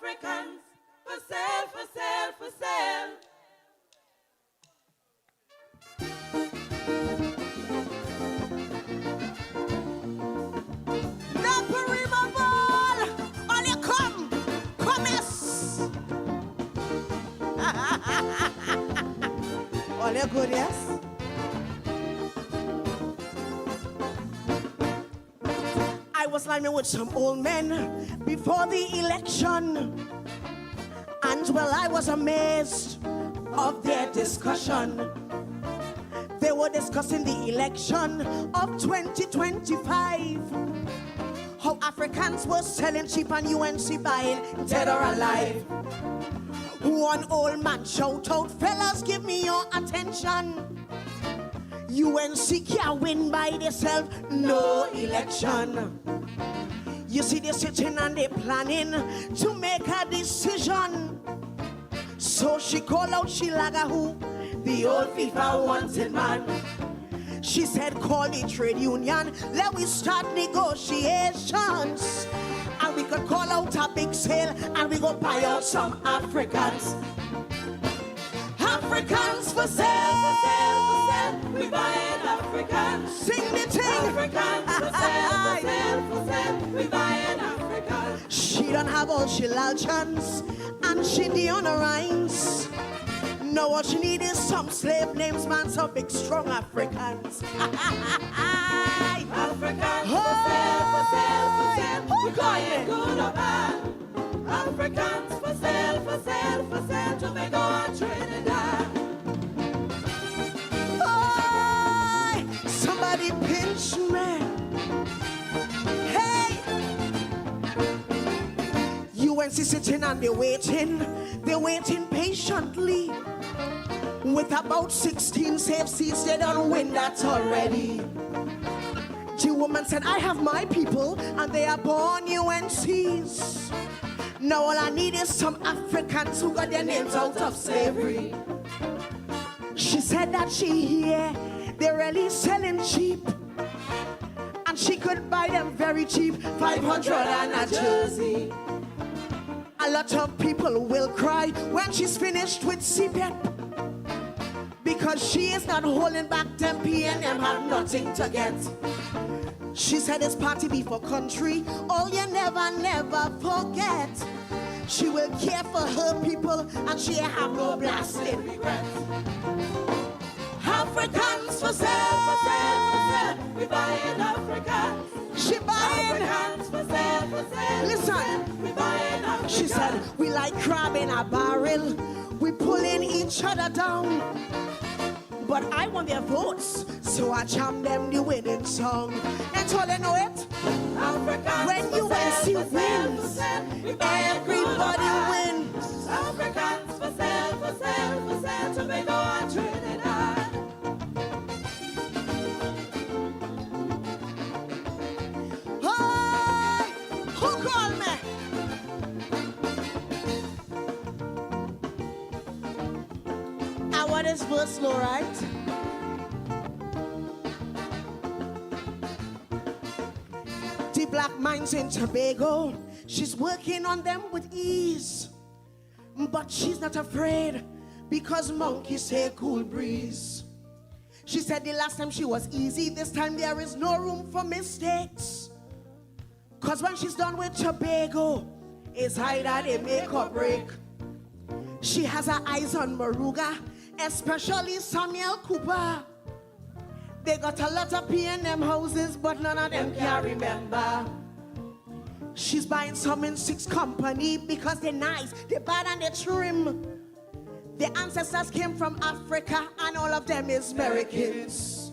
Africans for sale, for sale, for sale. All you good, yes? I was lining with some old men before the election, and well, I was amazed of their discussion. They were discussing the election of 2025. How Africans were selling cheap and UNC buying dead or alive. One old man shout out, fellas, give me your attention. UNC can't win by themselves, no election. You see, they're sitting and they're planning to make a decision. So she called out Shilaga, who the old FIFA wanted man. She said, call the trade union, let we start negotiations. And we could call out a big sale and we go buy out some Africans. Africans for sale, for sale, for sale. We buying Africans. Sing the thing. Africans for sale, for sale, for sale. We buying Africans. She don't have all she chance and she the honor rhymes. No, what she need is some slave names, man, some big strong Africans. Africans for sale, for sale, for sale. We call it good or bad. Africans for sale, for sale, for sale. Tobago and Trinidad. Oh, somebody pinch me. Hey! UNC sitting and they're waiting patiently. With about 16 safe seats, they don't win that already. The woman said, I have my people, and they are born UNCs. Now all I need is some Africans who got their names out of slavery. She said that she hear they're really selling cheap, and she could buy them very cheap, 500 and a jersey. A lot of people will cry when she's finished with CPEP, because she is not holding back them and them have nothing to get. She said this party be for country, all you never, never forget. She will care for her people and she have no blasting regret. Africans for sale, for sale, for sale. We buying Africans. She buying Africans for sale, for sale. Listen, we buying Africans. She said we like crab in a barrel. We pulling each other down. But I want their votes, so I jam them the winning song. And all they know it. Africans when you wins, everybody wins. Africans for sale, for sale, for sale. Tobago and Trinidad. Hi! Who called me? I want this verse slow, right? The black mines in Tobago, she's working on them with ease. But she's not afraid because monkeys say cool breeze. She said the last time she was easy, this time there is no room for mistakes. Cause when she's done with Tobago, it's either they make or break. She has her eyes on Maruga, especially Samuel Cooper. They got a lot of P&M houses, but none of them can remember. She's buying some in 6 company because they're nice, they're bad and they're trim. Their ancestors came from Africa and all of them is Americans.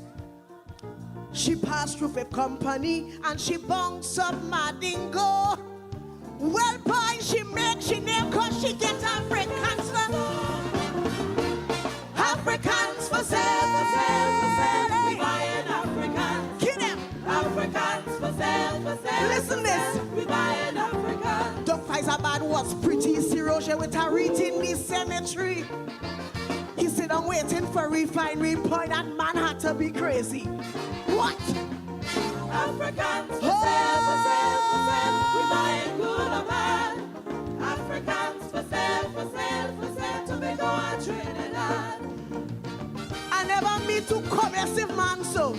She passed through 5 company and she bounced up Madingo. Well, boy, she makes she name cause she get Africans for Africans for sale, for sale, for sale. We buying Africans. Kill them. Africans for sale, for sale. Listen this. We buying Africans. Doc Faisabad was pretty serious with her reach in the cemetery. He said, I'm waiting for refinery. Boy, that man had to be crazy. What? Africans for sale, for sale, for sale. We buying good or bad. Trinidad. I never meet too coercive man so.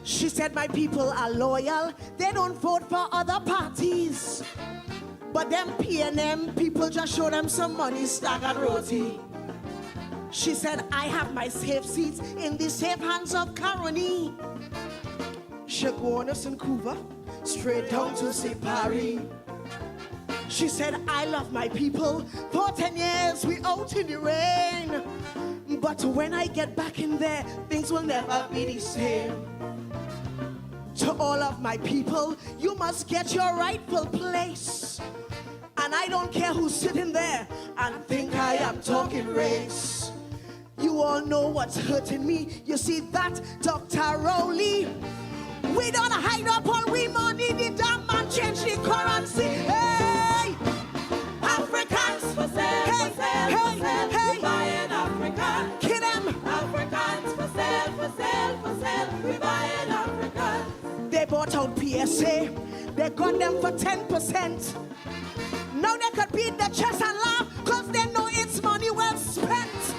She said my people are loyal, they don't vote for other parties. But them PNM people just show them some money, stack and roti. She said I have my safe seats in the safe hands of Caroni. She go on to St. Couva, straight down to St. Paris. She said I love my people, for 10 years we out in the rain. But when I get back in there, things will never be the same. To all of my people, you must get your rightful place. And I don't care who's sitting there and think I am talking race. You all know what's hurting me. You see that, Dr. Rowley? We don't hide up all we money. The damn man change the currency. Hey! Africans For sale, hey, for sale, hey, for sale. hey. We buying African. Kill them. Africans for sale, for sale, for sale. We buying African. They bought out PSA. They got them for 10%. Now they could beat the chest and laugh because they know it's money well spent.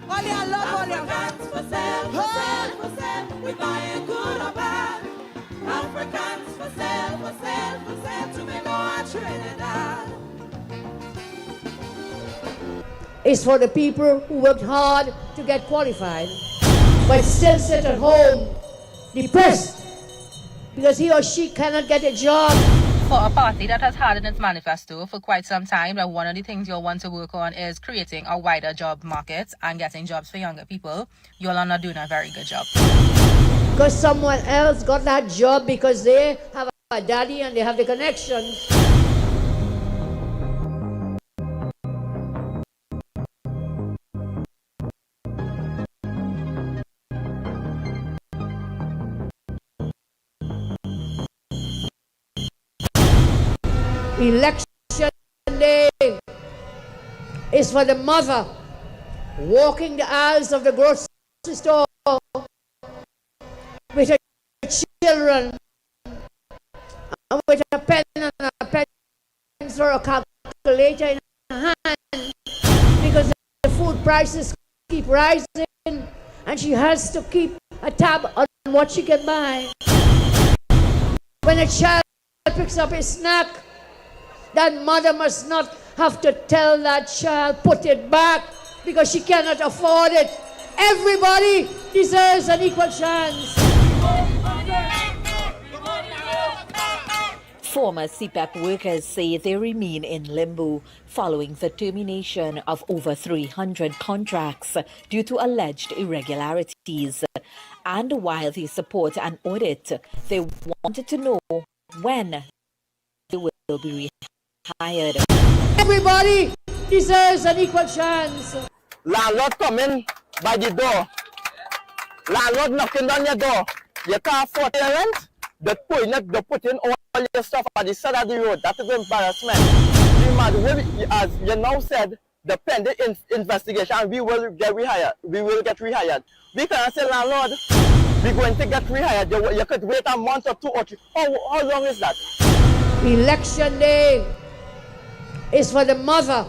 All your love, all your Africans for sale, for sale, for sale. We buying good or bad. Africans for sale, for sale, for sale. Tomato and Trinidad. Is for the people who worked hard to get qualified, but still sit at home, depressed, because he or she cannot get a job. For a party that has had in its manifesto for quite some time that one of the things you'll want to work on is creating a wider job market and getting jobs for younger people, you'll are not doing a very good job. Because someone else got that job because they have a daddy and they have the connections. Election day is for the mother walking the aisles of the grocery store with her children and with a pen and a pencil or a calculator in her hand because the food prices keep rising and she has to keep a tab on what she can buy. When a child picks up a snack, that mother must not have to tell that child, put it back, because she cannot afford it. Everybody deserves an equal chance. Former CPAC workers say they remain in limbo following the termination of over 300 contracts due to alleged irregularities. And while they support an audit, they wanted to know when they will be rehired. Everybody deserves an equal chance. Landlord coming by the door. Landlord knocking on your door. You can't afford your rent. They put in all your stuff at the side of the road. That is embarrassment. As you now said, the pending investigation, we will get rehired. We can't say, landlord, we're going to get rehired. You could wait a month or 2 or 3. How long is that? Election day is for the mother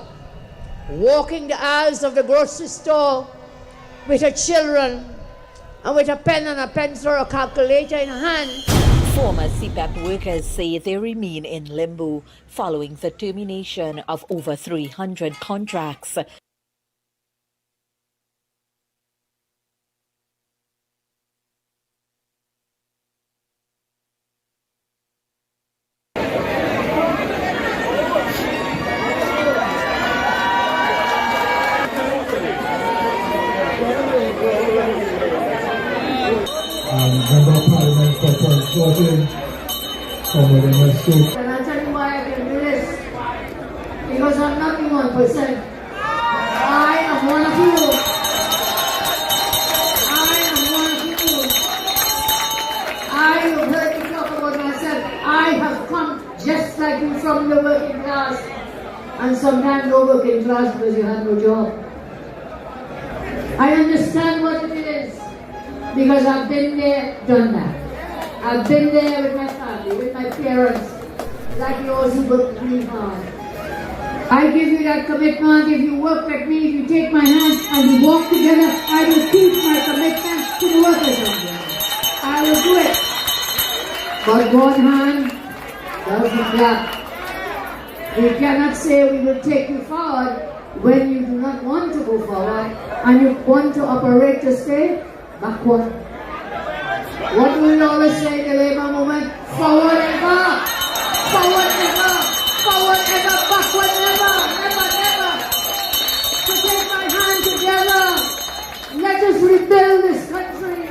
walking the aisles of the grocery store with her children and with a pen and a pencil or a calculator in her hand. Former CPAC workers say they remain in limbo following the termination of over 300 contracts. Member of Parliament for Point 14, somewhere in my street. And I'll tell you why I can do this. Because I'm not the 1%. I am one of you. I am one of you. I have heard you talk about myself. I have come just like you from the working class. And sometimes no working class because you have no job. I understand what it is. Because I've been there, done that. I've been there with my family, with my parents. like yours who work really hard. I give you that commitment. If you work like me, if you take my hand and we walk together, I will keep my commitment to the workers of the land. I will do it. But one hand doesn't clap. We cannot say we will take you forward when you do not want to go forward and you want to operate to stay backward. What do we always say in the labor movement? Forward ever! Forward ever! Forward ever! Backward never! Never, never! So take my hand together. Let us rebuild this country.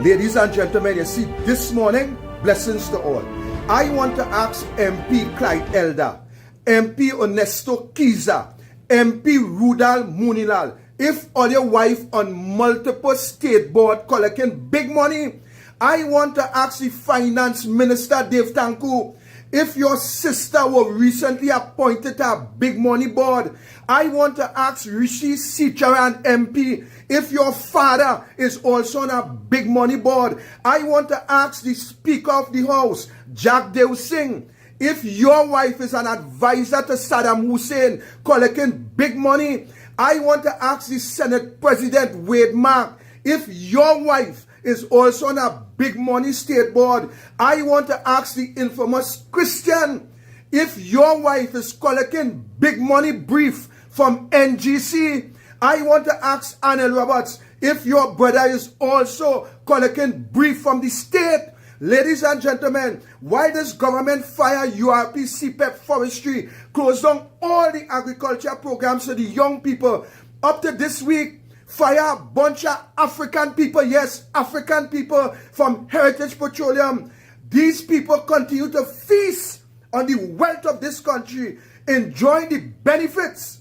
Ladies and gentlemen, you see, this morning, blessings to all. I want to ask MP Clyde Elder, MP Ernesto Kiza, MP Rudal Munilal, if all your wife on multiple state board collecting big money, I want to ask the Finance Minister Dave Tanku, if your sister was recently appointed to a big money board, I want to ask Rishi Sicharan MP, if your father is also on a big money board. I want to ask the Speaker of the House, Jack Dev Singh, if your wife is an advisor to Saddam Hussein collecting big money. I want to ask the Senate President Wade Mark, if your wife is also on a big money state board. I want to ask the infamous Christian, if your wife is collecting big money brief from NGC. I want to ask Anel Roberts, if your brother is also collecting brief from the state. Ladies and gentlemen, why does government fire URP, CPEP, forestry, close down all the agriculture programs to the young people? Up to this week, fire a bunch of African people, yes, African people from Heritage Petroleum. These people continue to feast on the wealth of this country, enjoying the benefits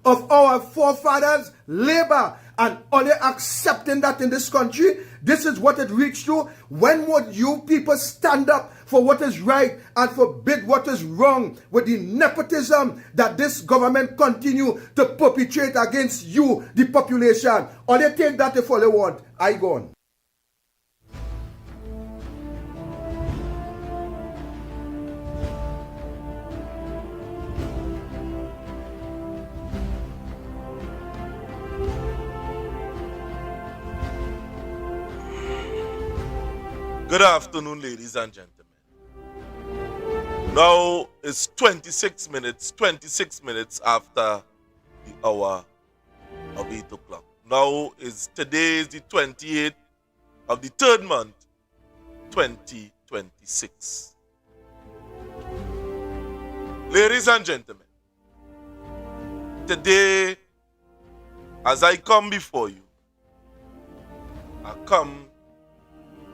of our forefathers' labor, and only accepting that in this country. This is what it reached to. When would you people stand up for what is right and forbid what is wrong with the nepotism that this government continue to perpetrate against you, the population? Or they take that if all they want. I go on. Good afternoon, ladies and gentlemen. Now it's 26 minutes after the hour of 8 o'clock. Now today is the 28th of the third month, 2026. Ladies and gentlemen, today, as I come before you, I come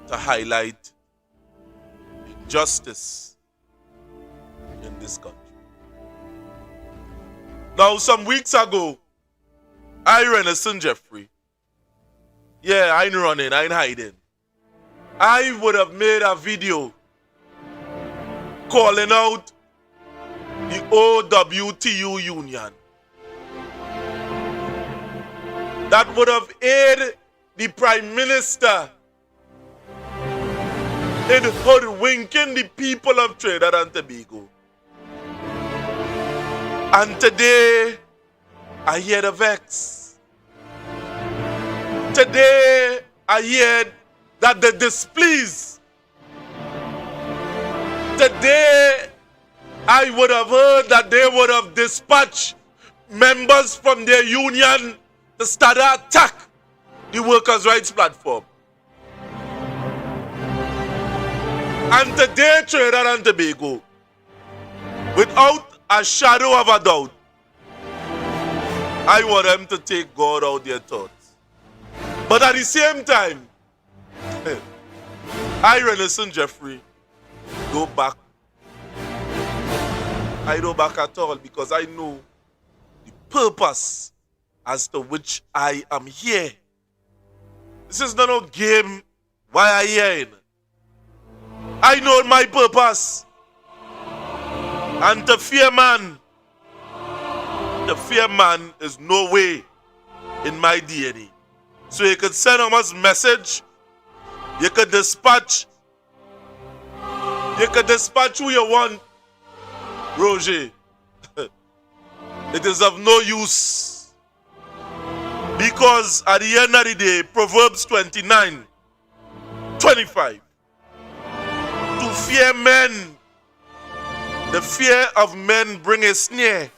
to highlight injustice in this country. Now, some weeks ago, I ran a St. Jeffrey. Yeah, I ain't running, I ain't hiding. I would have made a video calling out the OWTU union that would have aided the Prime Minister in hoodwinking the people of Trinidad and Tobago. And today, I hear the vex. Today, I hear that they displeased. Today, I would have heard that they would have dispatched members from their union to start an attack the workers' rights platform. And today, Trinidad and Tobago, without a shadow of a doubt, I want them to take God out their thoughts. But at the same time, I, St. Jeffrey, go back. I don't back at all because I know the purpose as to which I am here. This is not no game. Why are you here? I know my purpose. And to fear man is no way in my DNA. So you could send him a message. You could dispatch who you want, Roger. It is of no use. Because at the end of the day, Proverbs 29:25. To fear men, the fear of men bring a snare.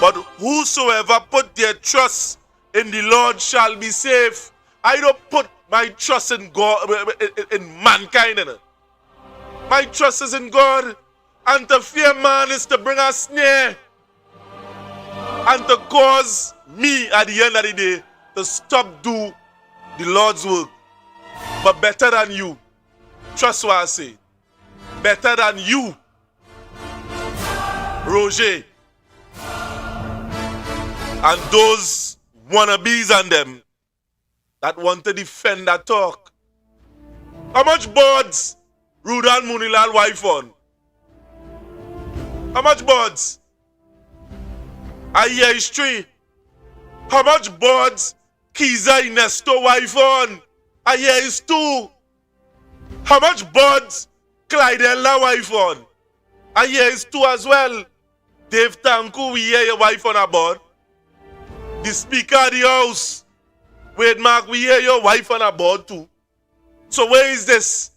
But whosoever put their trust in the Lord shall be safe. I don't put my trust in God, in mankind. My trust is in God. And to fear man is to bring a snare. And to cause me at the end of the day to stop do the Lord's work. But better than you. Trust what I say. Better than you, Roger. And those wannabes and them that want to defend that talk. How much boards Rudan Munilal wife on? How much boards? I hear history. How much boards Kiza Inesto wife on? I hear is two. How much boards Clydella wife on? I hear is two as well. Dave Tanku, we hear your wife on a board. The Speaker of the House, Wade Mark, we hear your wife on a board too. So where is this?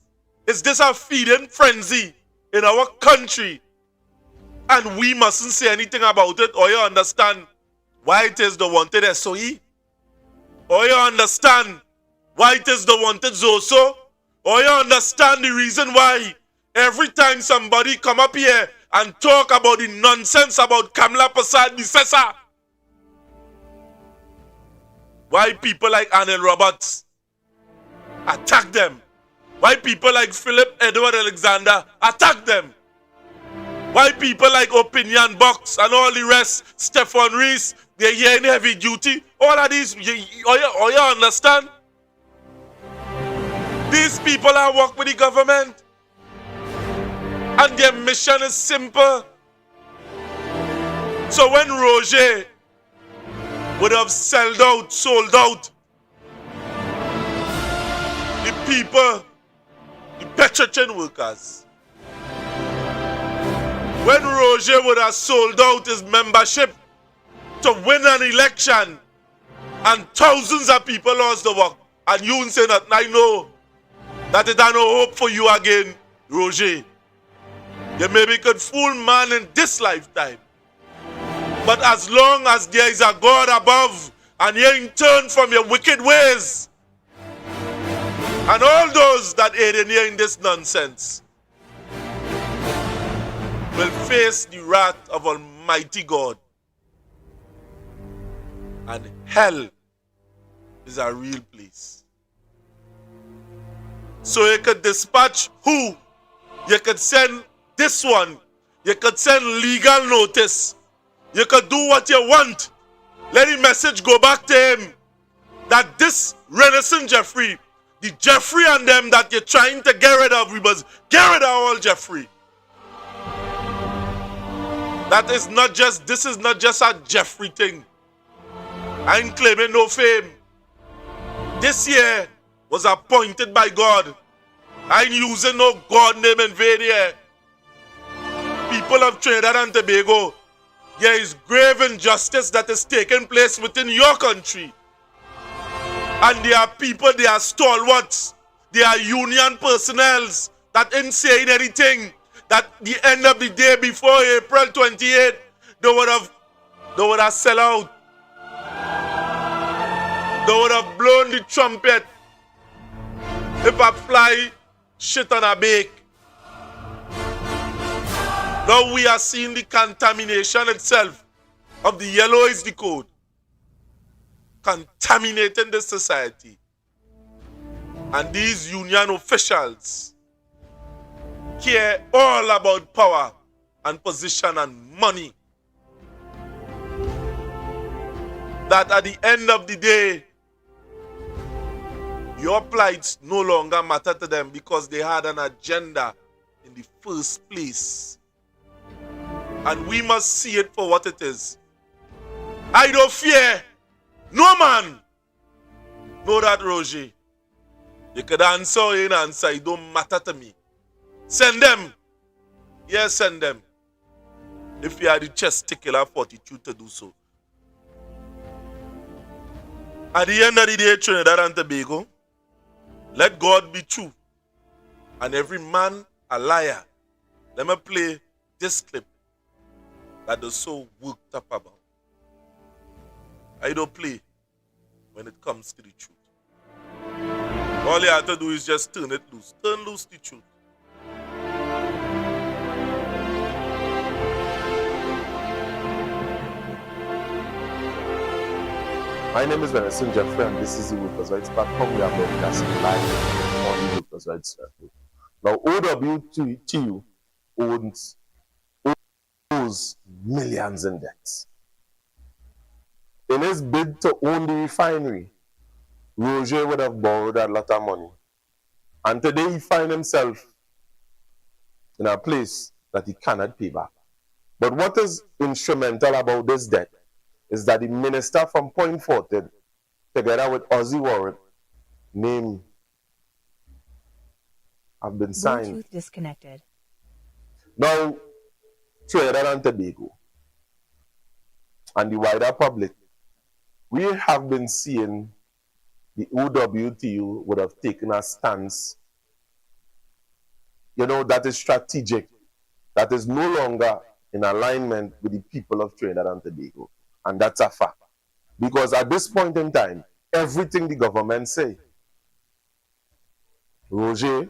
Is this a feeding frenzy in our country? And we mustn't say anything about it, or you understand why it is the wanted SOE? Or you understand why it is the wanted Zoso? Or you understand the reason why every time somebody come up here and talk about the nonsense about Kamla Prasad Bisesa, why people like Anil Roberts attack them? Why people like Philip Edward Alexander attack them? Why people like Opinion Box and all the rest, Stefan Rees, they're here in heavy duty? All of these, you understand? These people are work with the government. And their mission is simple. So when Roger would have sold out, the people, the petrochem workers, when Roger would have sold out his membership to win an election and thousands of people lost the work, and you say that I know that it had no hope for you again, Roger. You maybe could fool man in this lifetime. But as long as there is a God above and you ain't turned from your wicked ways, and all those that aid in you in this nonsense will face the wrath of Almighty God. And hell is a real place. So you could dispatch who? You could send this one. You could send legal notice. You could do what you want. Let the message go back to him that this Renaissance Jeffrey, the Jeffrey and them that you're trying to get rid of, we must get rid of all Jeffrey. This is not just a Jeffrey thing. I ain't claiming no fame. This year was appointed by God. I ain't using no God name in vain here. People of Trinidad and Tobago, there is grave injustice that is taking place within your country. And there are people, there are stalwarts, there are union personnel that ain't saying anything. That the end of the day before April 28th, they would have sell out. They would have blown the trumpet if I fly shit on a bake. Now we are seeing the contamination itself of the yellow is the code. Contaminating the society. And these union officials care all about power and position and money. That at the end of the day, Your plights no longer matter to them because they had an agenda in the first place. And we must see it for what it is. I don't fear no man. Know that, Roger. You could answer or you answer. It don't matter to me. Send them. Yes, send them. If you had the testicular fortitude to do so. At the end of the day, Trinidad and Tobago, let God be true and every man a liar. Let me play this clip that they're so worked up about. I don't play when it comes to the truth. All you have to do is just turn it loose. Turn loose the truth. My name is Venison Jeffrey, and this is the Workers' Rights Platform. We are broadcasting live on the Workers' Rights Platform. Now, OWTU owes millions in debts. In his bid to own the refinery, Roger would have borrowed a lot of money. And today he finds himself in a place that he cannot pay back. But what is instrumental about this debt is that the minister from Point Fortin, together with Ozzy Warren, name have been signed. Bluetooth disconnected. Now, Trinidad and Tobago and the wider public, we have been seeing the OWTU would have taken a stance, that is strategic, that is no longer in alignment with the people of Trinidad and Tobago. And that's a fact. Because at this point in time, everything the government say, Roger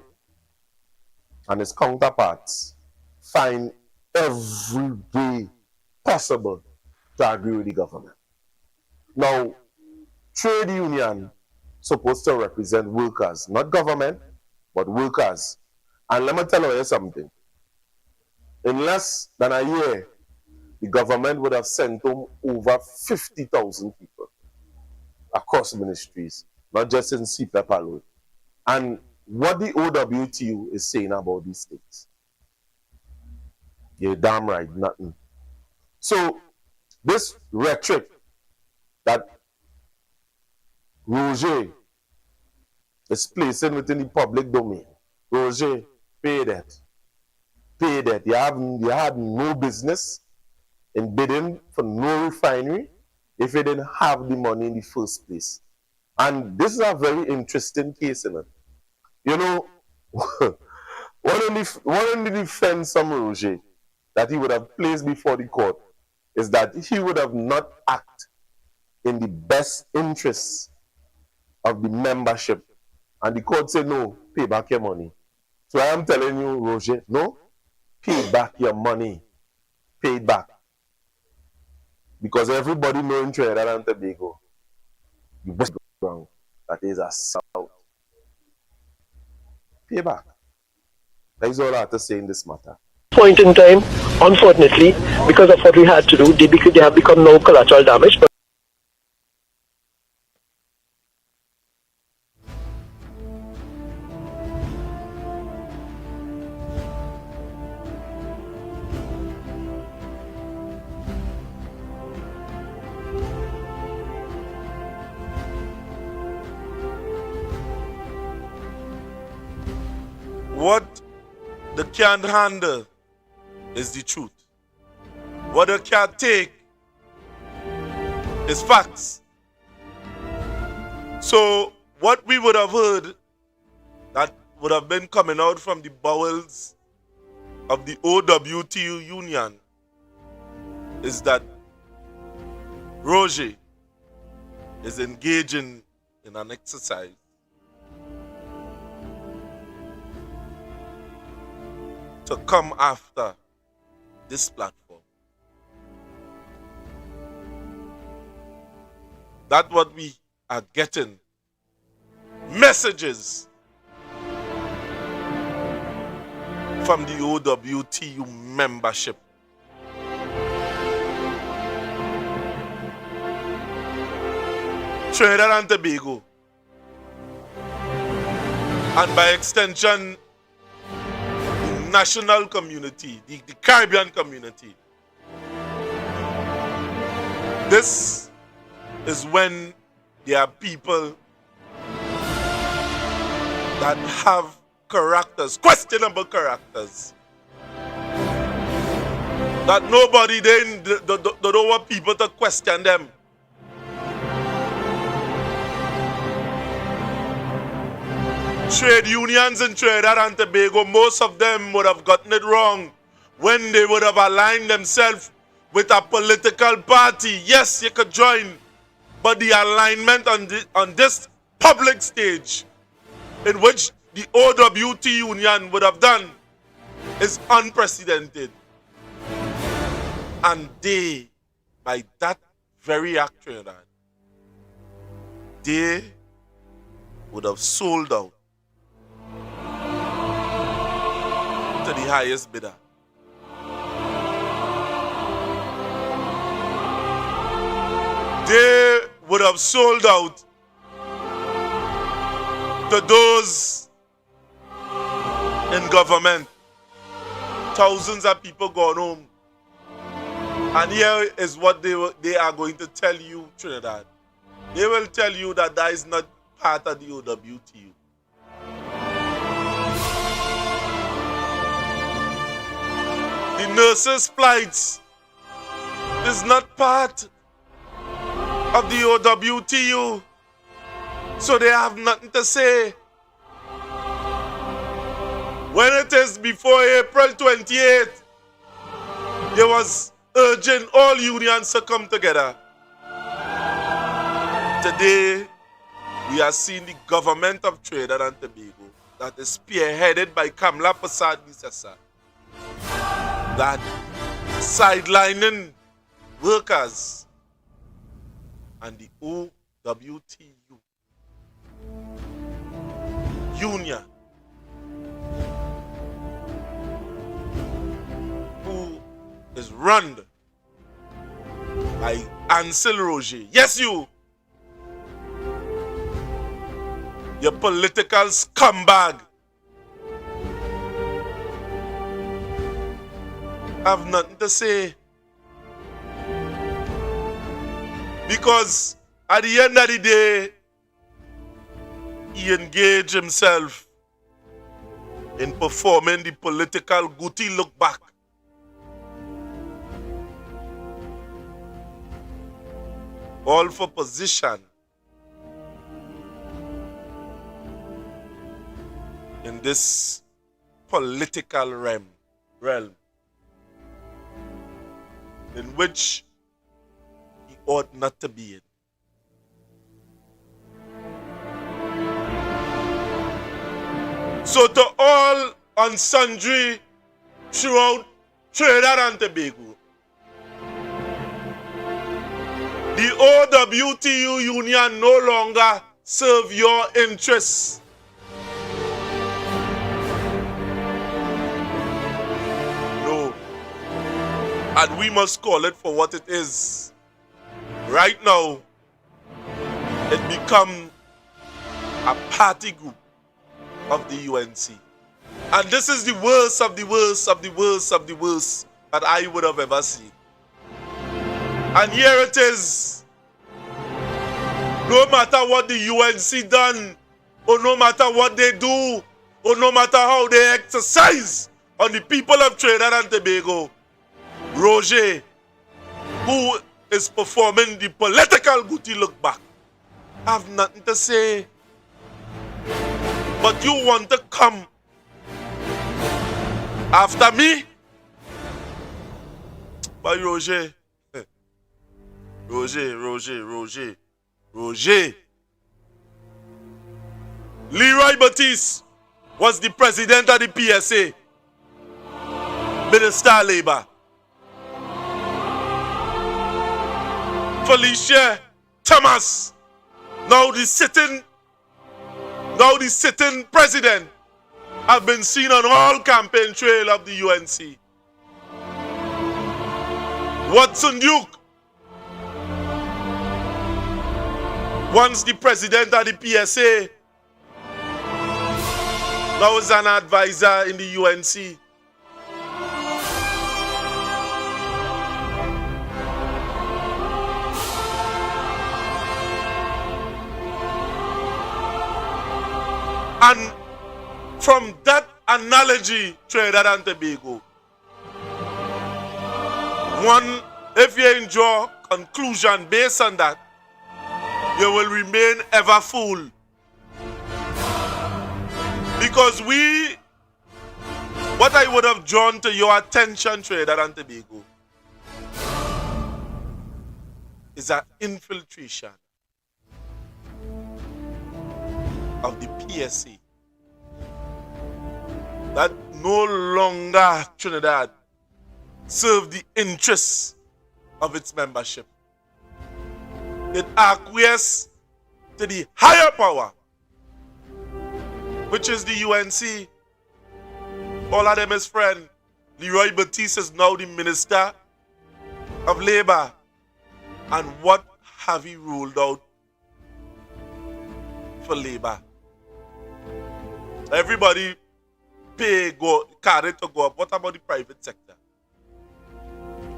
and his counterparts find every way possible to agree with the government. Now, trade union supposed to represent workers, not government, but workers. And let me tell you something. In less than a year, the government would have sent home over 50,000 people across ministries, not just in CPEP alone. And what the OWTU is saying about these things, you're damn right, nothing. So, this rhetoric that Roger is placing within the public domain, Roger, pay that. Pay that. You had no business in bidding for no refinery if you didn't have the money in the first place. And this is a very interesting case, isn't it? One only defense from Roger that he would have placed before the court is that he would have not acted in the best interests of the membership. And the court said, no, pay back your money. So I am telling you, Roger, no, pay back your money. Pay it back. Because everybody knows in Trinidad and Tobago, the best ground, that is a sellout. Pay back. That is all I have to say in this matter. Point in time, unfortunately, because of what we had to do, they have become no collateral damage. But What they can't handle is the truth. What they can't take is facts. So what we would have heard that would have been coming out from the bowels of the OWTU union is that Roger is engaging in an exercise to come after this platform. That's what we are getting. Messages from the OWTU membership. Trinidad and Tobago, and by extension, the national community, the Caribbean community. This is when there are people that have characters, questionable characters, that nobody then don't want people to question them. Trade unions in Trinidad and Tobago, most of them would have gotten it wrong when they would have aligned themselves with a political party. Yes, you could join, but the alignment on this public stage in which the OWT union would have done is unprecedented. And they, by that very act, Trinidad, they would have sold out to the highest bidder. They would have sold out to those in government. Thousands of people gone home. And here is what they are going to tell you, Trinidad. They will tell you that that is not part of the OWTU. The nurses' flights is not part of the OWTU. So they have nothing to say. When it is before April 28th, there was urging all unions to come together. Today, we are seeing the government of Trinidad and Tobago that is spearheaded by Kamla Persad-Nisesa, that sidelining workers and the OWTU union, who is run by Ansel Roger. Yes, you political scumbag, have nothing to say. Because at the end of the day, he engaged himself in performing the political Guti look back. All for position in this political realm in which he ought not to be in. So to all and sundry throughout Trinidad and Tobago, the OWTU union no longer serve your interests. No. And we must call it for what it is. Right now, it become a party group of the UNC. And this is the worst of the worst of the worst of the worst that I would have ever seen. And here it is. No matter what the UNC done, or no matter what they do, or no matter how they exercise on the people of Trinidad and Tobago, Roger, who is performing the political Guti look back, have nothing to say. But you want to come after me? But Roger, Leroy Batiste was the president of the PSA, Minister of Labor. Felicia Thomas, now the sitting president, have been seen on all campaign trail of the UNC. Watson Duke, once the president of the PSA, Now is an advisor in the UNC. And from that analogy, Trinidad and Tobago, one, if you enjoy conclusion based on that, you will remain ever full. Because what I would have drawn to your attention, Trinidad and Tobago, is an infiltration of the PSA that no longer Trinidad serve the interests of its membership. It acquiesces to the higher power, which is the UNC. All of them is friend. Leroy Batiste is now the Minister of Labor. And what have he ruled out for labor? Everybody carry to go up. What about the private sector?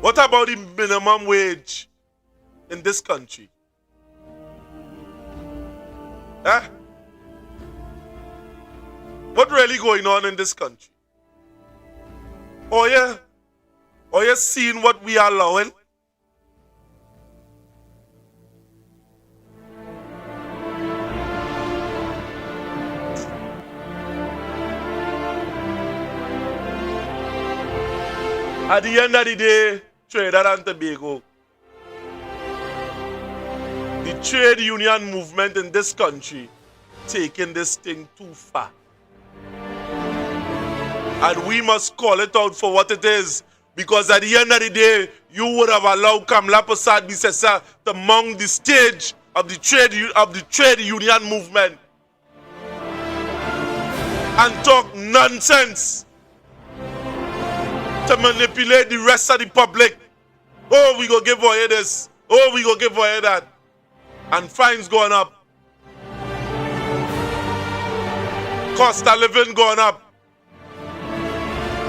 What about the minimum wage in this country? Huh? What really going on in this country? Oh yeah? Oh yeah, seeing what we are allowing? At the end of the day, Trinidad and Tobago, the trade union movement in this country taking this thing too far. And we must call it out for what it is. Because at the end of the day, you would have allowed Kamla Prasad Bisesa to mount the stage of the trade union movement and talk nonsense to manipulate the rest of the public. Oh, we go give away this. Oh, we go give away that. And fines going up. Cost of living going up.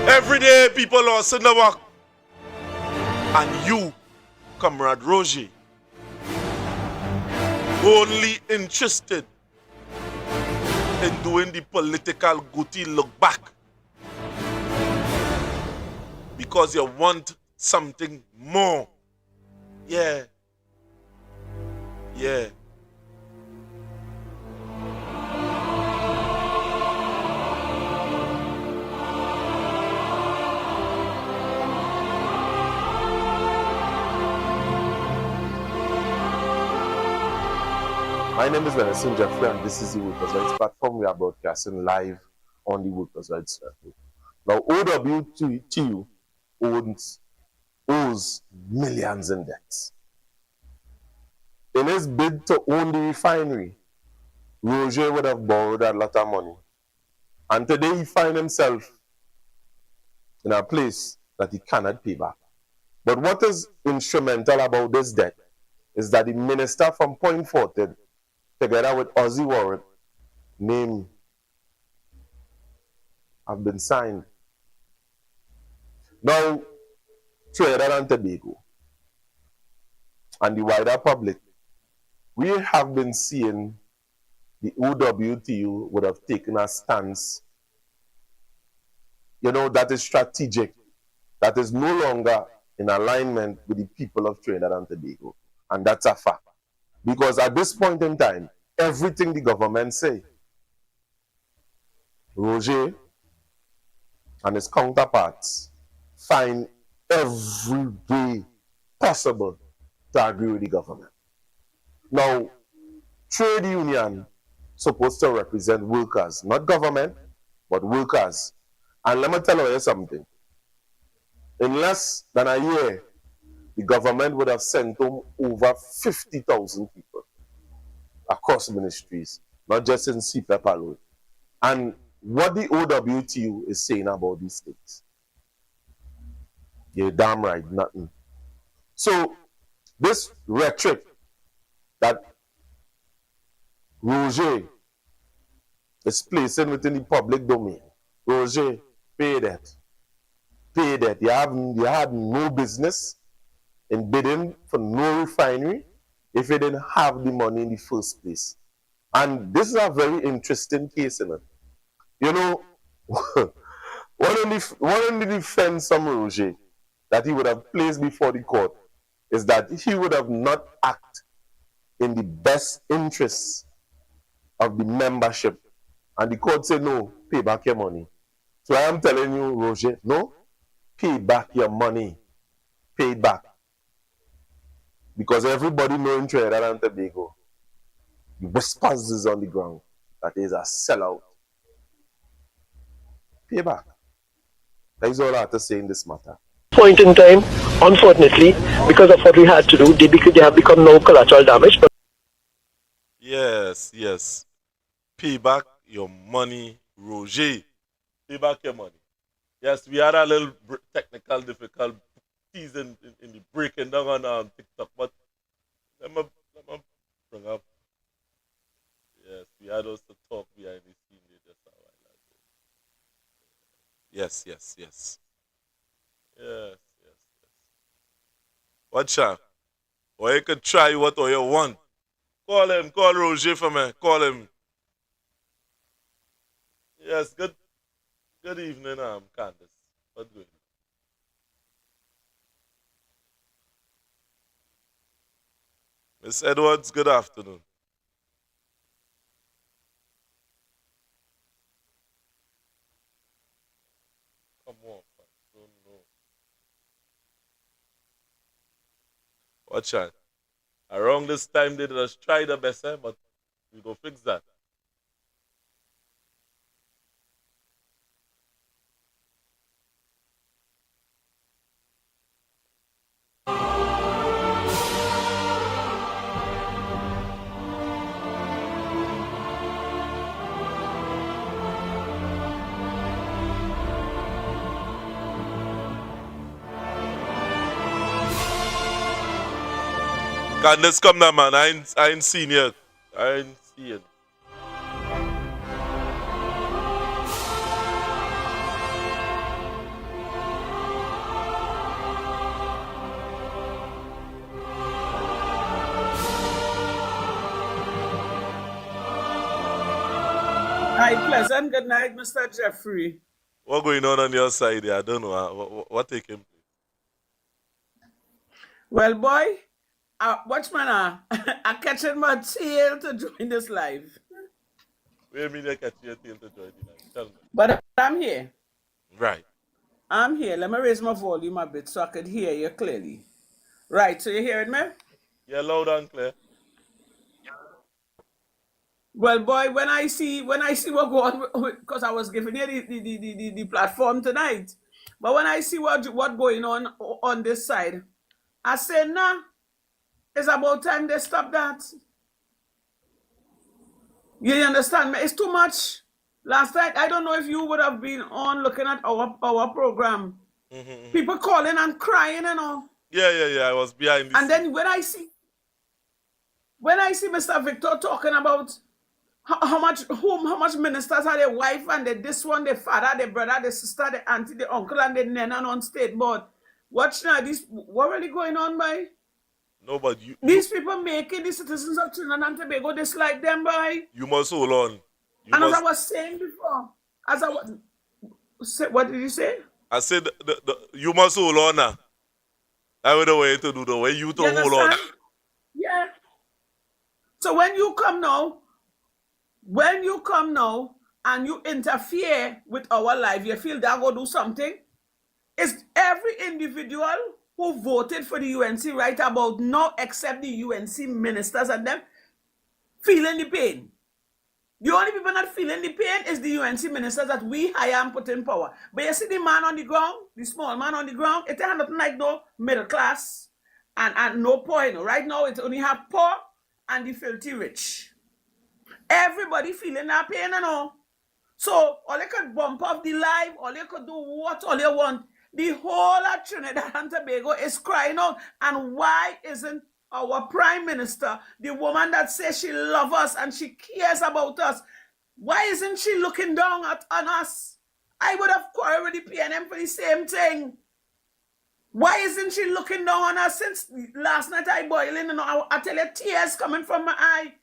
Every day people lost in the work. And you, Comrade Roger, only interested in doing the political goatee look back. Because you want something more. Yeah. Yeah. My name is Venison Jeffrey, and this is the Workers' Rights Platform. We are broadcasting live on the Workers' Rights Platform. Now, OWTU owes millions in debts. In his bid to own the refinery, Roger would have borrowed a lot of money. And today he finds himself in a place that he cannot pay back. But what is instrumental about this debt is that the minister from Point Fortin, together with Ozzy Warwick, name have been signed. Now, Trinidad and Tobago and the wider public, we have been seeing the OWTU would have taken a stance, that is strategic, that is no longer in alignment with the people of Trinidad and Tobago. And that's a fact. Because at this point in time, everything the government say, Roger and his counterparts find every way possible to agree with the government. Now, trade union supposed to represent workers, not government, but workers. And let me tell you something. In less than a year, the government would have sent home over 50,000 people across ministries, not just in CPEP alone. And what the OWTU is saying about these things, you're damn right, nothing. So, this rhetoric that Roger It's placing within the public domain. Roger, pay that. Pay that. You had no business in bidding for no refinery if you didn't have the money in the first place. And this is a very interesting case, you know. One of the defense from Roger that he would have placed before the court is that he would have not acted in the best interests of the membership. And the court said, no, pay back your money. So I am telling you, Roger, no, pay back your money. Pay it back. Because everybody knows in Trinidad and Tobago, the whispers is on the ground that is a sellout. Pay back. That is all I have to say in this matter. Point in time, unfortunately, because of what we had to do, they have become no collateral damage. But Yes, yes. Pay back your money, Roger. Pay back your money. Yes, we had a little technical difficulties in the breaking down on TikTok, but let me bring up. Yes, we had us to talk behind the scene just a while ago. Yes. Yes. Watch out. Or you could try what or you want. Call him, call Roger for me. Call him. Yes, good evening, Candace. What's going on? Miss Edwards, good afternoon. Come on, fam. No. Watch out. Around this time, they just try the best, but we go fix that. Candace, come now, man. I ain't seen yet. I ain't seen it. Hi, pleasant. Good night, Mr. Jeffrey. What going on your side here? I don't know. What taking place? Well, boy, watchman, I'm catching my tail to join this live. Wait a minute, I catch your tail to join the live. Tell me. But I'm here. Right. I'm here. Let me raise my volume a bit so I could hear you clearly. Right, so you hearing me? Yeah, loud and clear. Well, boy, when I see what go on, because I was giving you the platform tonight, but when I see what going on this side, I say, nah, it's about time they stop that. You understand me? It's too much. Last night, I don't know if you would have been on looking at our program. People calling and crying and all. Yeah. I was behind the And then when I see Mr. Victor talking about how much ministers are their wife and this one, their father, their brother, their sister, their auntie, their uncle, and their nana on state board. Watch now, what really going on, boy? No, but these people making the citizens of Trinidad and Tobago dislike them, boy. You must hold on. As I was saying before, what did you say? I said you must hold on now. That was the way to do the way you to hold on. Yeah. So when you come now and you interfere with our life, you feel that go do something. It's every individual who voted for the UNC right about now, except the UNC ministers and them, feeling the pain. The only people not feeling the pain is the UNC ministers that we hire and put in power. But you see the man on the ground, the small man on the ground, it ain't nothing like no middle class and no poor. You know. Right now, it only have poor and the filthy rich. Everybody feeling that pain and all. So all you could bump up the live, all you could do what all you want. The whole of Trinidad and Tobago is crying out. And why isn't our prime minister, the woman that says she loves us and she cares about us, Why isn't she looking down on us? I would have quarreled with the PNM for the same thing. Why isn't she looking down on us? Since last night I boiling, and I tell you, tears coming from my eye.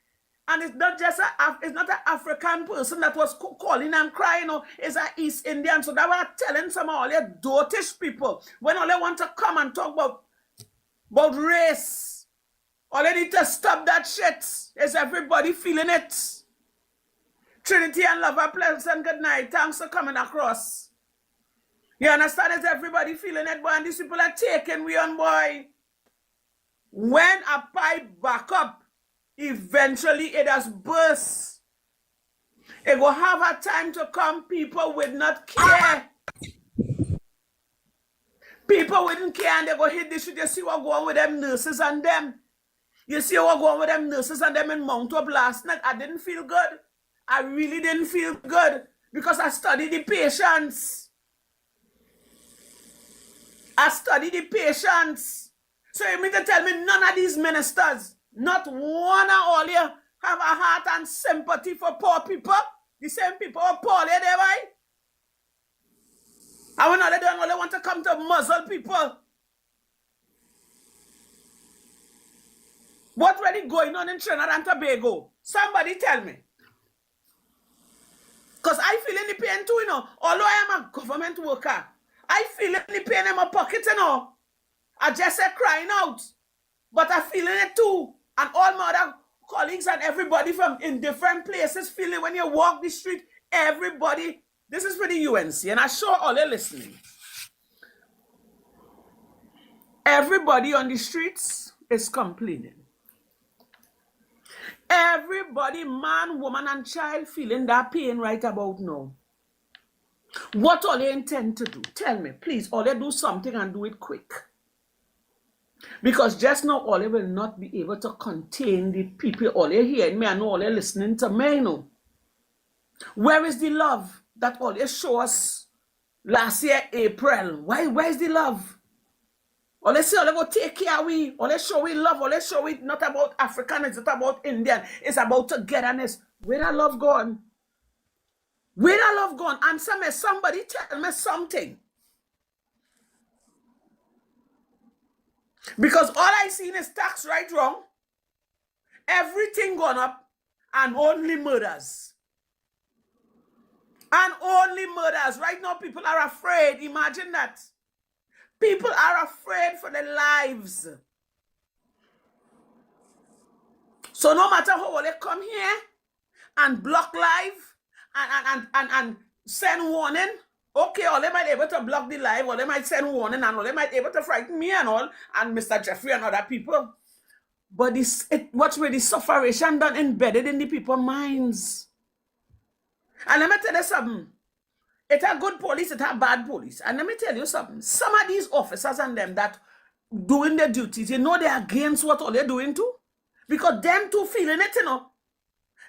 And it's not just it's not an African person that was calling and crying, or it's an East Indian. So that was telling some of all your dotish people, when all they want to come and talk about race, all they need to stop that shit. Is everybody feeling it? Trinity and love, a pleasant good night. Thanks for coming across. You understand? Is everybody feeling it, boy? And these people are taking we on, boy. When a pipe back up, eventually it has burst. It will have a time to come, people will not care. People wouldn't care, and they go hit this shit. You see what going on with them nurses and them. You see what going on with them nurses and them in Mount Up last night. I didn't feel good. I really didn't feel good because I studied the patients. I studied the patients. So you mean to tell me none of these ministers, not one of all you, have a heart and sympathy for poor people? The same people who are poor there, boy? And when all they don't, all they want to come to muzzle people. What's really going on in Trinidad and Tobago? Somebody tell me. Because I feel in the pain too, you know. Although I am a government worker, I feel in the pain in my pocket, you know. I just say crying out. But I feel it too. And all my other colleagues and everybody from in different places feel it when you walk the street. Everybody. This is for the UNC. And I'm sure all are listening. Everybody on the streets is complaining. Everybody, man, woman, and child, feeling that pain right about now. What all they intend to do? Tell me, please. All they do something and do it quick. Because just now, all they will not be able to contain the people. All they hearing me, I know all they listening to me, you know. Where is the love that all they show us last year, April? Where is the love? All they say, all they go take care of we. All they show we love. All they show we not about African. It's not about Indian. It's about togetherness. Where that love gone? Where that love gone? Answer me. Somebody tell me something. Because all I seen is tax right wrong. Everything gone up. And only murders. And only murders. Right now people are afraid. Imagine that. People are afraid for their lives. So no matter how they come here and block live and send warning, okay, or they might be able to block the live, or they might send warning, and or they might be able to frighten me and all, and Mr. Jeffrey and other people. But what's where the sufferation done embedded in the people's minds. And let me tell you something. It's a good police, it's a bad police. And let me tell you something. Some of these officers and them that doing their duties, you know they're against what all they're doing too. Because them too feeling it, you know.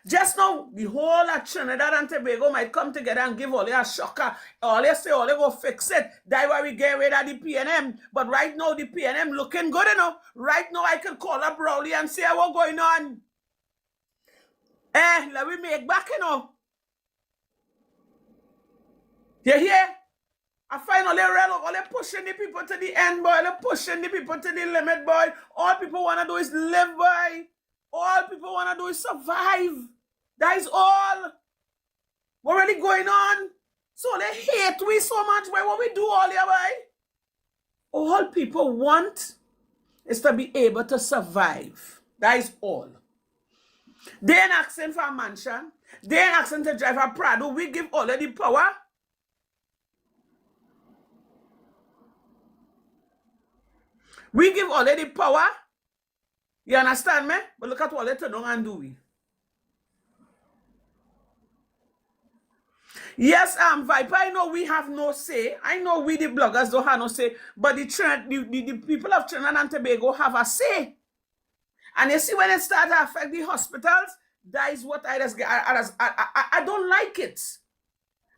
Just now, the whole of Trinidad and Tobago might come together and give all they a shocker. All they say, all they go fix it. That's why we get rid of the PNM. But right now, the PNM looking good, you know. Right now, I can call up Rowley and say what's going on. Let me make back, you know. You hear? I find all they pushing the people to the end, boy. They pushing the people to the limit, boy. All people want to do is live, boy. All people want to do is survive. That is all. What really going on? So they hate we so much, boy. What we do all here, boy? All people want is to be able to survive. That is all. They ain't asking for a mansion. They ain't asking to drive a Prado. We give all of the power. We give already power. You understand me? But look at what they turn on and do we. Yes, Viper, I know we have no say. I know we the bloggers don't have no say. But the people of Trinidad and Tobago have a say. And you see when it starts to affect the hospitals, that is what I just get. I don't like it.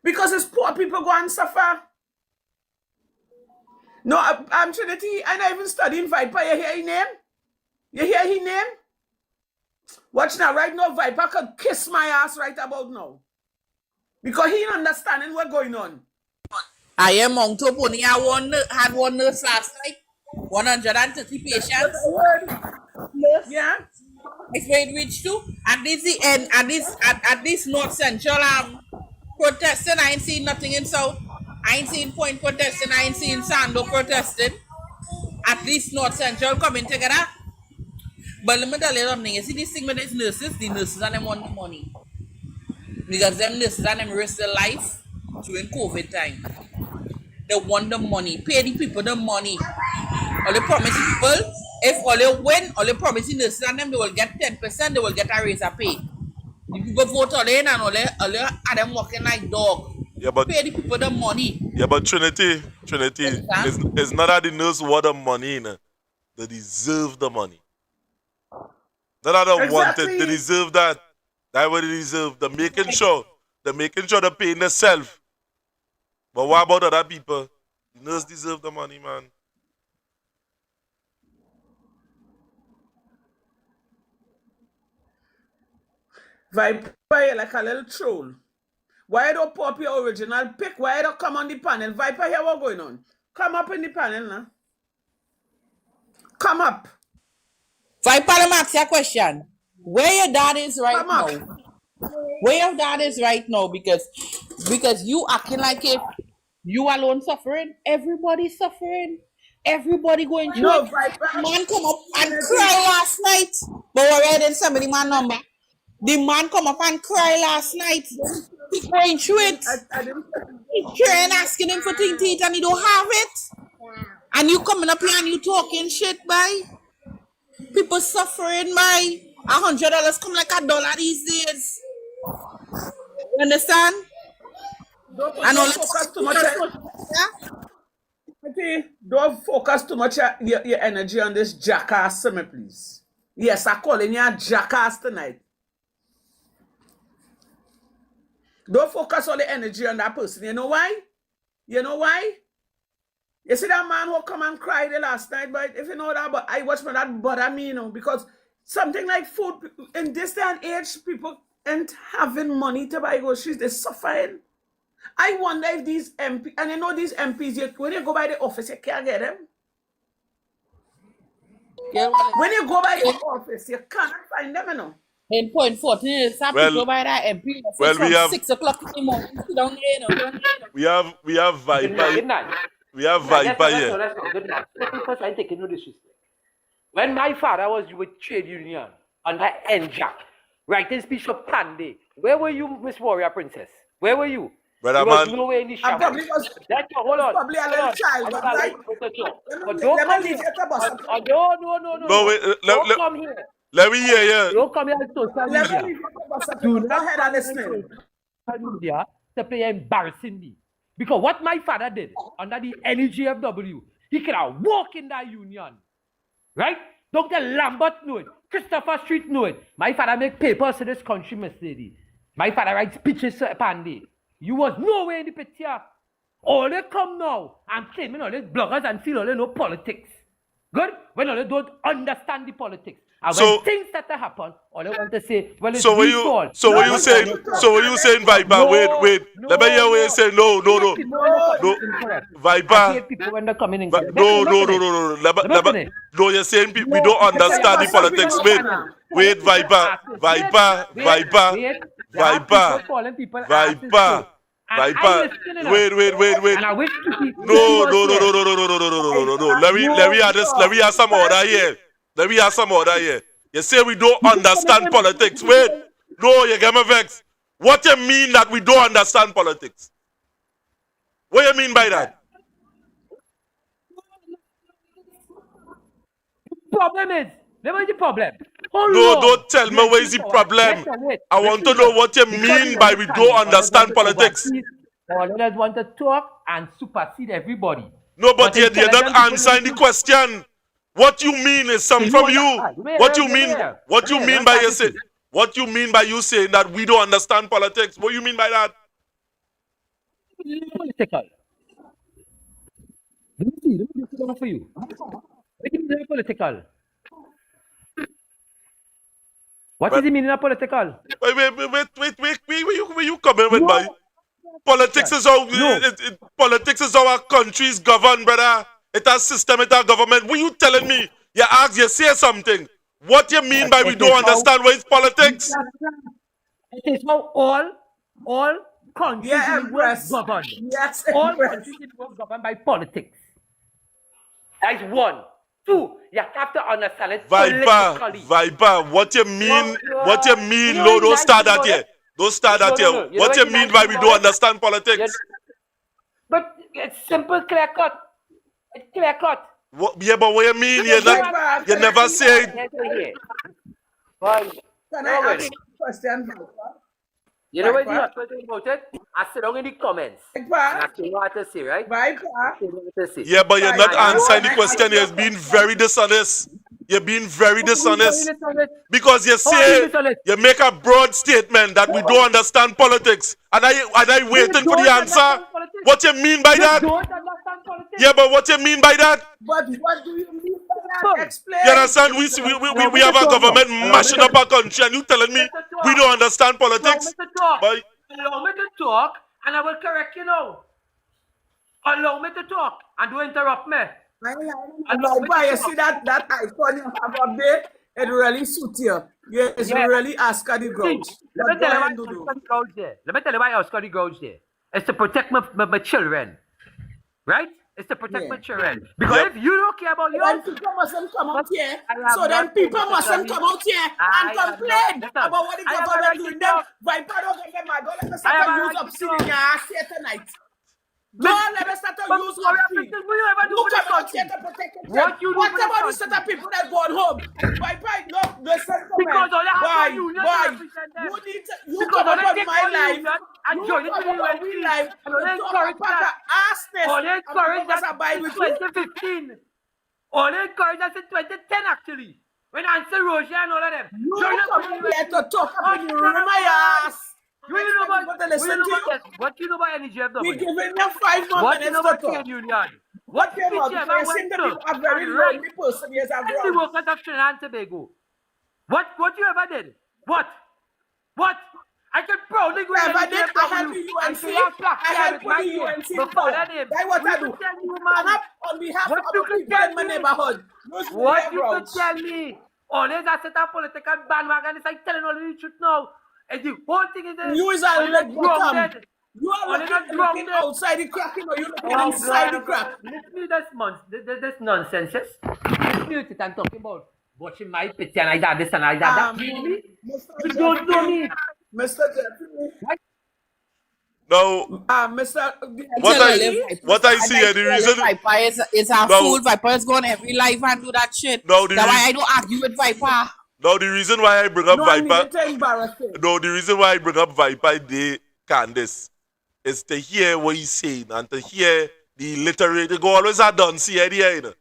Because it's poor people go and suffer. No, I'm Trinity. I'm not even studying Viper. You hear his name? You hear his name? Watch now. Right now, Viper could kiss my ass right about now. Because he understanding what's going on. I am Owtu Pony. I had one nurse last night. 130 patients. Nurse. Yeah. It's very rich too. At this the end, at this North Central protesting. I ain't seen nothing in South. I ain't seen Point protesting. I ain't seen Sando protesting. At least North Central coming together. But let me tell you something. You see this thing with these nurses, the nurses and them want the money. Because them nurses and them risk their life during COVID time. They want the money. Pay the people the money. All they promise people, if all they win, all they promise the nurses and them, they will get 10%, they will get a raise of pay. The people vote all in and all they are them working like dog. Yeah, but pay the people the money. Yeah, but Trinity, it's not that the nurse want the money, they deserve the money. Not that they want it, they deserve that. That's what they deserve. They're making sure they're paying themselves. But what about other people? The nurse deserve the money, man. Viper, like a little troll. Why you don't pop your original pick? Why you don't come on the panel? Viper, here what's going on? Come up in the panel now. Come up. Viper, let me ask you a question. Where your dad is right now? Where your dad is right now? Because you acting like if you alone suffering, everybody's suffering. Everybody going through it. Man come up and cry last night. But we're reading somebody my number. The man come up and cry last night. He's going through it. He's trying asking him for things and he don't have it. And you coming up here and you talking shit, boy. People suffering, boy. $100 come like $1 these days. You understand? Don't focus too much. Don't focus too much your energy on this jackass, please. Yes, I'm calling you a jackass tonight. Don't focus all the energy on that person. You know why? You know why? You see that man who come and cry the last night, but if you know that, but I watch me that bother me, you know, because something like food, in this day and age, people ain't having money to buy groceries, they're suffering. I wonder if these MPs, and you know these MPs, when you go by the office, you can't get them. When you go by the office, you can't find them, you know. In Point 14, some people by that MP from 6 o'clock in the morning. Sit down there, you know. We have Viper. We have Viper here. Because I take no disrespect. When my father was with trade union under NJAC, writing speech for Panday, where were you, Miss Warrior Princess? Where were you? Brother man, man. nowhere in the shower. Hold on. Probably a little child, right? But don't come here. No, wait, don't come here. Let me hear you. Don't come here on social media. Do not head and listen. Media to play embarrassingly. Because what my father did under the NEGFW, he could have walked in that union. Right? Dr. Lambert knew it. Christopher Street knew it. My father make papers to this country, Miss Lady. My father writes speeches to Panday. You was nowhere in the picture. All they come now and claiming all these bloggers and feel all they know politics. Good? When all they don't understand the politics. And when things that happen, all they want to say, well, it's fault. So what you saying, Viper? No, wait. Let me hear what you say. No. Viper. People when they come in No. No, you're saying we don't understand the politics. Wait, Viper. Wait. No. Let me ask some order here. You say we don't understand politics. Wait. No, you get me vexed. What you mean that we don't understand politics? What you mean by that? Problem is, what is the problem? Don't tell me what is the problem. I want to know what you mean by we don't understand politics. All others want to talk and supersede everybody. No, but you're not answering the question. What you mean is something from you. What you mean by you saying that we don't understand politics? What do you mean by that? Political. Let me just go for you. What is the political? What is the meaning of political? Wait, where you coming with, boy? Politics is how politics is how our countries govern, brother. It has system, it has government. What you telling me? You ask, you say something. What you mean by we don't understand what is politics? It is how all countries in the world govern. Yes, all countries in the world governed by politics. That is one. Two, you have to understand it politically. Viper, what you mean? What you mean? No, don't start that here. Don't start that here. What you mean by we don't understand politics? But it's simple, clear cut. It's clear cut. Yeah, but what you mean? You never say it. Can I ask you a question? You know what the hot thing about it? I sit down in the comments. And I say what to say, right? Yeah, but you're not answering the question. You're being very dishonest. You're being very dishonest. Because you say, you make a broad statement that we don't understand politics. And I waiting for the answer. What you mean by that? Yeah, but what you mean by that? But what do you mean by that? Explain. You understand? We have a government mashing up our country and you telling me we don't understand politics? Allow me to talk and I will correct you now. Allow me to talk and don't interrupt me. You see that icon you have up there? It really suits you. Yes, you really ask the grouch. Let me tell you why I ask the grouch there. It's to protect my children. Right? It's to protect my children. Because if you don't care about your people mustn't come out here. So then people mustn't come out here and complain about what the government doing them. Viper don't get mad. Don't let me start to use obscene in your ass here tonight. Don't let me start to use obscene. You come out here to protect yourself. What about the set of people that go home? Viper, no, listen to me. Why? You come up on my life. And join it in the life. And only encourage that. Only encourage that in 2015. Only encourage that in 2010 actually. When Ansel Roger and all of them. You come here to talk about my ass. What you know about NGFW? We giving them 5 more minutes to talk. Union? What you know about facing the people are very lonely person years ago. And the workers of Trinidad and Tobago. What you ever did? What? I can proudly go and I help the UNC. I help the UNC. That's what I do. On behalf of the people in my neighborhood. What you could tell me? Always I set up political bandwagon. It's like telling all the truth now. And the whole thing is you is a leg bottom. You are looking outside the crack, or you looking inside the crack. This nonsense. Let's mute it and talking about watching my picture and I got this and I got that. You don't know me. Mr. Jeffrey. No. Mr. What I see here, the reason Viper is a fool. Viper is going every life and do that shit. No, that's why I don't argue with Viper. No, the reason why I bring up Viper. No, the reason why I bring up Viper day, Candice, is to hear what he's saying and to hear the illiterate. It will always have dunce here, you know.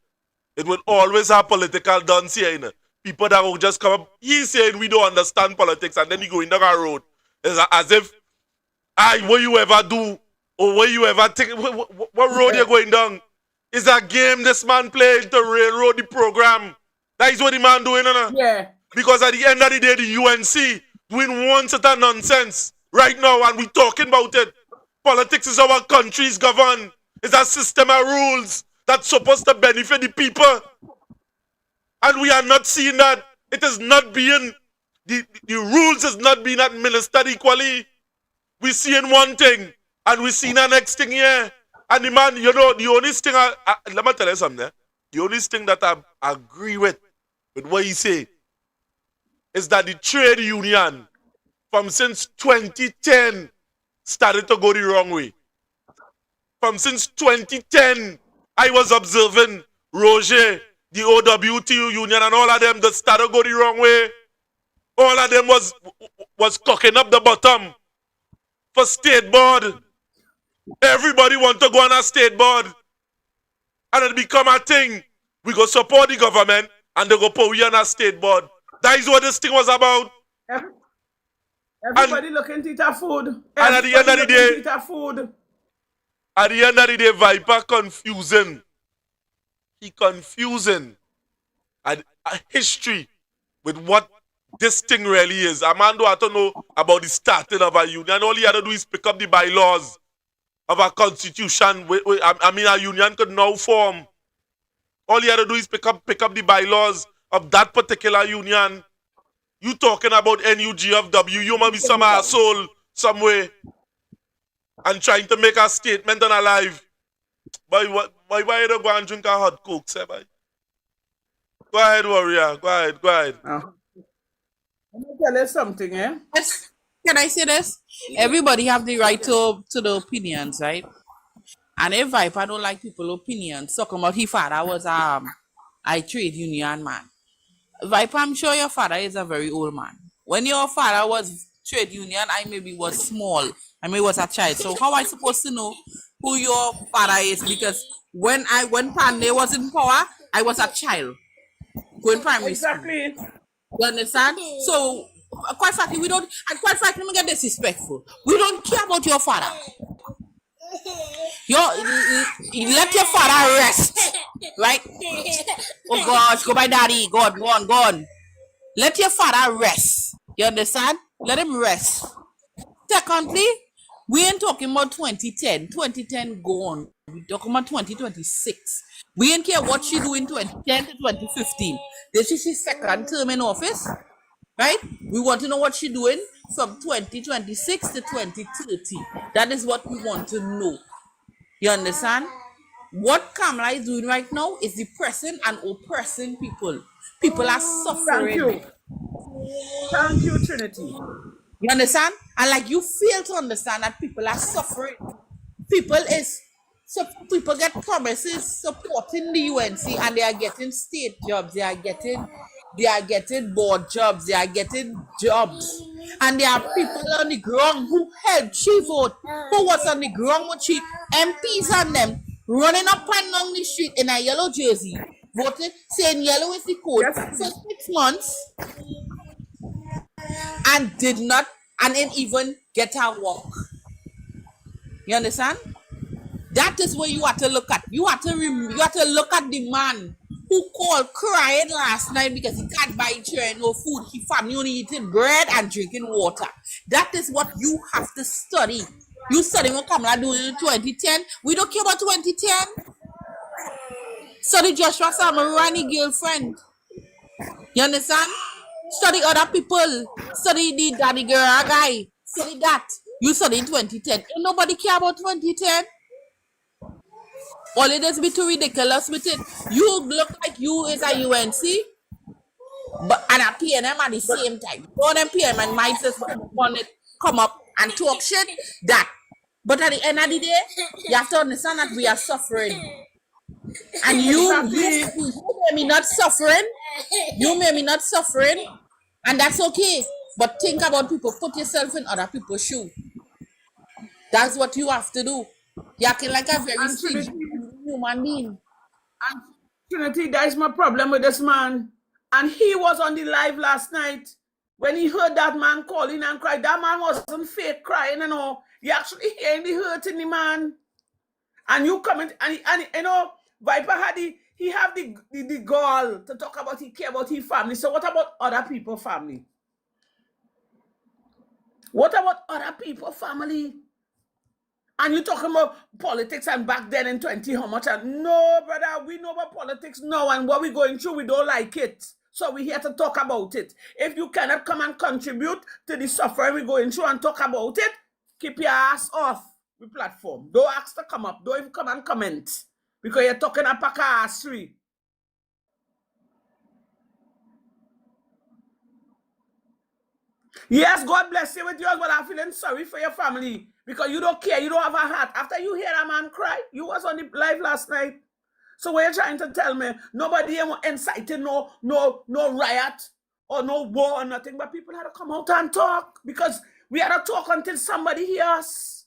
It will always have political dunce here, you know. People that will just come up, he's saying we don't understand politics, and then he go in down a road. It's as if, what you ever do, or what you ever think, what road you're going down? It's a game this man playing to railroad the program. That is what the man doing, you know? Yeah. Because at the end of the day, the UNC doing one set of nonsense right now, and we talking about it. Politics is our country's govern. It's a system of rules that's supposed to benefit the people. And we are not seeing that. It is not being, the rules is not being administered equally. We seeing one thing, and we seeing the next thing here. And the man, you know, the only thing, let me tell you something. The only thing that I agree with what he say, is that the trade union from since 2010 started to go the wrong way. From since 2010, I was observing Roger, the OWTU union and all of them that started to go the wrong way. All of them was cocking up the bottom for state board. Everybody want to go on a state board. And it become a thing. We go support the government and they go put we on a state board. That is what this thing was about. Everybody looking to eat our food. And at the end of the day, Viper confusing. He confusing a history with what this thing really is. Amando, I don't know about the starting of a union. All he had to do is pick up the bylaws of a constitution. I mean, a union could now form. All you had to do is pick up the bylaws of that particular union. You talking about NUGFW, you must be some asshole somewhere and trying to make a statement on a live. Why you don't go and drink a hot coke, say, boy? Go ahead, warrior. Go ahead. Let me tell you something, eh? Yes. Can I say this? Everybody have the right to the opinions, right? And if Viper don't like people's opinions, talking about his father was a trade union man. Viper, I'm sure your father is a very old man. When your father was trade union, I maybe was small. I maybe was a child. So how I supposed to know who your father is? Because when Pandey was in power, I was a child going primary school. Exactly. You understand? So quite frankly, let me get disrespectful. We don't care about your father. Let your father rest, right? Oh gosh, go by daddy. Go on. Let your father rest. You understand? Let him rest. Secondly, we ain't talking about 2010. 2010 gone. We talking about 2026. We ain't care what she do in 2010 to 2015. This is his second term in office, right? We want to know what she doing from 2026 to 2030. That is what we want to know. You understand? What Kamala is doing right now is depressing and oppressing people. People are suffering. Thank you, Trinity. You understand? And like you fail to understand that people are suffering. People get promises supporting the UNC and they are getting state jobs, they are getting board jobs, they are getting jobs. And there are people on the ground who helped she vote, who was on the ground with she MPs and them running up and down the street in a yellow jersey, voting, saying yellow is the code for 6 months and didn't even get her work. You understand? That is what you have to look at. You have to look at the man who called crying last night because he can't buy children no food. His family only eating bread and drinking water. That is what you have to study. You study what Kamala do in 2010. We don't care about 2010. Study Joshua Samarani girlfriend. You understand? Study other people. Study the daddy girl guy. Study that. You study in 2010. Ain't nobody care about 2010. All it is be too ridiculous with it. You look like you is a UNC, but and a PNM at the same time. All them PNM and mindset come up and talk shit. That. But at the end of the day, you have to understand that we are suffering. And you may be not suffering. You may be not suffering. And that's okay. But think about people. Put yourself in other people's shoes. That's what you have to do. You're acting like a very sweet human being. And Trinity, that is my problem with this man. And he was on the live last night. When he heard that man calling and crying, that man wasn't fake crying and all. You actually hearing the hurt in the man. And you comment and you know, Viper had the gall to talk about he care about his family. So what about other people's family? What about other people's family? And you talking about politics and back then in 20 how much? And no, brother, we know about politics now and what we're going through, we don't like it. So we're here to talk about it. If you cannot come and contribute to the suffering we're going through and talk about it, keep your ass off the platform. Don't ask to come up. Don't even come and comment. Because you're talking a pack of assery. Yes, God bless you with yours, but I'm feeling sorry for your family. Because you don't care, you don't have a heart. After you hear a man cry, you was on the live last night. So what you're trying to tell me, nobody incited no riot or no war or nothing, but people had to come out and talk because we had to talk until somebody hears.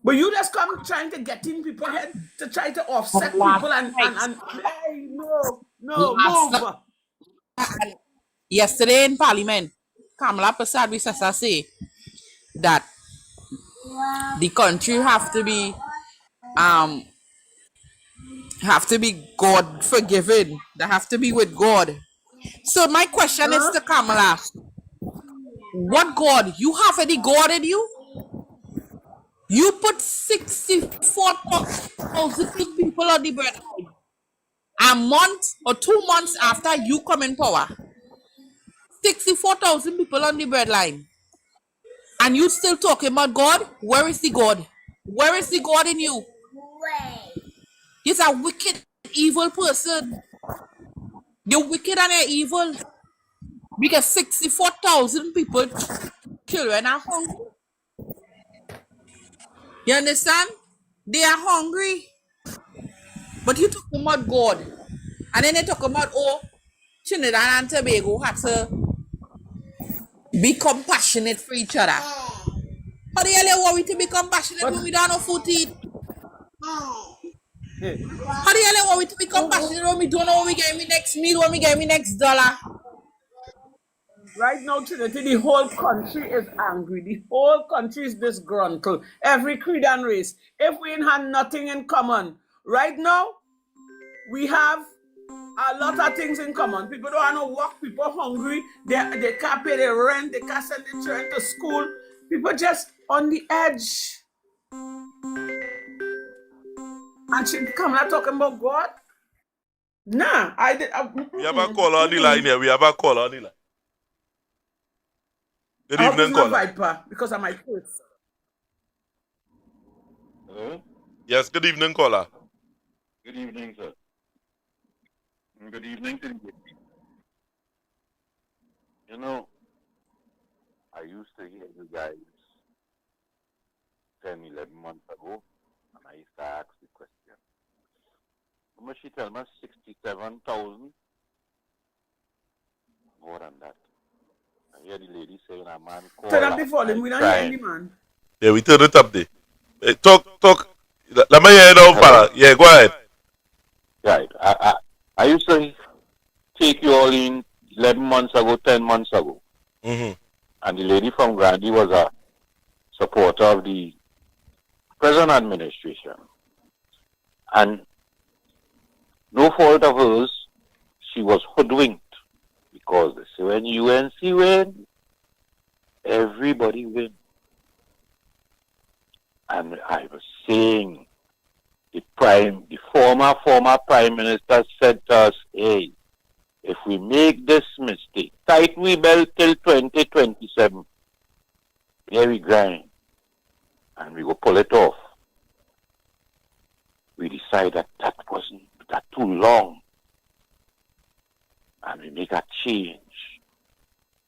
But you just come trying to get in people's head to try to offset people and hey, move. Yesterday in Parliament, Kamala Prasad Visasa say that the country have to be God forgiven. They have to be with God. So my question is to Kamala. What God? You have any God in you? You put 64,000 people on the breadline. A month or 2 months after you come in power. 64,000 people on the breadline. And you still talking about God? Where is the God? Where is the God in you? You're a wicked, evil person. You're wicked and you're evil. Because 64,000 people, children are hungry. You understand? They are hungry. But you talk about God. And then they talk about, oh, Trinidad and Tobago had to be compassionate for each other. How the hell you want we to be compassionate when we don't have food to eat? How the hell you want we to be compassionate when we don't know when we get me next meal, when we get me next dollar? Right now, Trinity, the whole country is angry. The whole country is disgruntled. Every creed and race. If we ain't had nothing in common, right now, we have a lot of things in common. People don't want to work. People are hungry. They can't pay their rent. They can't send their children to school. People just on the edge. And she come out talking about God? Nah, I did. We have a caller on the line here. We have a caller on the line. Good evening, caller. Viper, because of my kids. Hello? Yes, good evening, caller. Good evening, sir. Good evening to you. You know, I used to hear you guys 10, 11 months ago, and I used to ask the question. How much she tell me? 67,000? More than that. I hear the lady saying a man called. Turn up the volume, we don't hear any man. Yeah, we turn it up there. Hey, talk. Let me hear it out, fella. Yeah, go ahead. Right. I used to take you all in 11 months ago, 10 months ago. Mm-hmm. And the lady from Grandy was a supporter of the present administration. And no fault of hers, she was hoodwinked. Because they say when UNC win, everybody win. And I was saying, the former Prime Minister said to us, hey, if we make this mistake, tighten we belt till 2027, there we grind, and we go pull it off. We decided that wasn't that too long, and we make a change.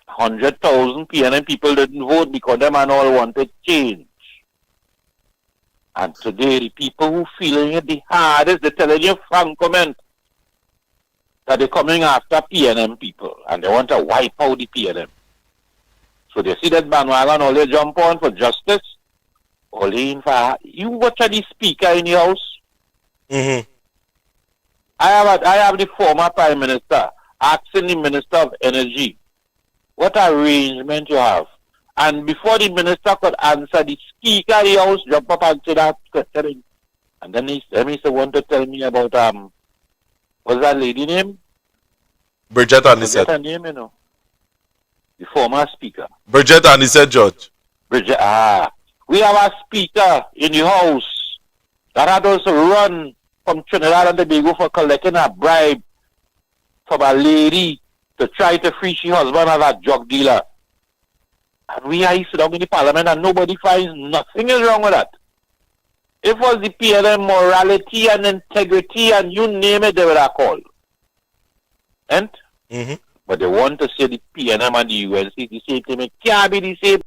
100,000 PNM people didn't vote because them and all wanted change. And today, the people who feeling it the hardest, they're telling you frank comment that they're coming after PNM people and they want to wipe out the PNM. So they see that bandwagon, all they jump on for justice, all they in for. You watch the speaker in your house. Mm-hmm. I have the former Prime Minister asking the Minister of Energy, what arrangement you have? And before the minister could answer, the speaker of the house jump up and say that question. And then he want to tell me about what's that lady name? Bridget Anisette. Her name, you know. The former speaker. Bridget Anisette, Judge. Bridget. We have a speaker in the house that had also run from Trinidad and Tobago for collecting a bribe from a lady to try to free her husband as a drug dealer. And we are sit down in the parliament and nobody finds nothing is wrong with that. If it was the PNM morality and integrity and you name it, they would have called. And? Mm-hmm. But they want to say the PNM and the UNC the same thing. It can't be the same.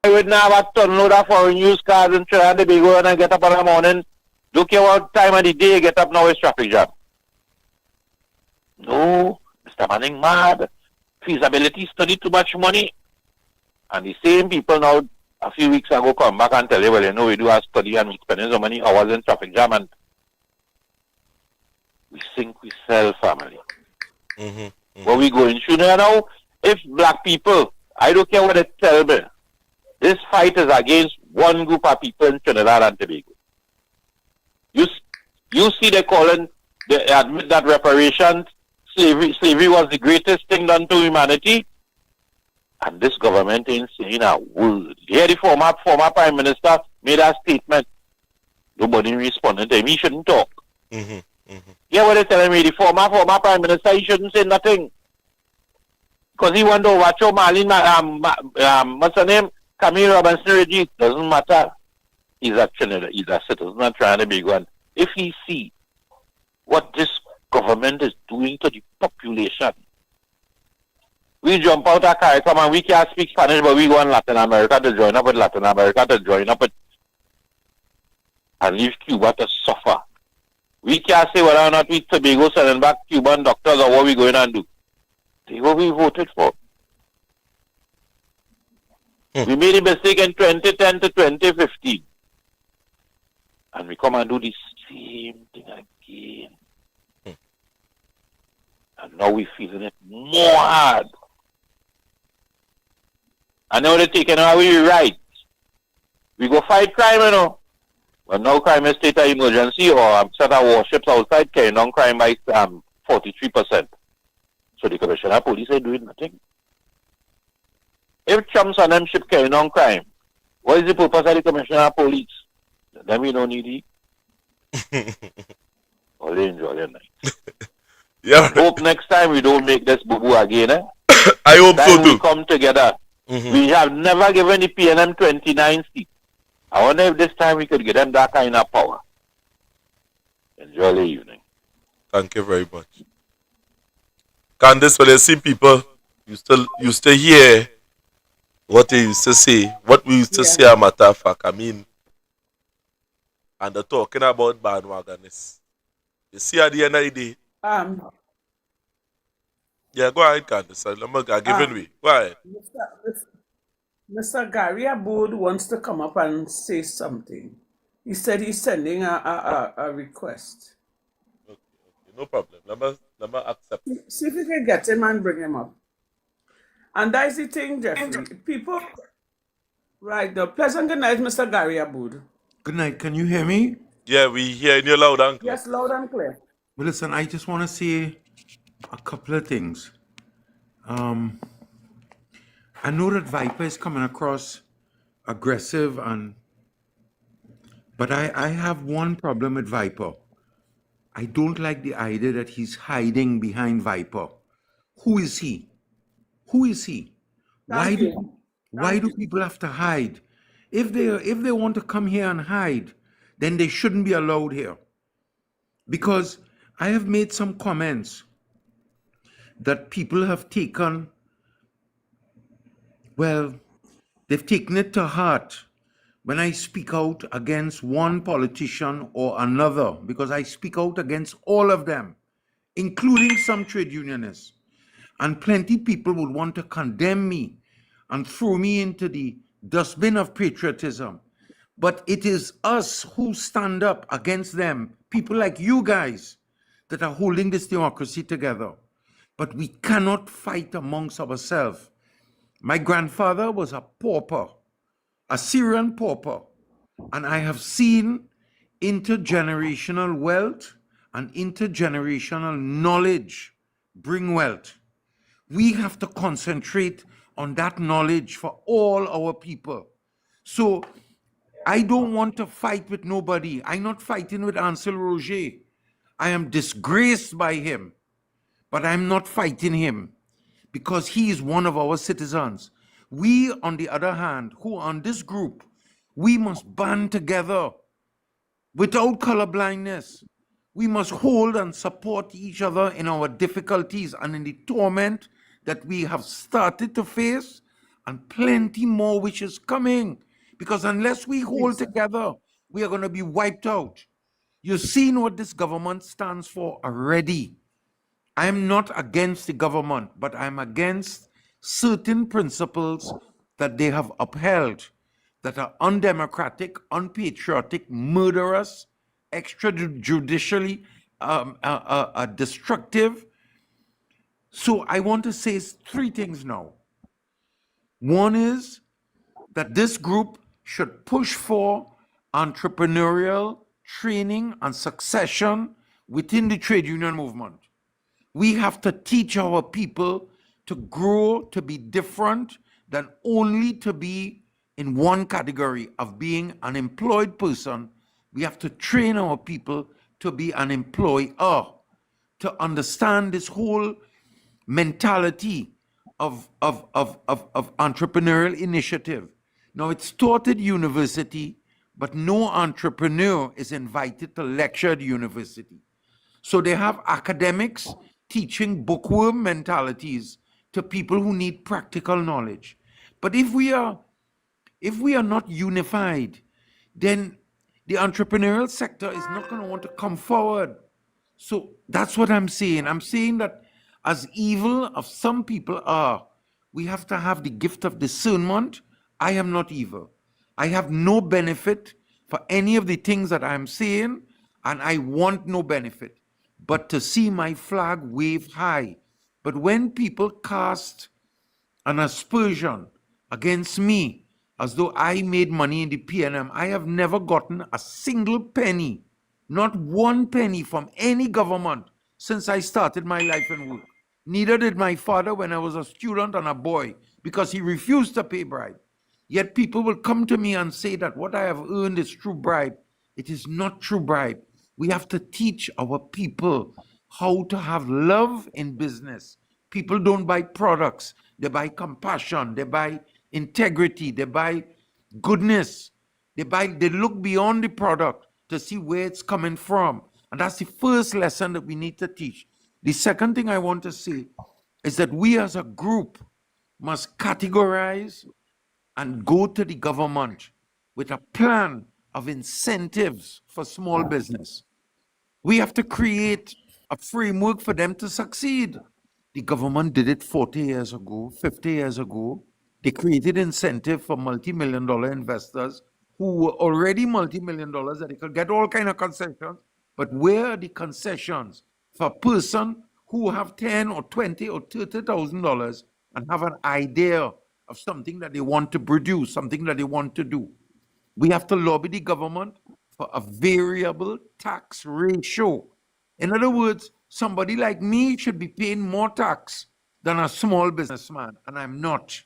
I would now have a ton load of foreign used cars in Trinidad and Tobago and I get up in the morning. Don't care what time of the day, get up now, it's traffic jam. No, Mr. Manning mad. Feasibility study too much money. And the same people now, a few weeks ago, come back and tell you, well, you know, we do a study and we spending so many hours in traffic jam and we sink, we sell, family. Mm-hmm. Mm-hmm. What we going through now, if black people, I don't care what they tell me, this fight is against one group of people in Trinidad and Tobago. You see they calling They admit that reparations, slavery was the greatest thing done to humanity. And this government ain't saying a word. Here the former Prime Minister made a statement. Nobody responded to him. He shouldn't talk. Yeah, what they're telling me, the former Prime Minister, he shouldn't say nothing. Because he went over to Marlene, what's her name? Camille Robinson Reggie. Doesn't matter. He's a citizen of Trinidad and if he see what this government is doing to the population, we jump out of CARICOM and we can't speak Spanish, but we go in Latin America to join up with Latin America to join up with and leave Cuba to suffer. We can't say whether or not we Tobago sending back Cuban doctors or what we going to do. See what we voted for. We made a mistake in 2010 to 2015. And we come and do the same thing again. And now we're feeling it more hard. And now they're taking away rights. We go fight crime, you know. But now crime is state of emergency or set of warships outside carrying on crime by 43%. So the commissioner of police ain't doing nothing. If chumps on them ship carrying on crime, what is the purpose of the commissioner of police? Then we don't need it. Or they enjoy their night. Yeah. Hope next time we don't make this boo-boo again, eh? I hope so too. We come together. We have never given the PNM 29 seats. I wonder if this time we could give them that kind of power. Enjoy the evening. Thank you very much. Candice, when you see people, you still hear what they used to say, what we used to say a matter of fact. I mean, and they're talking about bandwagoners. You see at the end of the day. Yeah, go ahead, Candice. I'm giving way. Go ahead. Mr. Gary Aboud wants to come up and say something. He said he's sending a request. Okay, no problem. Let me accept. See if we can get him and bring him up. And that's the thing, Jeffrey. People, right, the pleasant good night, Mr. Gary Aboud. Good night. Can you hear me? Yeah, we hear you loud and clear. Yes, loud and clear. Well, listen, I just want to say a couple of things. I know that Viper is coming across aggressive, but I have one problem with Viper. I don't like the idea that he's hiding behind Viper. Who is he? Who is he? Why do people have to hide? If they want to come here and hide, then they shouldn't be allowed here. Because I have made some comments that people have taken, well, they've taken it to heart when I speak out against one politician or another, because I speak out against all of them, including some trade unionists. And plenty people would want to condemn me and throw me into the dustbin of patriotism. But it is us who stand up against them, people like you guys, that are holding this democracy together. But we cannot fight amongst ourselves. My grandfather was a pauper, a Syrian pauper, and I have seen intergenerational wealth and intergenerational knowledge bring wealth. We have to concentrate on that knowledge for all our people. So I don't want to fight with nobody. I'm not fighting with Ansel Roger. I am disgraced by him, but I'm not fighting him because he is one of our citizens. We, on the other hand, who are on this group, we must band together without colorblindness. We must hold and support each other in our difficulties and in the torment that we have started to face, and plenty more which is coming. Because unless we hold together, we are going to be wiped out. You've seen what this government stands for already. I'm not against the government, but I'm against certain principles that they have upheld that are undemocratic, unpatriotic, murderous, extrajudicially destructive. So I want to say three things now. One is that this group should push for entrepreneurial training and succession within the trade union movement. We have to teach our people to grow, to be different than only to be in one category of being an employed person. We have to train our people to be an employer, to understand this whole mentality of entrepreneurial initiative. Now, it's taught at university, but no entrepreneur is invited to lecture at university. So they have academics teaching bookworm mentalities to people who need practical knowledge. But if we are not unified, then the entrepreneurial sector is not going to want to come forward. So that's what I'm saying. I'm saying that as evil as some people are, we have to have the gift of discernment. I am not evil. I have no benefit for any of the things that I'm saying, and I want no benefit but to see my flag wave high. But when people cast an aspersion against me as though I made money in the PNM, I have never gotten a single penny, not one penny from any government since I started my life and work. Neither did my father when I was a student and a boy, because he refused to pay bribe. Yet people will come to me and say that what I have earned is true bribe. It is not true bribe. We have to teach our people how to have love in business. People don't buy products. They buy compassion. They buy integrity. They buy goodness. They look beyond the product to see where it's coming from. And that's the first lesson that we need to teach. The second thing I want to say is that we as a group must categorize and go to the government with a plan of incentives for small business. We have to create a framework for them to succeed. The government did it 40 years ago, 50 years ago. They created incentive for multi-million-dollar investors who were already multi-million dollars that they could get all kind of concessions. But where are the concessions for a person who have 10 or 20 or $30,000 and have an idea of something that they want to produce, something that they want to do? We have to lobby the government for a variable tax ratio. In other words, somebody like me should be paying more tax than a small businessman, and I'm not.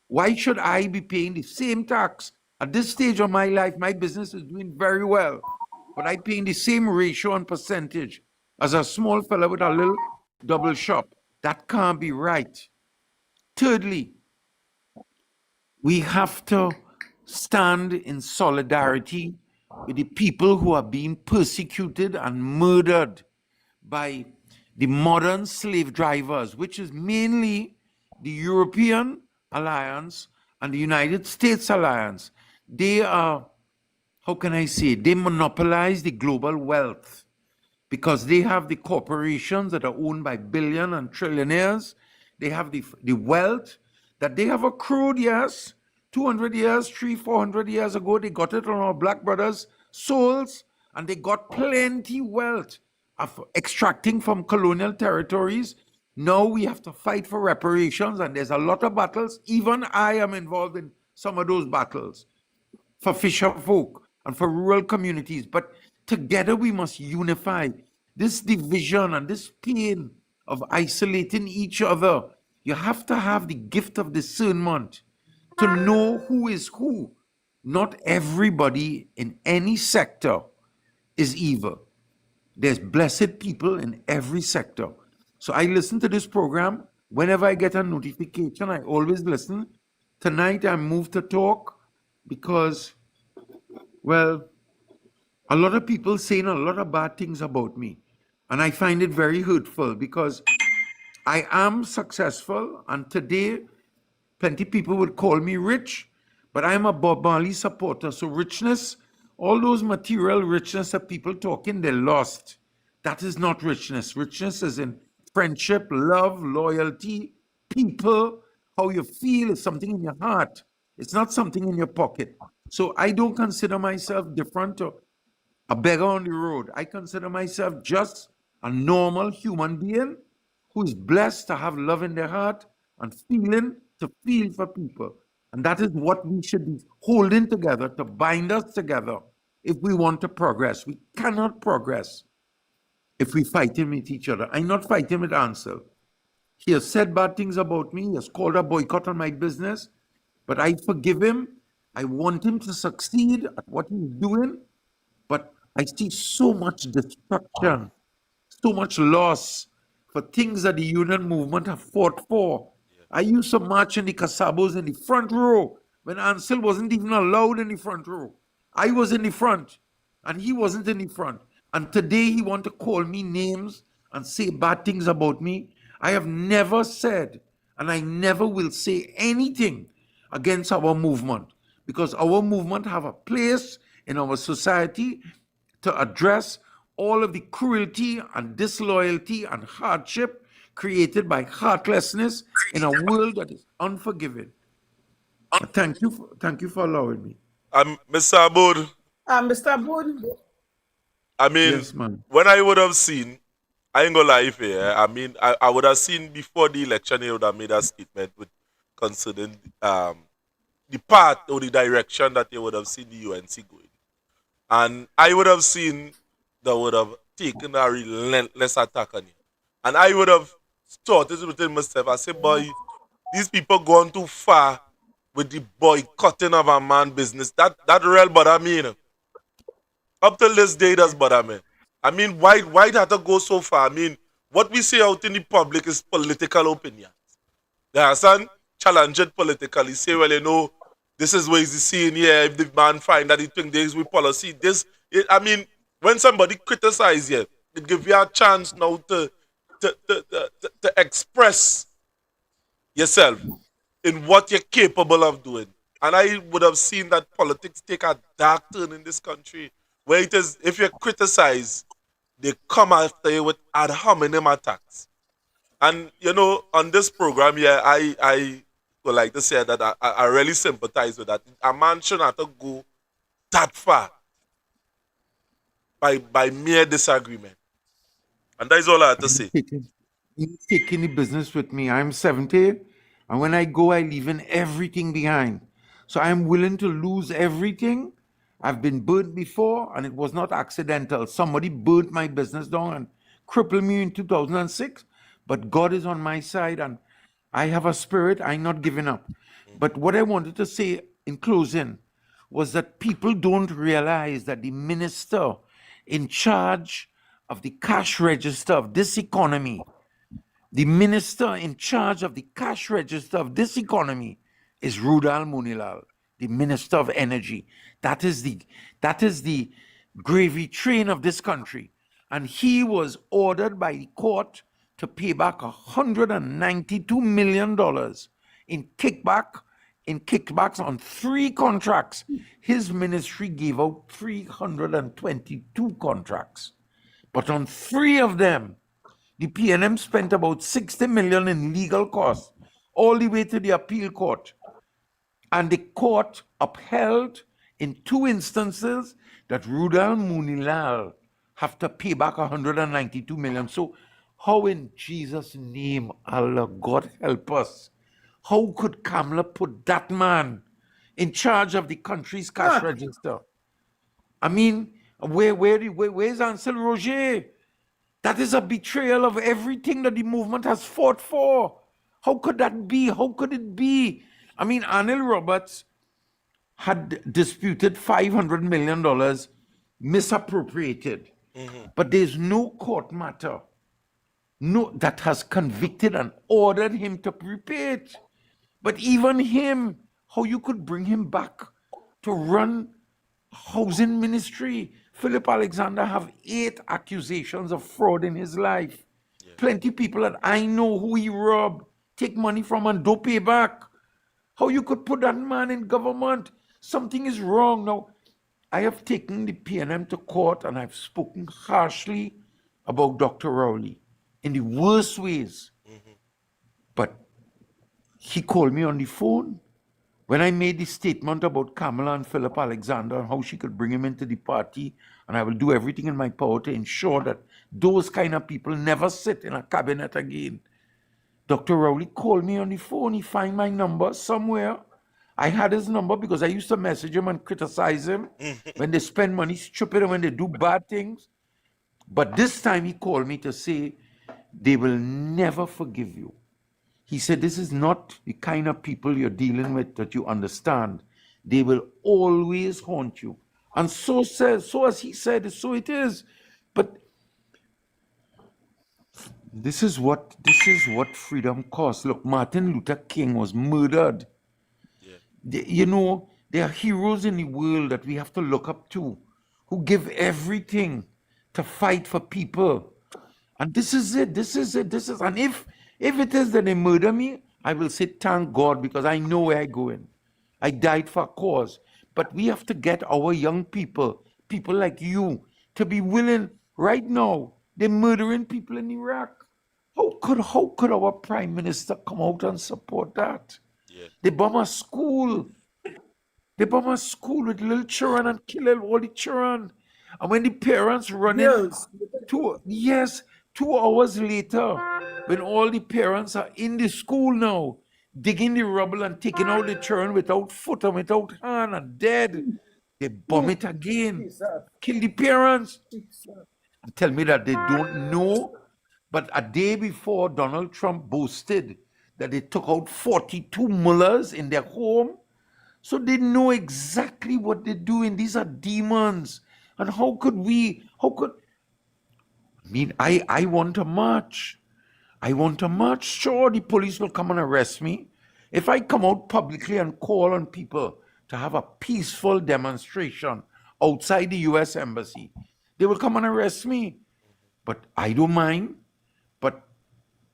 Why should I be paying the same tax? At this stage of my life, my business is doing very well, but I'm paying the same ratio and percentage as a small fellow with a little double shop. That can't be right. Thirdly, we have to stand in solidarity with the people who are being persecuted and murdered by the modern slave drivers, which is mainly the European alliance and the United States alliance. They are, how can I say, they monopolize the global wealth because they have the corporations that are owned by billion and trillionaires. They have the wealth that they have accrued, yes, 200 years, 400 years ago, they got it on our black brothers' souls, and they got plenty wealth of extracting from colonial territories. Now we have to fight for reparations, and there's a lot of battles. Even I am involved in some of those battles for fisher folk and for rural communities. But together we must unify. This division and this pain of isolating each other, you have to have the gift of discernment to know who is who. Not everybody in any sector is evil. There's blessed people in every sector. So I listen to this program. Whenever I get a notification, I always listen. Tonight I'm moved to talk because, well, a lot of people saying a lot of bad things about me. And I find it very hurtful because I am successful, and today plenty people would call me rich, but I'm a Bob Marley supporter. So richness, all those material richness that people talking, they're lost. That is not richness. Richness is in friendship, love, loyalty, people, how you feel is something in your heart. It's not something in your pocket. So I don't consider myself different to a beggar on the road. I consider myself just a normal human being who is blessed to have love in their heart and feeling to feel for people. And that is what we should be holding together to bind us together if we want to progress. We cannot progress if we fighting with each other. I'm not fighting with Ansel. He has said bad things about me. He has called a boycott on my business. But I forgive him. I want him to succeed at what he's doing. But I see so much destruction, so much loss for things that the union movement have fought for. I used to march in the Casabos in the front row when Ansel wasn't even allowed in the front row. I was in the front and he wasn't in the front. And today he want to call me names and say bad things about me. I have never said, and I never will say anything against our movement, because our movement have a place in our society to address all of the cruelty and disloyalty and hardship created by heartlessness in a world that is unforgiving. Thank you for allowing me. Mr. Abud. Mr. Abud. I mean, yes, man. When I would have seen, I ain't gonna lie if I mean, I would have seen before the election, he would have made a statement with concerning the path or the direction that they would have seen the UNC going. And I would have seen that would have taken a relentless attack on him. And I would have thought this within myself. I said, boy, these people gone too far with the boycotting of a man business. That real bother me, you know. Up till this day, does bother me. I mean, why it have to go so far? I mean, what we say out in the public is political opinions. You understand? Challenge it politically. Say, well, you know, this is what he's seeing here. If the man find that he think there is with policy, I mean, when somebody criticize you, it gives you a chance now to express yourself in what you're capable of doing. And I would have seen that politics take a dark turn in this country, where it is, if you criticize, they come after you with ad hominem attacks. And, you know, on this program here, I would like to say that I really sympathize with that. A man shouldn't have to go that far by mere disagreement. And that is all I have to say. He's taking the business with me. I'm 70, and when I go, I leave in everything behind. So I'm willing to lose everything. I've been burnt before, and it was not accidental. Somebody burnt my business down and crippled me in 2006. But God is on my side, and I have a spirit. I'm not giving up. But what I wanted to say in closing was that people don't realize that the minister in charge of the cash register of this economy, the minister in charge of the cash register of this economy is Rudal Munilal, the Minister of Energy. That is the gravy train of this country. And he was ordered by the court to pay back $192 million in kickbacks on 3 contracts. His ministry gave out 322 contracts. But on 3 of them, the PNM spent about $60 million in legal costs, all the way to the appeal court. And the court upheld in 2 instances that Rudal Munilal have to pay back $192 million. So how in Jesus' name, Allah, God help us, how could Kamala put that man in charge of the country's cash register? I mean, where's Ansel Roger? That is a betrayal of everything that the movement has fought for. How could that be? How could it be? I mean, Anil Roberts had disputed $500 million misappropriated. But there's no court matter that has convicted and ordered him to prepay it. But even him, how you could bring him back to run housing ministry? Philip Alexander have 8 accusations of fraud in his life. Plenty people that I know who he robbed, take money from and don't pay back. How you could put that man in government? Something is wrong. Now, I have taken the PNM to court and I've spoken harshly about Dr. Rowley in the worst ways. But he called me on the phone when I made the statement about Kamala and Philip Alexander and how she could bring him into the party, and I will do everything in my power to ensure that those kind of people never sit in a cabinet again. Dr. Rowley called me on the phone. He found my number somewhere. I had his number because I used to message him and criticize him when they spend money stupid and when they do bad things. But this time he called me to say they will never forgive you. He said, this is not the kind of people you're dealing with that you understand. They will always haunt you. And so as he said, so it is. But this is what freedom costs. Look, Martin Luther King was murdered. You know, there are heroes in the world that we have to look up to, who give everything to fight for people. And this is it. And if it is that they murder me, I will say thank God, because I know where I go in. I died for a cause. But we have to get our young people like you, to be willing right now. They're murdering people in Iraq. How could our prime minister come out and support that? They bomb a school. They bomb a school with little children and kill all the children. And when the parents run in, 2 hours later, when all the parents are in the school now, digging the rubble and taking out the children without foot and without hand and dead, they bomb it again. Kill the parents. And tell me that they don't know. But a day before, Donald Trump boasted that they took out 42 mullahs in their home. So they know exactly what they're doing. These are demons. And I want to march. I want to march. Sure, the police will come and arrest me. If I come out publicly and call on people to have a peaceful demonstration outside the U.S. Embassy, they will come and arrest me. But I don't mind. But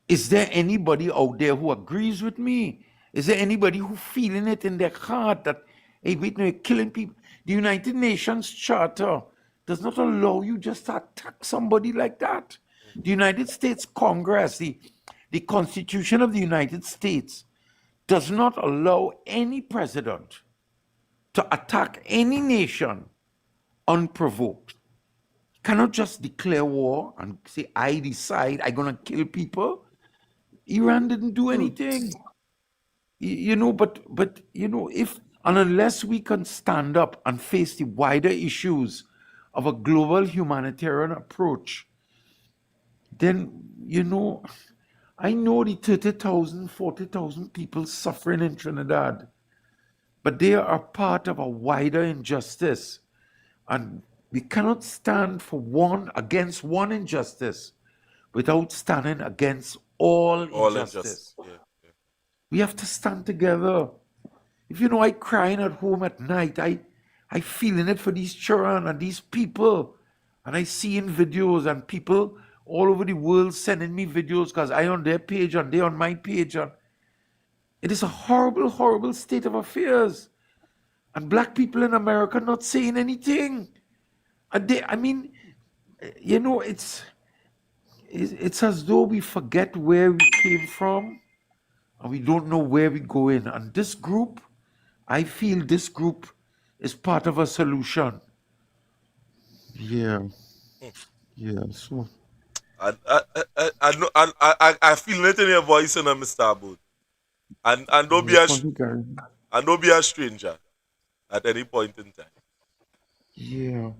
is there anybody out there who agrees with me? Is there anybody who feeling it in their heart that, hey, wait, no, you're killing people? The United Nations Charter does not allow you just to attack somebody like that. The United States Congress, the Constitution of the United States, does not allow any president to attack any nation unprovoked. You cannot just declare war and say, I decide I'm going to kill people. Iran didn't do anything. But if and unless we can stand up and face the wider issues of a global humanitarian approach, then, I know the 30,000, 40,000 people suffering in Trinidad, but they are part of a wider injustice. And we cannot stand against one injustice without standing against all injustice. We have to stand together. If I crying at home at night, I feeling it for these children and these people. And I see in videos and people all over the world sending me videos because I on their page and they on my page. And it is a horrible, horrible state of affairs. And black people in America not saying anything. And it's as though we forget where we came from and we don't know where we're going. And this group, I feel this group is part of a solution. Yeah. So I feel it in your voice, Mr. Abud. And don't be a stranger at any point in time. Yeah.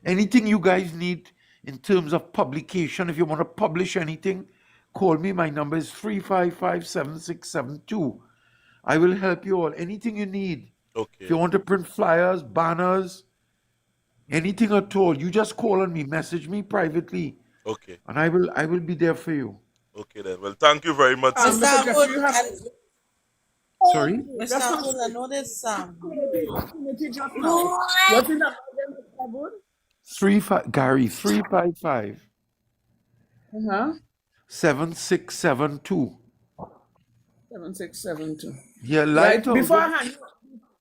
Anything you guys need in terms of publication, if you want to publish anything, call me. My number is 355-7672. I will help you all. Anything you need. Okay. If you want to print flyers, banners, anything at all, you just call on me, message me privately. Okay. And I will be there for you. Okay then. Well, thank you very much. Mr. Abud, Sorry? Mr. Abud, I know this 355 7672. 7672. Yeah, Right, beforehand.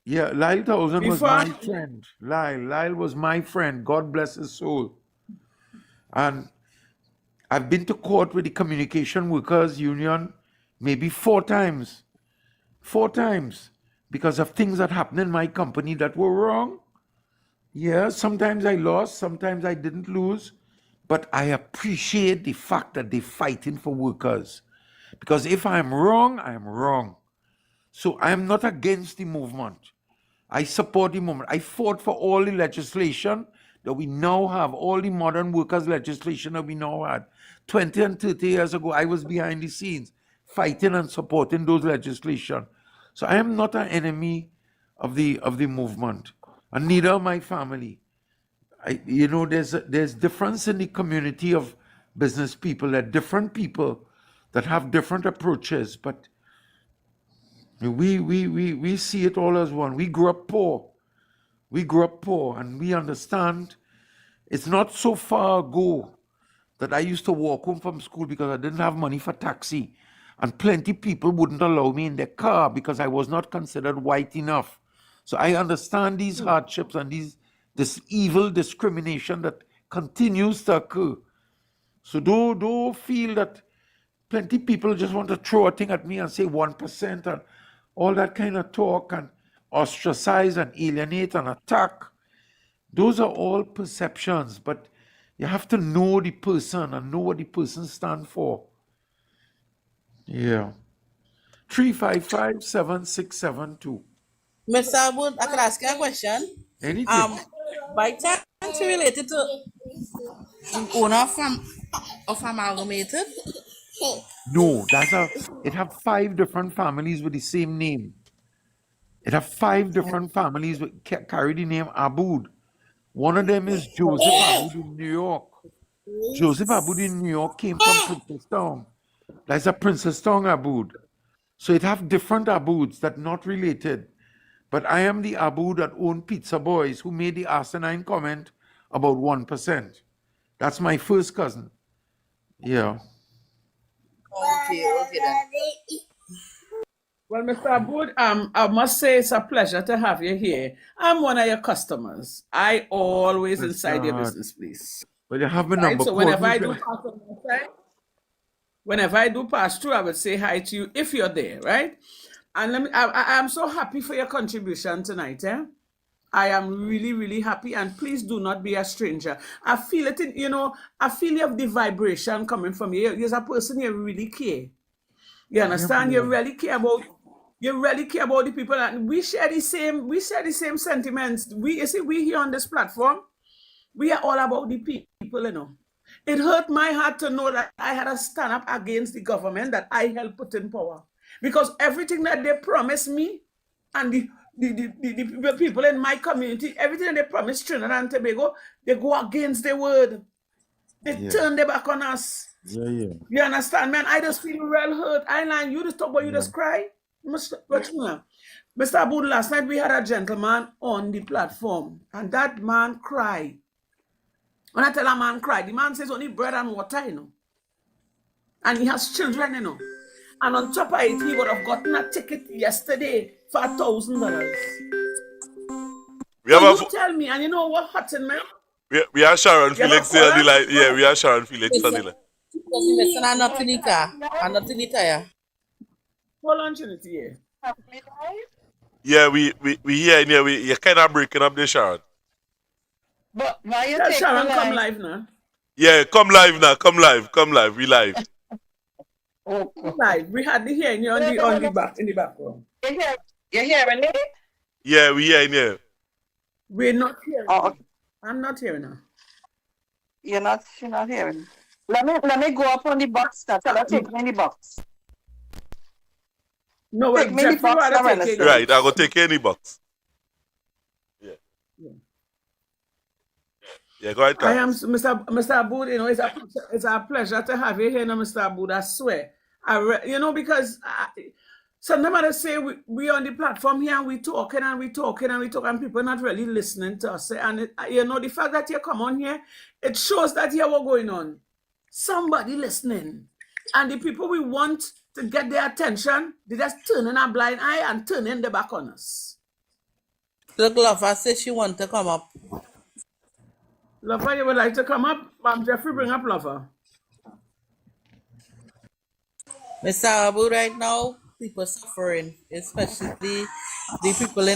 Yeah, Lyle Thousand was my friend. Lyle was my friend. God bless his soul. And I've been to court with the Communication Workers Union maybe 4 times. 4 times. Because of things that happened in my company that were wrong. Yeah, sometimes I lost, sometimes I didn't lose. But I appreciate the fact that they're fighting for workers. Because if I'm wrong, I'm wrong. So I'm not against the movement. I support the movement. I fought for all the legislation that we now have, all the modern workers' legislation that we now had. 20 and 30 years ago, I was behind the scenes fighting and supporting those legislation. So I am not an enemy of the movement, and neither my family. There's difference in the community of business people. There are different people that have different approaches, but we see it all as one. We grew up poor. We grew up poor, and we understand it's not so far ago that I used to walk home from school because I didn't have money for taxi, and plenty people wouldn't allow me in their car because I was not considered white enough. So I understand these hardships and this evil discrimination that continues to occur. So don't feel that plenty people just want to throw a thing at me and say 1% and all that kind of talk and ostracize and alienate and attack. Those are all perceptions, but you have to know the person and know what the person stands for. Yeah. 355-7672. Mr. Abud, I could ask you a question. Anything. By chance related to the owner of Amalgamated? No, it have 5 different families with the same name. It have 5 different families that carry the name Aboud. One of them is Joseph Aboud in New York. Joseph Aboud in New York came from Princestown. That's a Princestown Aboud. So it have different Abouds that not related. But I am the Aboud that owned Pizza Boys who made the asinine comment about 1%. That's my first cousin. Yeah. Okay then. Well, Mr. Aboud, I must say it's a pleasure to have you here. I'm one of your customers. I always inside your business, please. But you have my number. So whenever I do pass on my side, whenever I do pass through, I would say hi to you if you're there, right? And I'm so happy for your contribution tonight, eh? I am really, really happy, and please do not be a stranger. I feel it I feel you have the vibration coming from you. You're a person you really care. You understand? You really care about the people, and we share the same sentiments. We here on this platform, we are all about the people, It hurt my heart to know that I had to stand up against the government that I helped put in power. Because everything that they promised me and the people in my community, everything they promised Trinidad and Tobago, they go against their word. They turn their back on us. Yeah. You understand, man? I just feel real hurt. You just talk about you just cry. Mr. Aboud, last night we had a gentleman on the platform, and that man cried. When I tell a man cry, the man says only bread and water, And he has children, And on top of it, he would have gotten a ticket yesterday for $1,000. Tell me, and you know what happened, man? We are Sharon Felix here on the line. Yeah, we are Sharon Felix on the line. I'm not in it, yeah. Hold on, Trinity, yeah. Yeah, we here and here. You're kind of breaking up there, Sharon. But why you take Sharon come live now? Yeah, come live now. Come live. We live. Live. We had the hearing you on the back in the background. You hearing me? Yeah, we hearing you. We're not hearing. Oh, okay. I'm not hearing her. You're not hearing. Let me go up on the box now. Tell her take me in the box. No, take me in the box. Right, I go take any box. Yeah, go ahead. I am Mr. Aboud. It's a pleasure to have you here, Mr. Aboud. I swear. Because sometimes I say we on the platform here and we talking and people not really listening to us. And the fact that you come on here, it shows that here what's going on. Somebody listening, and the people we want to get their attention, they just turning a blind eye and turning their back on us. Look, Lover says she want to come up. Lover, you would like to come up? Jeffrey, bring up Lover. Mr. Abu, right now, people suffering, especially the people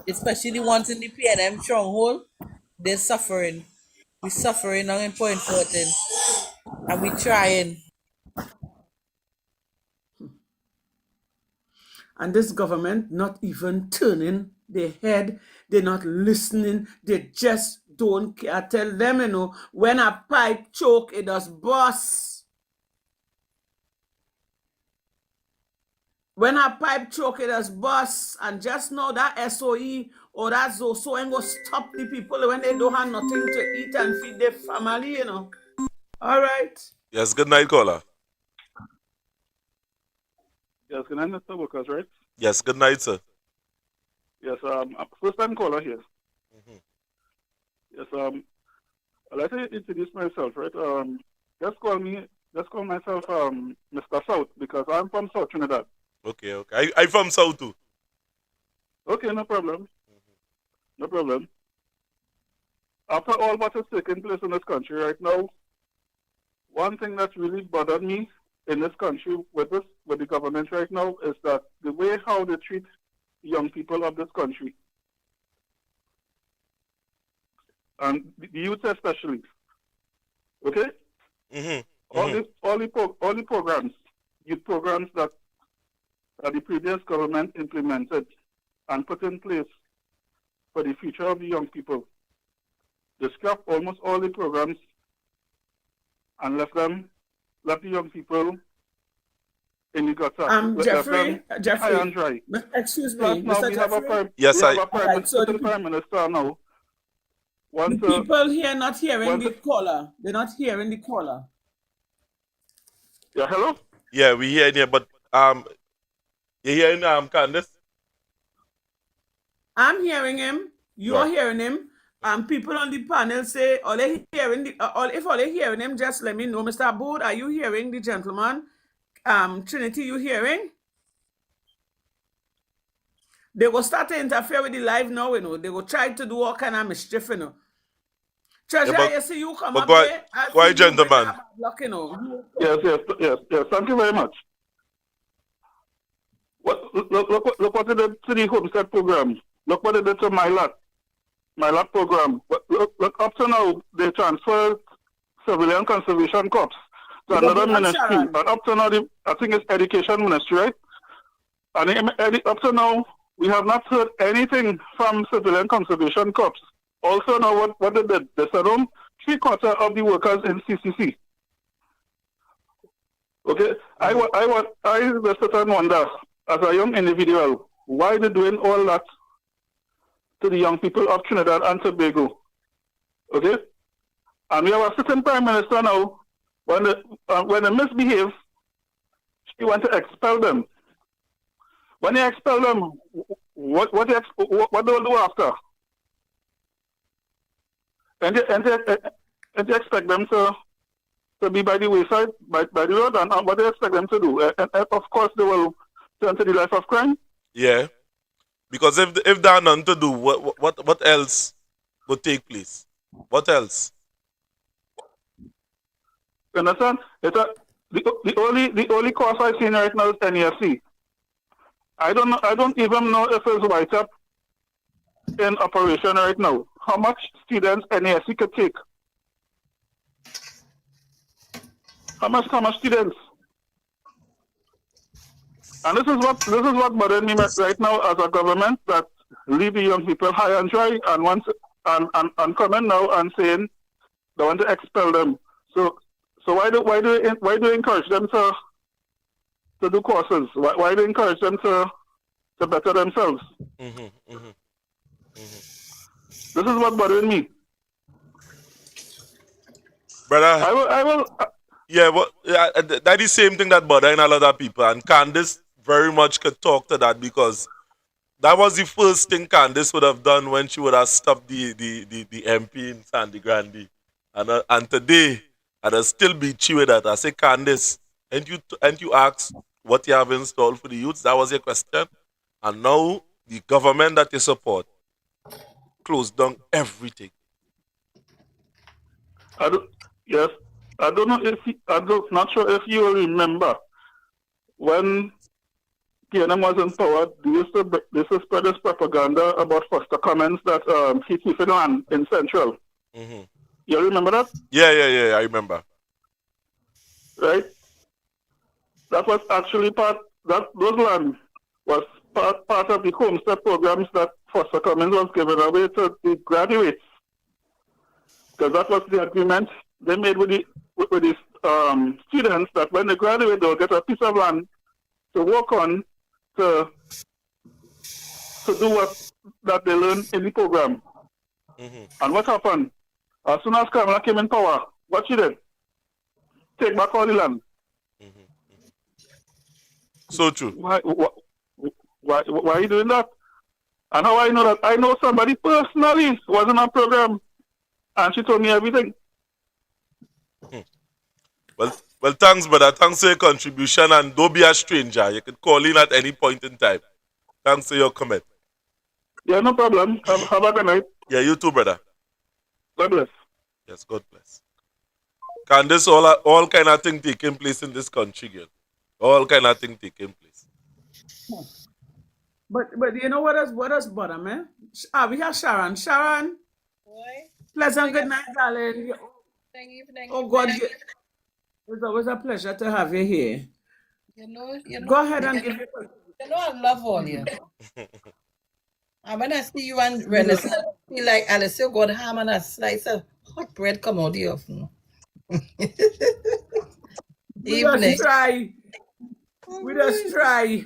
especially the ones in the PNM stronghold, they're suffering. We're suffering on Point 14, and we're trying. And this government not even turning their head, they're not listening, they're just don't care. I tell them, you know, when a pipe choke, it does burst. When a pipe choke, it does burst. And just know that SOE or that ZOSO ain't gonna stop the people when they don't have nothing to eat and feed their family, you know. All right. Yes, good night, caller. Yes, good night, Mr. Workers, right? Yes, good night, sir. Yes, first time caller here. Yes, I'd like to introduce myself, right? Just call myself Mr. South because I'm from South Trinidad. Okay, okay. I from South too. Okay, no problem. No problem. After all what is taking place in this country right now, one thing that's really bothered me in this country with the government right now is that the way how they treat young people of this country, and the youth especially. Okay? All the programs, youth programs that the previous government implemented and put in place for the future of the young people. They scrapped almost all the programs and left the young people in the gutter. Jeffrey, high and dry. Excuse me, Plus now Mr. we have a Jeffrey. prime minister now. The people here not hearing the caller. They're not hearing the caller. Yeah, hello? Yeah, we hearing you, but you hearing Candace? I'm hearing him. You're hearing him. People on the panel say, if all they hearing him, just let me know. Mr. Abood, are you hearing the gentleman? Trinity, you hearing? They will start to interfere with the live now, you know. They will try to do all kind of mischief, you know. Treasure, you see you come up here. Why, gentleman? Block, you know. Yes. Thank you very much. Look what they did to the homestead program. Look what they did to my lot program. Look up to now, they transferred civilian conservation corps to another ministry. And up to now, I think it's education ministry, right? And up to now, we have not heard anything from civilian conservation corps. Also now, what they did, they said 3/4 of the workers in CCC. Okay, I just sit and wonder, as a young individual, why they doing all that to the young people of Trinidad and Tobago. Okay? And we have a sitting prime minister now, when they misbehave, she want to expel them. When they expel them, what they will do after? And they expect them to be by the wayside, by the road, and what they expect them to do? And of course, they will turn to the life of crime. Yeah. Because if there are none to do, what else would take place? What else? You understand? The only course I've seen right now is NEFC. I don't even know if it's white up in operation right now. How much students NEFC could take? How much students? And this is what bothers me right now as a government, that leave the young people high and dry and coming now and saying they want to expel them. So why do you encourage them to do courses? Why do you encourage them to better themselves? This is what bothers me. Brother, I will. Yeah, that's the same thing that bothering a lot of people, and Candace very much could talk to that, because that was the first thing Candace would have done when she would have stopped the MP in Sandy Grande. And today, I'd still be with that. I say, Candace, and you ask what you have installed for the youths? That was your question. And now, the government that you support closed down everything. Yes. I don't know I'm not sure if you remember when PNM was in power, they used to spread this propaganda about Foster Commons that he's keeping land in Central. You remember that? Yeah, I remember. Right? That was actually those land was part of the homestead programs that Foster Commons was giving away to the graduates Because that was the agreement they made with the students, that when they graduate, they'll get a piece of land to work on to do what that they learn in the program. And what happened? As soon as Kamala came in power, what she did? Take back all the land. So true. Why are you doing that? And how I know that? I know somebody personally was in a program, and she told me everything. Well, thanks, brother. Thanks for your contribution, and don't be a stranger. You can call in at any point in time. Thanks for your comment. Yeah, no problem. Have a good night. Yeah, you too, brother. God bless. Yes, God bless. Can this all kind of thing taking place in this country, girl? All kind of thing taking place. But you know what else bother, man? We have Sharon. Sharon. Pleasant good night, darling. Oh God, it's always a pleasure to have you here. Go ahead and give it. You know I love all you. And when I see you and Renaissance, I feel like Alice, you got ham and a slice of hot bread come out of your We just try. We just try.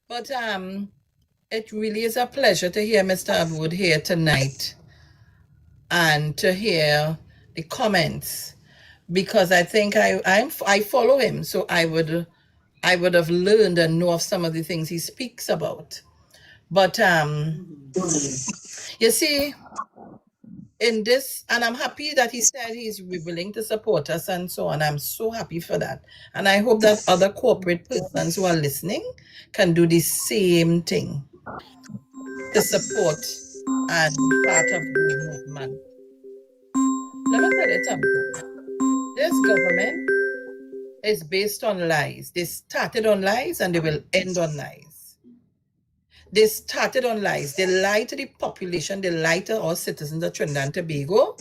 But it really is a pleasure to hear Mr. Wood here tonight and to hear the comments, because I think I follow him, so I would have learned and know of some of the things he speaks about. But you see, in this, and I'm happy that he said he's willing to support us and so on. I'm so happy for that. And I hope that other corporate persons who are listening can do the same thing to support and be part of the movement. Let me tell you something. This government is based on lies. They started on lies and they will end on lies. They started on lies. They lied to the population. They lied to all citizens of Trinidad and Tobago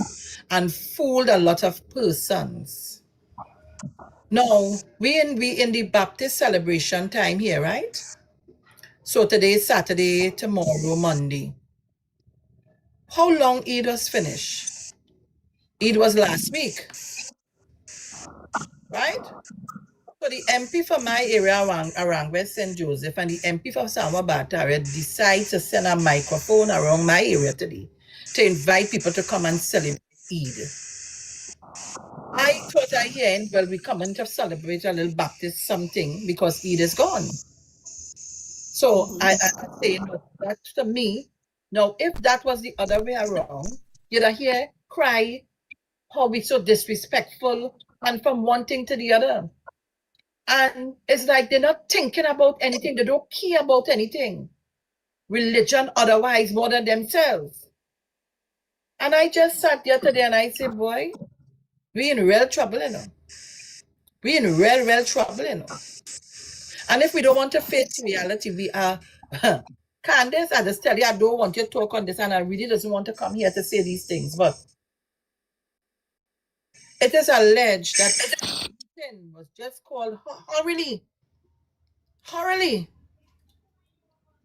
and fooled a lot of persons. Now, we in the Baptist celebration time here, right? So today is Saturday, tomorrow, Monday. How long Eid was finished? Eid was last week, right? So the MP for my area around West St. Joseph and the MP for Sama Batara decide to send a microphone around my area today to invite people to come and celebrate Eid. I thought I hearing, well, we come in to celebrate a little Baptist something because Eid is gone. So I say, no, that to me, now if that was the other way around, you'd hear cry, how we so disrespectful, and from one thing to the other. And it's like they're not thinking about anything. They don't care about anything. Religion otherwise more than themselves. And I just sat there today and I said, boy, we in real trouble, you know. We in real trouble, you know. And if we don't want to face reality, we are... Candace, I just tell you, I don't want you to talk on this and I really doesn't want to come here to say these things, but it is alleged that sin was just called horribly.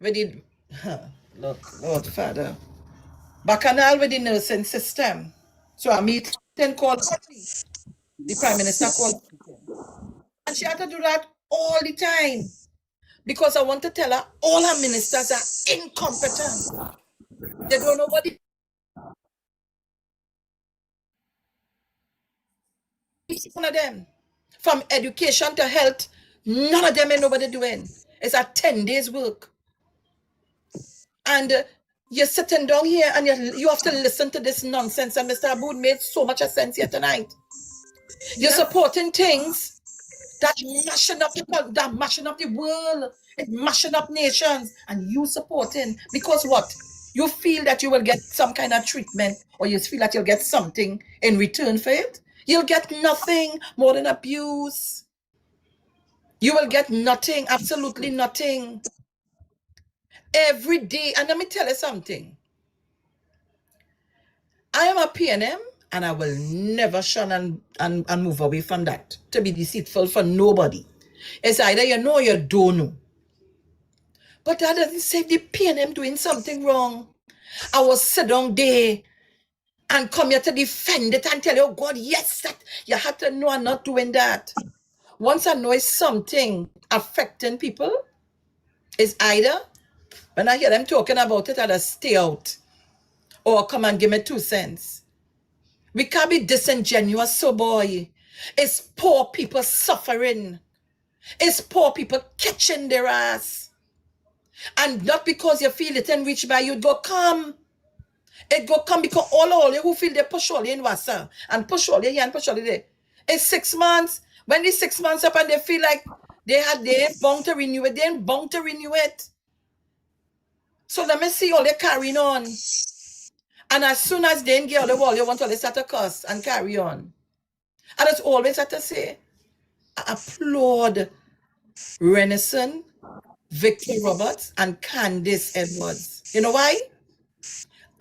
With the, Lord Father, Bacchanal with the nursing system. So a meeting called the Prime Minister called, and she had to do that all the time because I want to tell her all her ministers are incompetent. They don't know what one of them, from education to health, none of them ain't nobody doing. It's a 10 days work. And you're sitting down here and you have to listen to this nonsense. And Mr. Aboud made so much sense here tonight. You're supporting things that mashing up the world, it's mashing up nations, and you supporting because what? You feel that you will get some kind of treatment, or you feel that you'll get something in return for it. You'll get nothing more than abuse. You will get nothing, absolutely nothing. Every day, and let me tell you something. I am a PNM, and I will never shun and move away from that, to be deceitful for nobody. It's either you know or you don't know. But that doesn't say the PNM doing something wrong. I was sit down there and come here to defend it and tell you, oh God, yes, that you have to know I'm not doing that. Once I know it's something affecting people, it's either when I hear them talking about it, I'll stay out or come and give me 2 cents. We can't be disingenuous, so boy. It's poor people suffering. It's poor people catching their ass. And not because you feel it and reach by you, go come. It go come because all you who feel they push all in Wassa and push all here and push all there. It's 6 months. When these 6 months up and they feel like they ain't bound to renew it, they ain't bound to renew it. So let me see all they carrying on. And as soon as they get on the wall, you want to start to cuss and carry on. And it's always have to say, I applaud Renison, Victor Roberts, and Candice Edwards. You know why?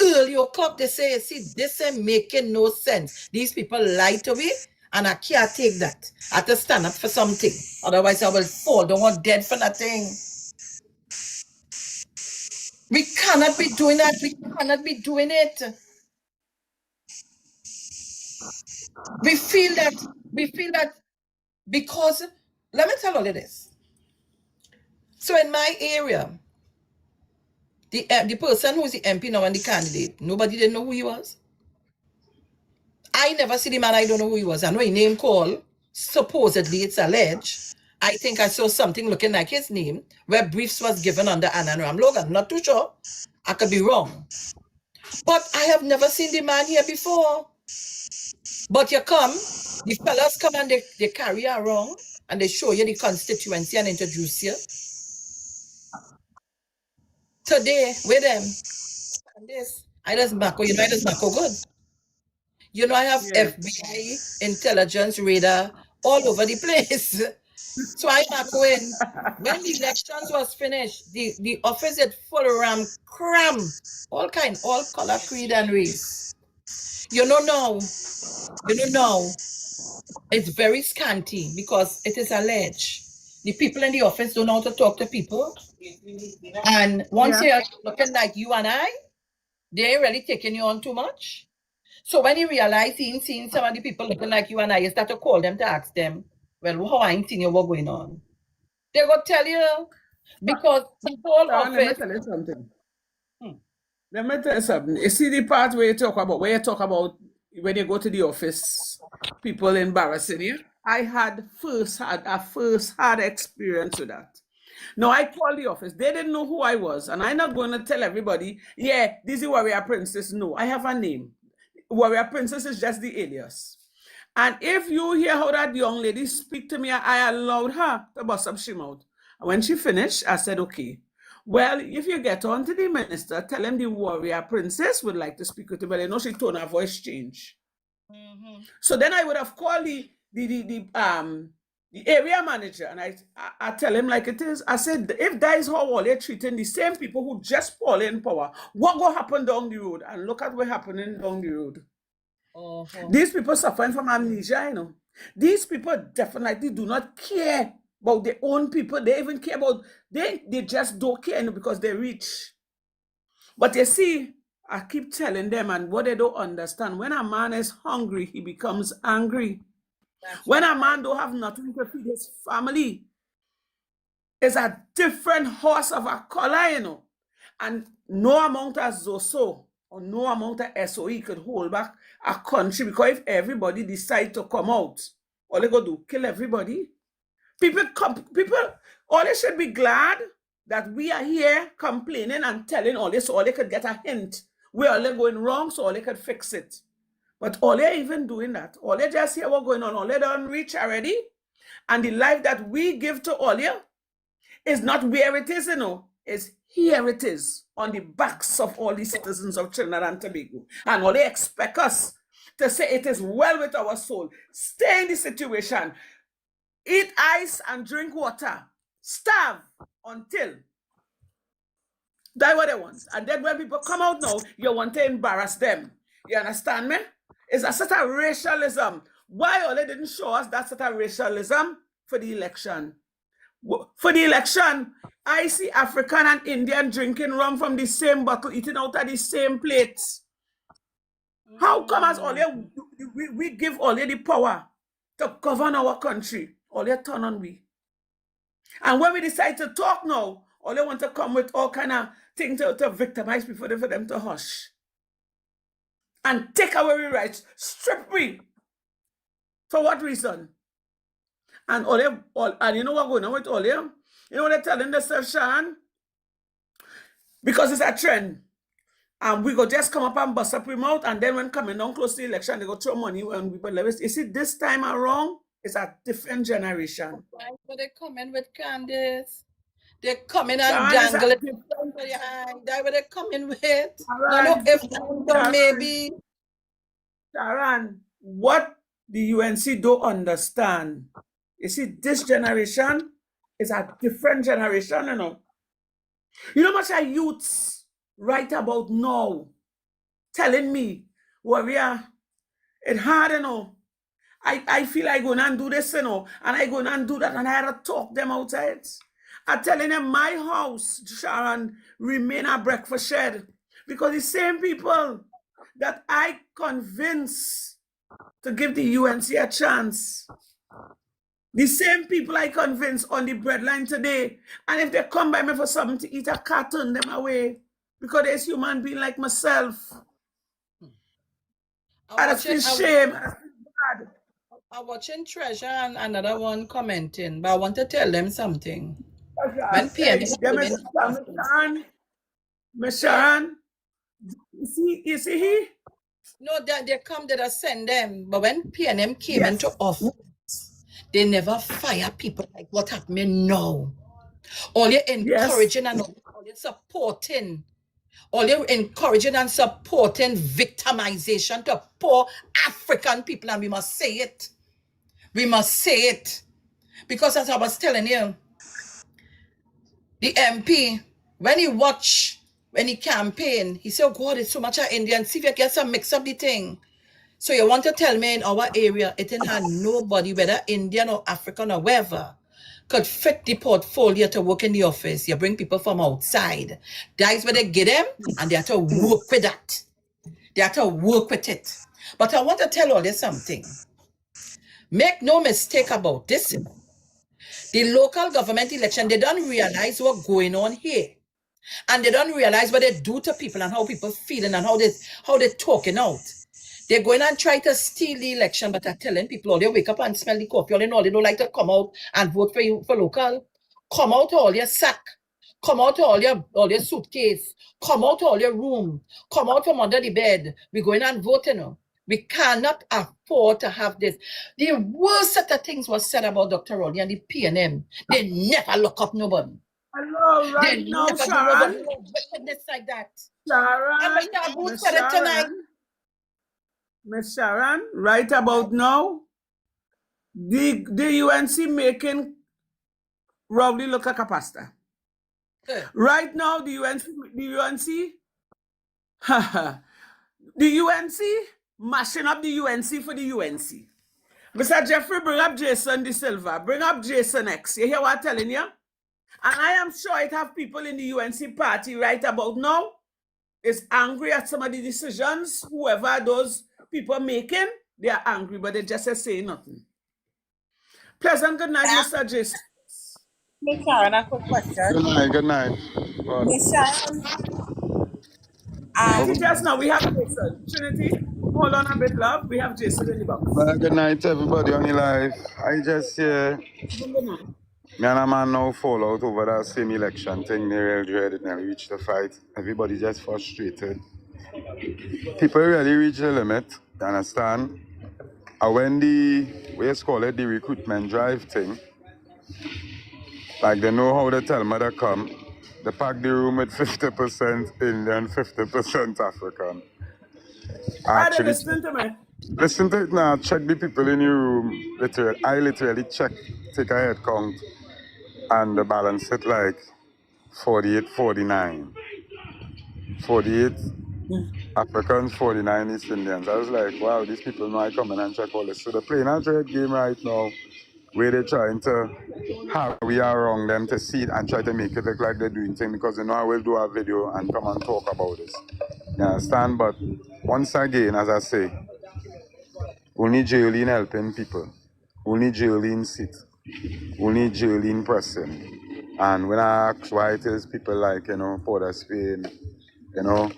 Early o'clock, they say, see, this ain't making no sense. These people lie to me, and I can't take that. I have to stand up for something. Otherwise, I will fall. Don't want dead for nothing. We cannot be doing that. We cannot be doing it. We feel that because, let me tell you this. So in my area, the person who's the MP now and the candidate, nobody didn't know who he was. I never see the man, I don't know who he was. I know his name called, supposedly it's alleged. I think I saw something looking like his name, where briefs was given under Ananram Logan. Not too sure. I could be wrong. But I have never seen the man here before. But you come, the fellas come and they carry you around and they show you the constituency and introduce you. Today, with them, and this, I just Mako, you know, I just Mako good. You know, I have FBI, intelligence, radar, all over the place. So I Mako in. When the elections was finished, the office had full cram, all color, creed, and race. You know now, it's very scanty because it is alleged. The people in the office don't know how to talk to people. And once you're looking like you and I, they ain't really taking you on too much. So when you realize seeing some of the people looking like you and I, you start to call them to ask them, well, how I ain't seen you, what going on? They will tell you because the whole office. Let me tell you something. Let me tell you something. You see the part where you talk about when you go to the office, people embarrassing you. I had a first-hand experience with that. No, I called the office. They didn't know who I was. And I'm not going to tell everybody, yeah, this is Warrior Princess. No, I have a name. Warrior Princess is just the alias. And if you hear how that young lady speak to me, I allowed her to bust up she mouth. And when she finished, I said, okay, well, if you get on to the minister, tell him the Warrior Princess would like to speak with you. But you know, she tone her voice change. So then I would have called the area manager, and I tell him like it is. I said, if that is how all they're treating the same people who just fall in power, what will happen down the road? And look at what's happening down the road. These people suffering from amnesia, you know. These people definitely do not care about their own people. They even care about, they just don't care, you know, because they're rich. But you see, I keep telling them, and what they don't understand, when a man is hungry, he becomes angry. When a man don't have nothing to feed his family, it's a different horse of a color, you know. And no amount of Zoso or no amount of SOE could hold back a country, because if everybody decide to come out, all they go do, kill everybody. People, all they should be glad that we are here complaining and telling all this, so all they could get a hint where all they're going wrong, so all they could fix it. But all they're even doing that, all they just hear what's going on, all they don't reach already. And the life that we give to all you is not where it is, you know, it's here it is, on the backs of all the citizens of Trinidad and Tobago. And all they expect us to say it is well with our soul. Stay in the situation, eat ice and drink water, starve until die what they want. And then when people come out now, you want to embarrass them. You understand me? It's a sort of racialism. Why all they didn't show us that sort of racialism for the election? For the election, I see African and Indian drinking rum from the same bottle, eating out of the same plates. How come as all we give all the power to govern our country, all turn on we? And when we decide to talk now, all they want to come with all kind of things to victimize people for them to hush. And take away our rights, strip we. For what reason? And and you know what going on with all them? You know what they're telling themselves, Sean? Because it's a trend. And we go just come up and bust up our mouth, and then when coming down close to the election, they go throw money when people level. You see, this time around, it's a different generation. But they come in with Candice. They come in and Sharon, dangle it for your eye. That's what they come in with. No, if maybe. Sharon, what the UNC don't understand, you see, this generation is a different generation, you know. You know much our youths right about now telling me, warrior, it's hard, you know. I feel I go and do this, you know, and I go and do that, and I had to talk them outside. I'm telling them my house, Sharon, remain a breakfast shed. Because the same people that I convince to give the UNC a chance, the same people I convince on the breadline today, and if they come by me for something to eat, I can't turn them away. Because there's human being like myself. I just feel shame. I'm watching Treasure and another one commenting, but I want to tell them something. When Miss Sharon, you see he? No, they come, they just send them. But when PNM came into office, they never fire people like what happening now. All you're encouraging and all you're supporting. All you're encouraging and supporting victimization to poor African people, and we must say it. We must say it. Because as I was telling you, the MP, when he campaigned, he said, oh God, it's so much of Indian. See if you get some mix up the thing. So you want to tell me in our area, it ain't had nobody, whether Indian or African or wherever, could fit the portfolio to work in the office. You bring people from outside. That's where they get them, and they have to work with that. They have to work with it. But I want to tell all you something. Make no mistake about this. The local government election, they don't realize what's going on here. And they don't realize what they do to people and how people feeling and how they're talking out. They're going and try to steal the election, but they're telling people, all they wake up and smell the coffee, all they know they don't like to come out and vote for you for local. Come out to all your sack. Come out to all your suitcase. Come out to all your room. Come out from under the bed. We're going and voting now. We cannot afford to have this. The worst set of things was said about Dr. Rodney and the PNM. They never lock up nobody. Hello, right they now, never Sharon. do wickedness like that. Sharon, Miss Sharon, right about now, the UNC making Rowley look like a pasta. Right now, the UNC mashing up the UNC for the UNC. Mr. Jeffrey, bring up Jason De Silva. Bring up Jason X. You hear what I'm telling you? And I am sure it have people in the UNC party right about now is angry at some of the decisions, whoever those people making, they are angry, but they just say nothing. Pleasant good night, Mr. Jason. Miss Sharon, a quick question. Good night. Miss Sharon. Trinity, just now we have Jason. Trinity, hold on a bit, love. We have Jason in the box. Good night, everybody on the live. I just me and a man now fall out over that same election thing. They really dreaded and reached the fight. Everybody just frustrated. People really reach the limit, you understand? And when the recruitment drive thing, like they know how they tell me to come, they pack the room with 50% Indian, 50% African. Actually, listen to me. Listen to it now, check the people in your room. I literally take a head count, and the balance it like 48, 49. 48 Africans, 49 East Indians. I was like, wow, these people know I come in and check all this. So they're playing a dread game right now, where they're trying to how we are wrong them to see it and try to make it look like they're doing things, because they know I will do a video and come and talk about this. You understand? But once again, as I say, only Jolene helping people. Only Jolene sit. Only Jolene pressing. And when I ask why it is people like, Port of Spain, along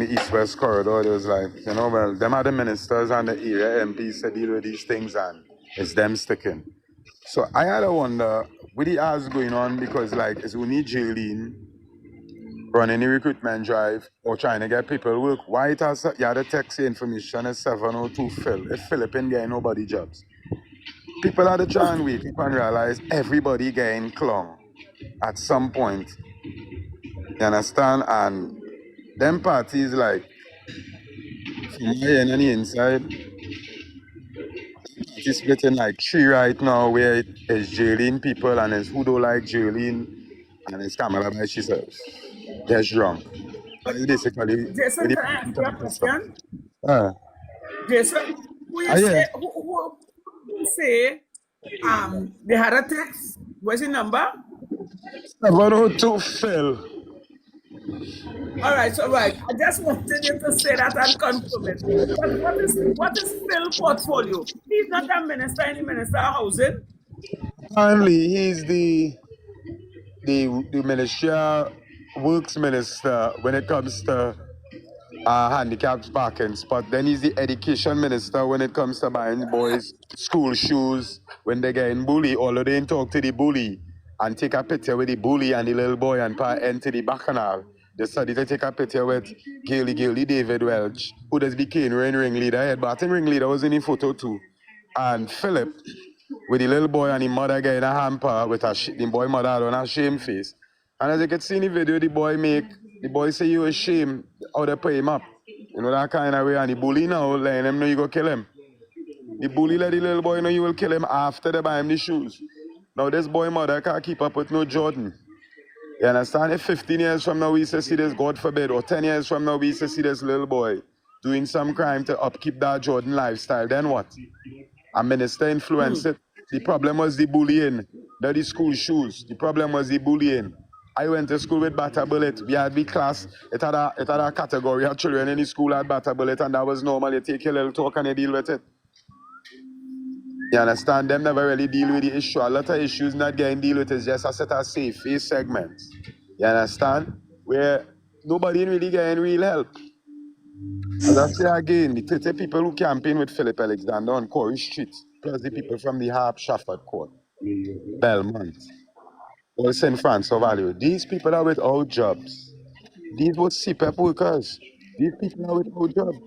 the east-west corridor, it was like, well, them are the ministers and the area MPs to deal with these things and it's them sticking. So I had to wonder, what the ass going on because like, it's only Jolene running the recruitment drive or trying to get people work. Why it has, you had a text information is 702 Phil. If Philip ain't getting nobody jobs. People had to try and wake up and realize everybody getting clung at some point. You understand? And them parties like, from my end on the inside, it's split in like three right now where it is Jolene people and it's who don't like Jolene and it's Kamala by herself. That's wrong. It's basically Jason, with can I ask you a the stuff. question? Uh, Jason, who you yeah. say who say they had a text? What's the number? 702 Phil. All right, so right. I just wanted you to say that and confirm it. But what is Phil portfolio? He's not a minister in the Minister of Housing. Apparently, he's the ministerial works minister when it comes to handicapped parking spot. Then he's the education minister when it comes to buying boys school shoes when they're getting bullied. Although they didn't talk to the bully and take a picture with the bully and the little boy and put into the bacchanal. They started to take a picture with Gilly David Welch, who does became ringleader head, but I think ringleader was in the photo too. And Philip, with the little boy and the mother getting a hamper with the boy mother on a shame face. And as you can see in the video, the boy say you ashamed how they pay him up. You know, that kind of way. And the bully now letting him know you go kill him. The bully let the little boy know you will kill him after they buy him the shoes. Now this boy mother can't keep up with no Jordan. You understand? If 15 years from now we used to see this, God forbid, or 10 years from now we used to see this little boy doing some crime to upkeep that Jordan lifestyle, then what? A minister influenced it. The problem was the bullying, not the school shoes. The problem was the bullying. I went to school with Bata Bullet. We had the class. It had a category of children in the school had Bata Bullet, and that was normal. You take your little talk and you deal with it. You understand? Them never really deal with the issue. A lot of issues not getting deal with is just a set of safe face segments. You understand? Where nobody really getting real help. As I say again, the 30 people who campaign with Philip Alexander on Corey Street, plus the people from the Harp Shafford Court, Belmont, or St. Francis Valley, these people are without jobs. These were CPEP workers. These people are without jobs.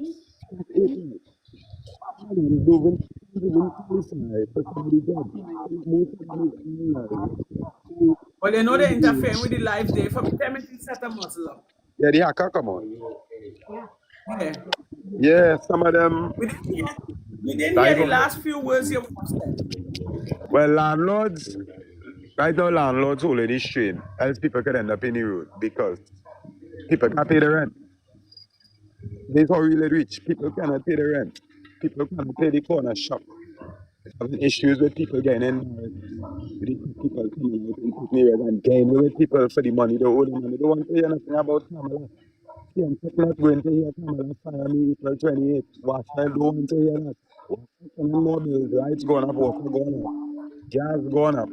Well, they know they're interfering with the life there. For me, tell me to set a muzzle up. Yeah, the hacker come on. Yeah. Yeah, some of them. We didn't hear the last few words you said. Well, landlords, right now landlords holding this train, else people could end up in the road because people can't pay the rent. These are really rich. People cannot pay the rent. People cannot pay the corner shop. Having issues with people getting embarrassed. People coming out in certain areas and getting with people for the money they owe them and they don't want to hear nothing about Kamala. See, I'm not going to hear Kamala fire me April 28th. Watch, I don't want to hear that. More bills, lights going up, water going up, gas going up.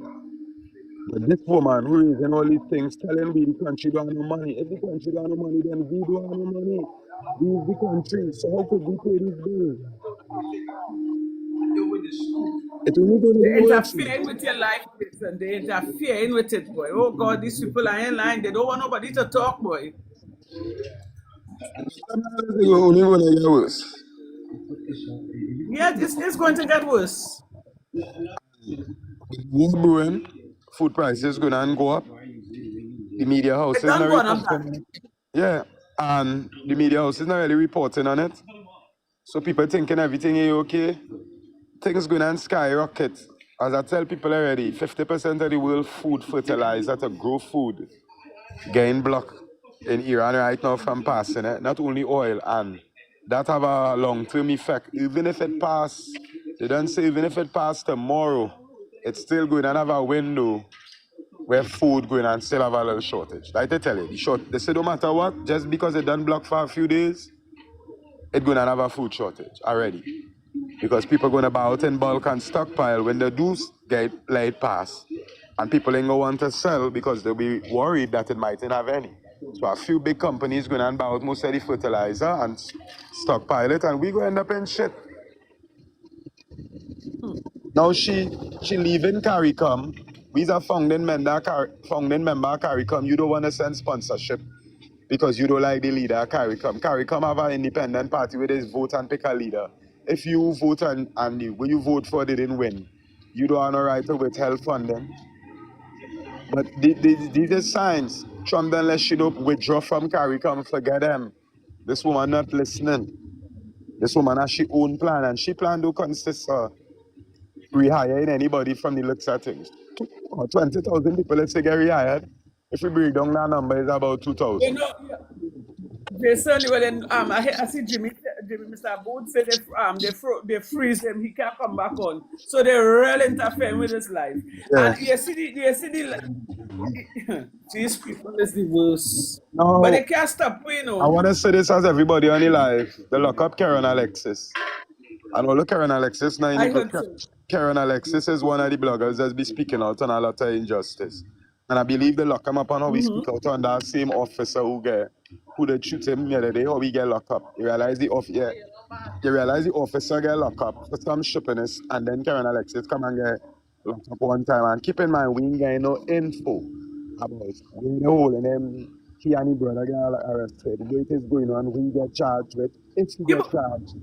But this woman who is in all these things telling me the country don't have no money. If the country don't have no money, then we don't have no money. We is the country. So how could we pay these bills? It only going to They're be worse. interfering with your life, and they're interfering with it, boy. Oh God, these people are in line. They don't want nobody to talk, boy. It's only going to get worse. Yeah, it's going to get worse. War brewing, food prices going to go up. The media house is not reporting on it. Yeah, and the media house is not really reporting on it. So people thinking everything is okay. Things going to skyrocket. As I tell people already, 50% of the world food fertilizer to grow food getting blocked in Iran right now from passing it. Not only oil, and that have a long-term effect. Even if it pass, they don't say even if it pass tomorrow, it's still going to have a window where food going and still have a little shortage. Like they tell you, they say no matter what, just because it done block for a few days, it's going to have a food shortage already. Because people going to buy out in bulk and stockpile when they do get laid pass. And people ain't going to want to sell because they'll be worried that it mightn't have any. So a few big companies going to buy out most of the fertilizer and stockpile it, and we going to end up in shit. Now she leaving CARICOM. We's a founding member of CARICOM. You don't want to send sponsorship because you don't like the leader of CARICOM. CARICOM have an independent party where they vote and pick a leader. If you vote and when you vote for they didn't win, you don't have no right to withhold funding. But these are signs. Trump then let you know withdraw from CARICOM, forget them. This woman not listening. This woman has she own plan, and she plan to consist of rehiring anybody from the looks of things. 20,000 people, let's say, get rehired. If we break down that number, it's about 2,000. You know, Jason, well, then, I see Mr. Booth say they freeze him. He can't come back on. So they're really interfering with his life. Yeah. And these people is the worst. No, But they can't stop, you know. I want to say this as everybody on the live. They lock up Karen Alexis. And all of Karen Alexis now, I heard so. Karen Alexis is one of the bloggers that's been speaking out on a lot of injustice. And I believe they lock him up on how we speak out on that same officer who they shoot him the other day, how we get locked up. You realize the officer get locked up for some shippiness, and then Karen Alexis come and get locked up one time. And keep in mind, we ain't getting no info about where the hole in him, he and his brother get arrested, what is going on, we get charged with, if he get charged.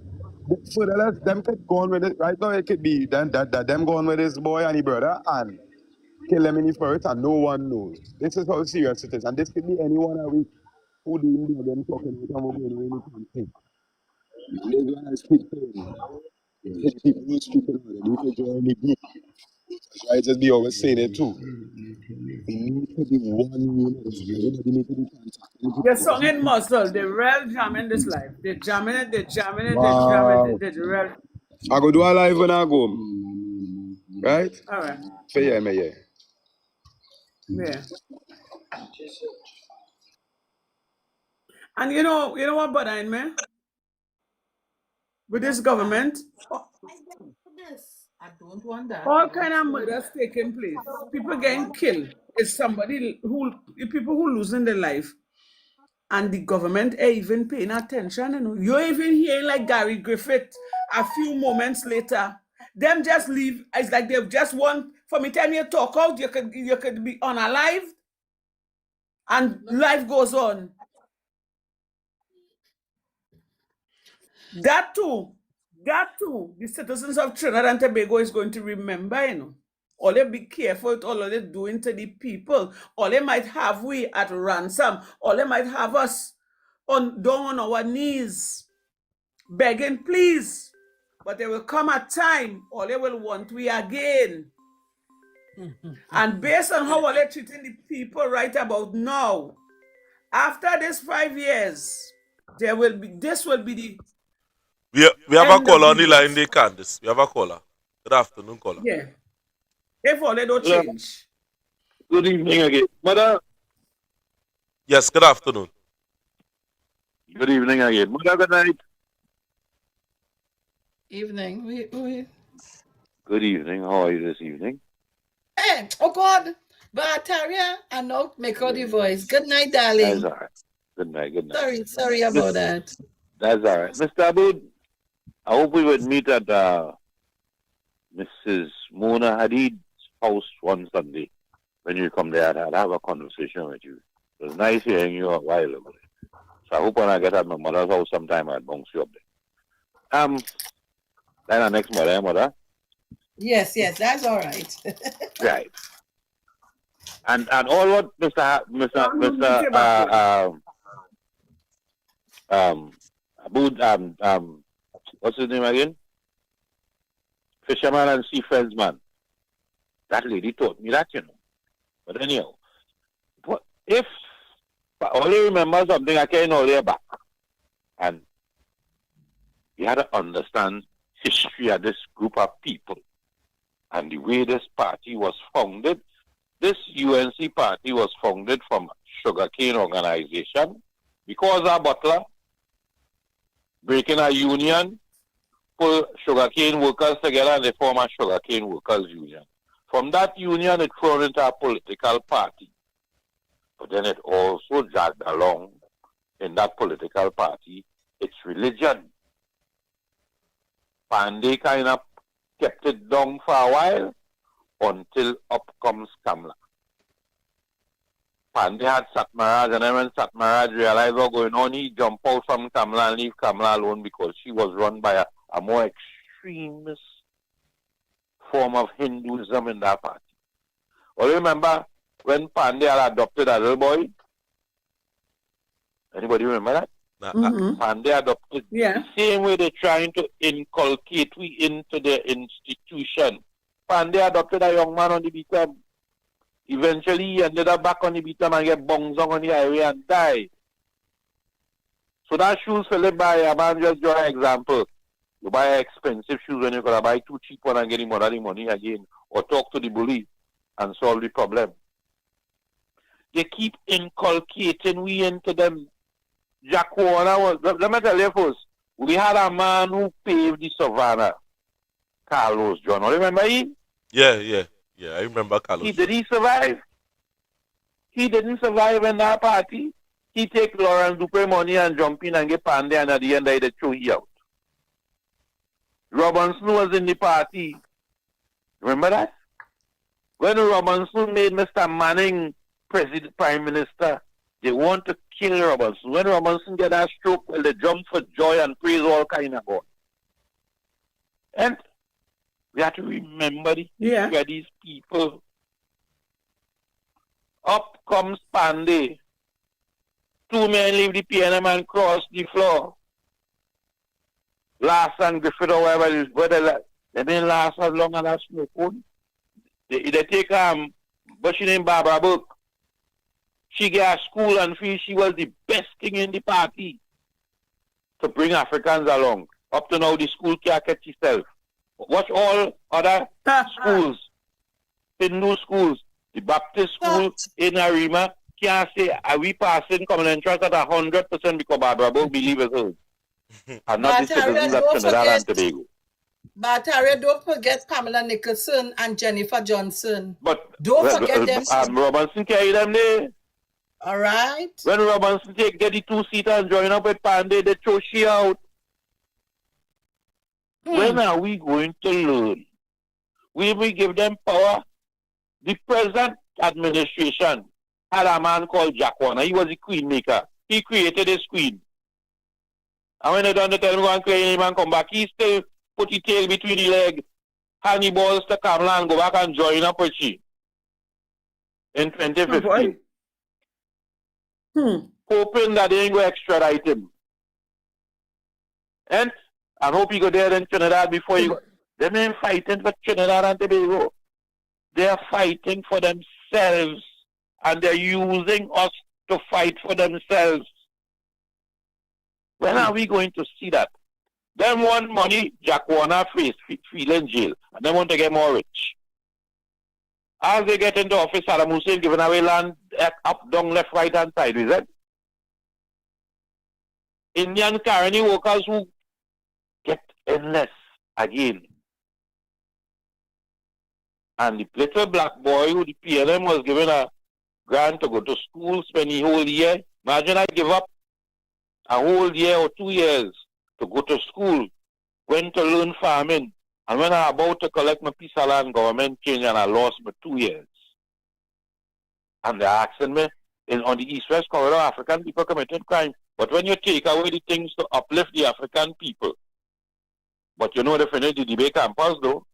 So them could go on with it. Right now it could be them go on with his boy and his brother and kill them in the forest and no one knows. This is how serious it is. And this could be anyone of we who doing them talking about anything. When I speak to him, people who speak about it, they need to join the group. I just be always saying it too. We need to be one unit. Everybody need to be contacting. They're song in muscle. They're real jamming this life. They're jamming it, they're jamming it, Wow. they're jamming it. They're real. I go do a live when I go. Right? All right. So yeah, me. Yeah. And you know what bothering me? With this government, I don't want that. all kind of murders taking place. People getting killed. It's people who losing their life. And the government ain't even paying attention. You know, you're even hearing like Gary Griffith a few moments later. Them just leave. It's like they just want for me time you talk out, you could be unalive, and life goes on. That too, the citizens of Trinidad and Tobago is going to remember, you know. All they be careful with all of they doing to the people. All they might have we at ransom. All they might have us down on our knees, begging, please. But there will come a time, all they will want we again. And based on how they're treating the people right about now, after this 5 years, this will be the We have a caller on the line there, Candice. We have a caller. Good afternoon, caller. Yeah. If all they don't change. Good evening again. Mother. Yes, good afternoon. Good evening again. Mother, good night. Evening. We. Good evening. How are you this evening? Hey, oh God. Bataria, I know make out the voice. Good night, darling. That's all right. Good night. Sorry about that. That's all right. Mr. Aboud, I hope we would meet at Mrs. Mona Hadid's house one Sunday. When you come there, I'd have a conversation with you. It was nice hearing you a while ago. So I hope when I get at my mother's house sometime, I'll bounce you up there. Then our next mother. Yes, that's all right. Right. And all what Mr. Aboud, what's his name again? Fisherman and Sea Friendsman. That lady taught me that, you know. But anyhow, if I only remember something I came all the way back, and you had to understand history of this group of people and the way this party was founded this UNC party was founded from sugarcane organization because our butler breaking a union, pull sugarcane workers together and they form a sugarcane workers union. From that union, it thrown into a political party. But then it also dragged along in that political party its religion. Pandey kind of kept it down for a while until up comes Kamla. Pandey had Satmaraj, and then when Satmaraj realized what was going on, he jumped out from Kamla and leave Kamla alone because she was run by a more extremist form of Hinduism in that party. Well, remember when Pandey had adopted a little boy? Anybody remember that? Pandey adopted the same way they're trying to inculcate we into the institution. Pandey adopted a young man on the beatem. Eventually, he ended up back on the beatem and get bunged on the highway and die. So that shoes Philip buy, a man just draw an example. You buy expensive shoes when you could buy two cheap ones and get him the money again. Or talk to the bully and solve the problem. They keep inculcating we into them. Jack Warner was, let me tell you first, we had a man who paved the Savannah, Carlos John. Remember him? Yeah, I remember Carlos. Did he survive? He didn't survive in that party. He take Lawrence Dupree money and jump in and get Pandey, and at the end they throw he out. Robinson was in the party. Remember that? When Robinson made Mr. Manning Prime Minister, they want to kill Robinson. When Robinson get a stroke, well, they jump for joy and praise all kind of God. And we have to remember where these people. Up comes Pandey. Two men leave the PNM and cross the floor. Last and Griffith or whatever, they didn't last as long as that smoke would. They take but she named Barbara Burke. She got a school and fee. She was the best thing in the party to bring Africans along. Up to now, the school can't catch itself. Watch all other schools, Hindu schools, the Baptist school in Arima can't say, are we passing common entrance at 100% because Barbara Burke believe it's hers. And not the citizens of Trinidad and Tobago. But Harriet, don't forget Pamela Nicholson and Jennifer Johnson. But don't forget them. Robinson carry them there. All right. When Robinson get the two-seater and join up with Pandey, they throw she out. When are we going to learn? Will we give them power? The present administration had a man called Jack Warner. He was a queen maker. He created his queen. And when they done the tell him go and clean him and come back, he still put his tail between the leg, hand the balls to Kamala and go back and join up with she. In 2015. Hoping that they ain't go extradite him. And I hope he go there in Trinidad before you go. They ain't fighting for Trinidad and Tobago. They're fighting for themselves. And they're using us to fight for themselves. When are we going to see that? Them want money, Jack Warner feel in jail. And they want to get more rich. As they get into office, Saddam Hussein giving away land up, down, left, right, and side, is it? Indian Karani workers who get endless again. And the little black boy who the PLM was given a grant to go to school, spend the whole year. Imagine I give up a whole year or 2 years to go to school, went to learn farming, and when I about to collect my piece of land, government changed and I lost my 2 years. And they're asking me, on the East-West corridor, African people committed crime. But when you take away the things to uplift the African people, but you know they finish the debate campus though,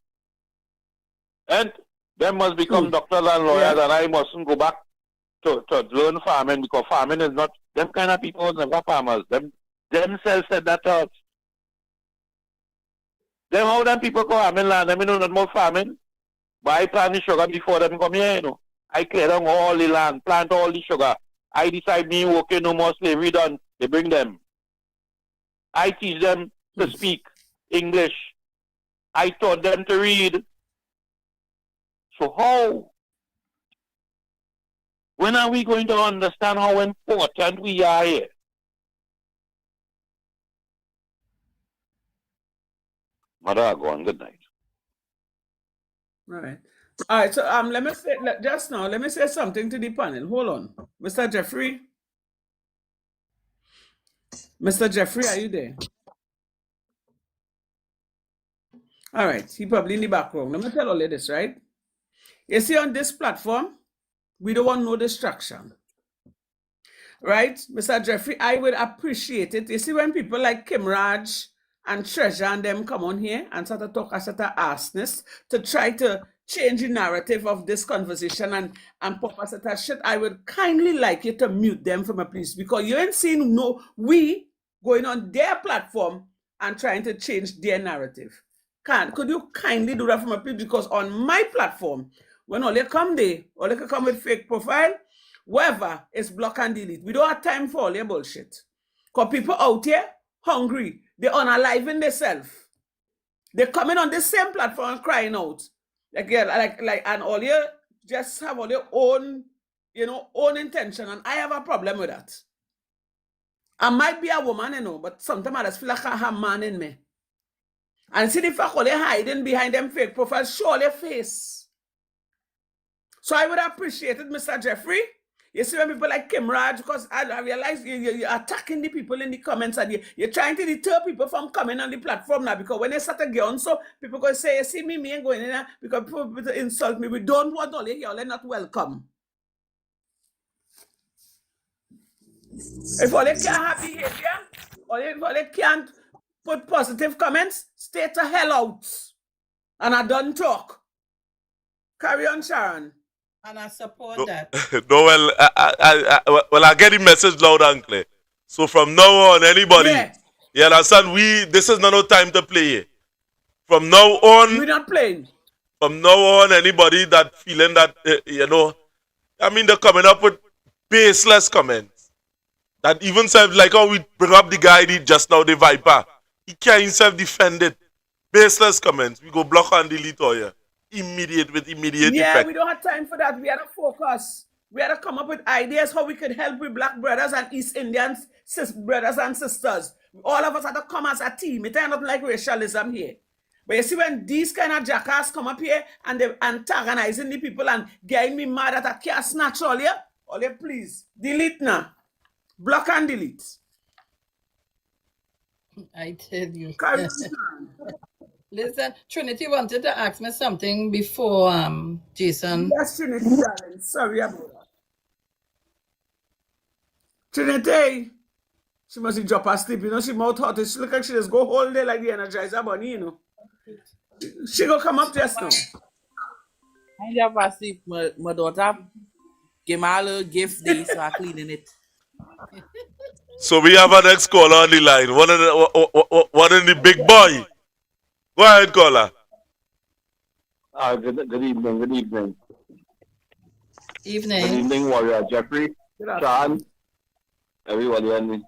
and them must become doctors and lawyers, and I mustn't go back to learn farming because farming is not, them kind of people never farmers. Themselves said that to us. Them how them people go farming land, them know not more farming. But I plant the sugar before them come here, you know. I clear down all the land, plant all the sugar. I decide me working, no more slavery done. They bring them. I teach them to speak English. I taught them to read. So how When are we going to understand how important we are here? Mother, go on. Good night. All right. So let me say let me say something to the panel. Hold on, Mr. Jeffrey. Mr. Jeffrey, are you there? All right. He probably in the background. Let me tell all of this, right? You see, on this platform, we don't want no distraction. Right, Mr. Jeffrey, I would appreciate it. You see, when people like Kim Raj and Treasure and them come on here and start to talk a sort of arsoness to try to change the narrative of this conversation and pop a sort of shit, I would kindly like you to mute them from a place, because you ain't seen we going on their platform and trying to change their narrative. Could you kindly do that from a place? Because on my platform, when all you come there, all you can come with fake profile, whatever, is block and delete. We don't have time for all your bullshit. Because people out here, hungry, they're unaliving themselves. They're coming on this same platform crying out. And all you just have all your own, own intention. And I have a problem with that. I might be a woman, but sometimes I just feel like I have a man in me. And see the fact all they're hiding behind them fake profiles, show their face. So I would appreciate it, Mr. Jeffrey. You see when people like Kim Raj, because I realize you're attacking the people in the comments and you're trying to deter people from coming on the platform now, because when they start to get on, so people going to say, you see me ain't going in there because people insult me. We don't want all here, they're not welcome. If all they can't have behavior, or if they can't put positive comments, stay the hell out. And I don't talk. Carry on, Sharon. And I support that. No, well, I get the message loud and clear. So from now on, anybody, you understand? This is not no time to play here. From now on, we're not playing. From now on, anybody that feeling that they're coming up with baseless comments. That even self, like how we bring up the guy just now, the Viper, he can't himself defend it. Baseless comments, we go block and delete all here. Immediate effect. We don't have time for that. We have to focus. We have to come up with ideas how we could help with Black brothers and East Indians brothers and sisters. All of us have to come as a team. It ain't nothing like racialism here. But you see, when these kind of jackass come up here and they're antagonizing the people and getting me mad that I can't snatch all here, please delete now. Block and delete. I tell you. Listen, Trinity wanted to ask me something before Jason. Yes, Trinity, darling. Sorry about that. Trinity, she must drop asleep. She mouth hot. She look like she just go whole day like the Energizer Bunny, She go come up just now. I drop asleep. My daughter gave me a little gift day, so I'm cleaning it. So we have our next caller on the line. One in the big boy. Go ahead, caller. Good evening. Good evening. Evening. Good evening, Warrior Jeffrey, Sean, everybody in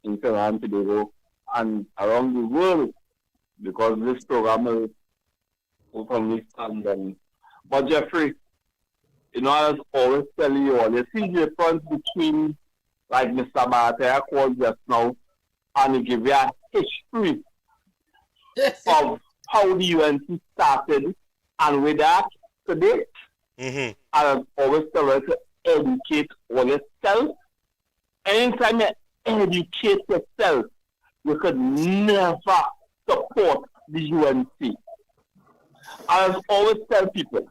Trinidad and Tobago and around the world, because this program is openly standing. But Jeffrey, I always tell you all, you see the difference between, like Mr. Mahathir called just now, and he give you a history of how the UNC started and with that today. And I always tell you to educate all yourself. Anytime you educate yourself, you could never support the UNC. I always tell people,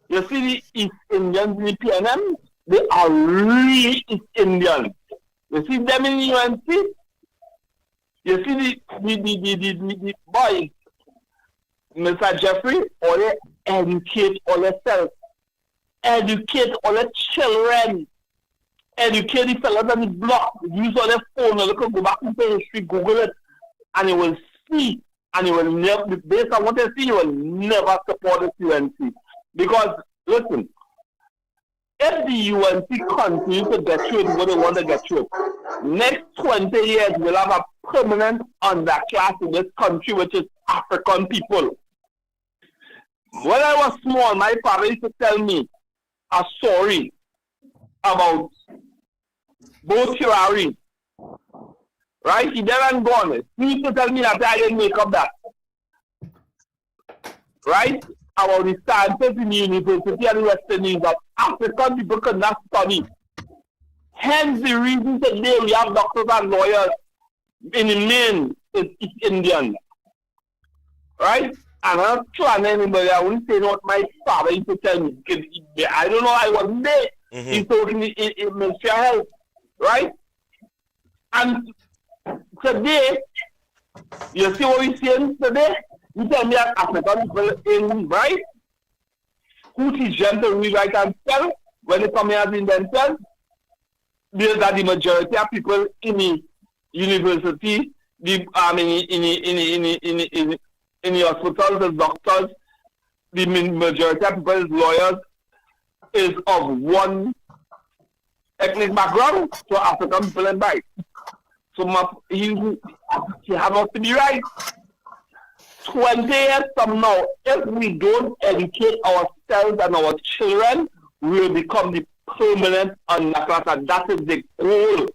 you see the East Indians in the PNM, they are really East Indians. You see them in the UNC, you see the boys, Mr. Jeffrey, all they educate all yourself. Educate all the children. Educate the fellas on the block. Use all their phone, or they can go back into history, Google it, and you will see, and you will never, based on what you see, you will never support the UNC. Because, listen, if the UNC continues to get through what they want to get through, next 20 years we'll have a permanent underclass in this country, which is African people. When I was small, my father used to tell me a story about Mockery, right? He never gone. He used to tell me that I didn't make up that, right? About the stances in the university and the Western Indies that African people could not study. Hence the reason today we have doctors and lawyers in the main is East Indian, right? And I'm not trying anybody. I wouldn't say what my father used to tell me. I don't know. I wasn't there. He's talking in Ministry of Health, right? And today, you see what we're saying today? You tell me that African people in right who teach them to read, write, and spell when they come here as in themselves. That the majority of people in the university, in the hospitals, the doctors, the majority of people is lawyers, is of one ethnic background, so African people and white. So he has to be right. 20 years from now, if we don't educate ourselves and our children, we will become the permanent underclass, and that is the goal.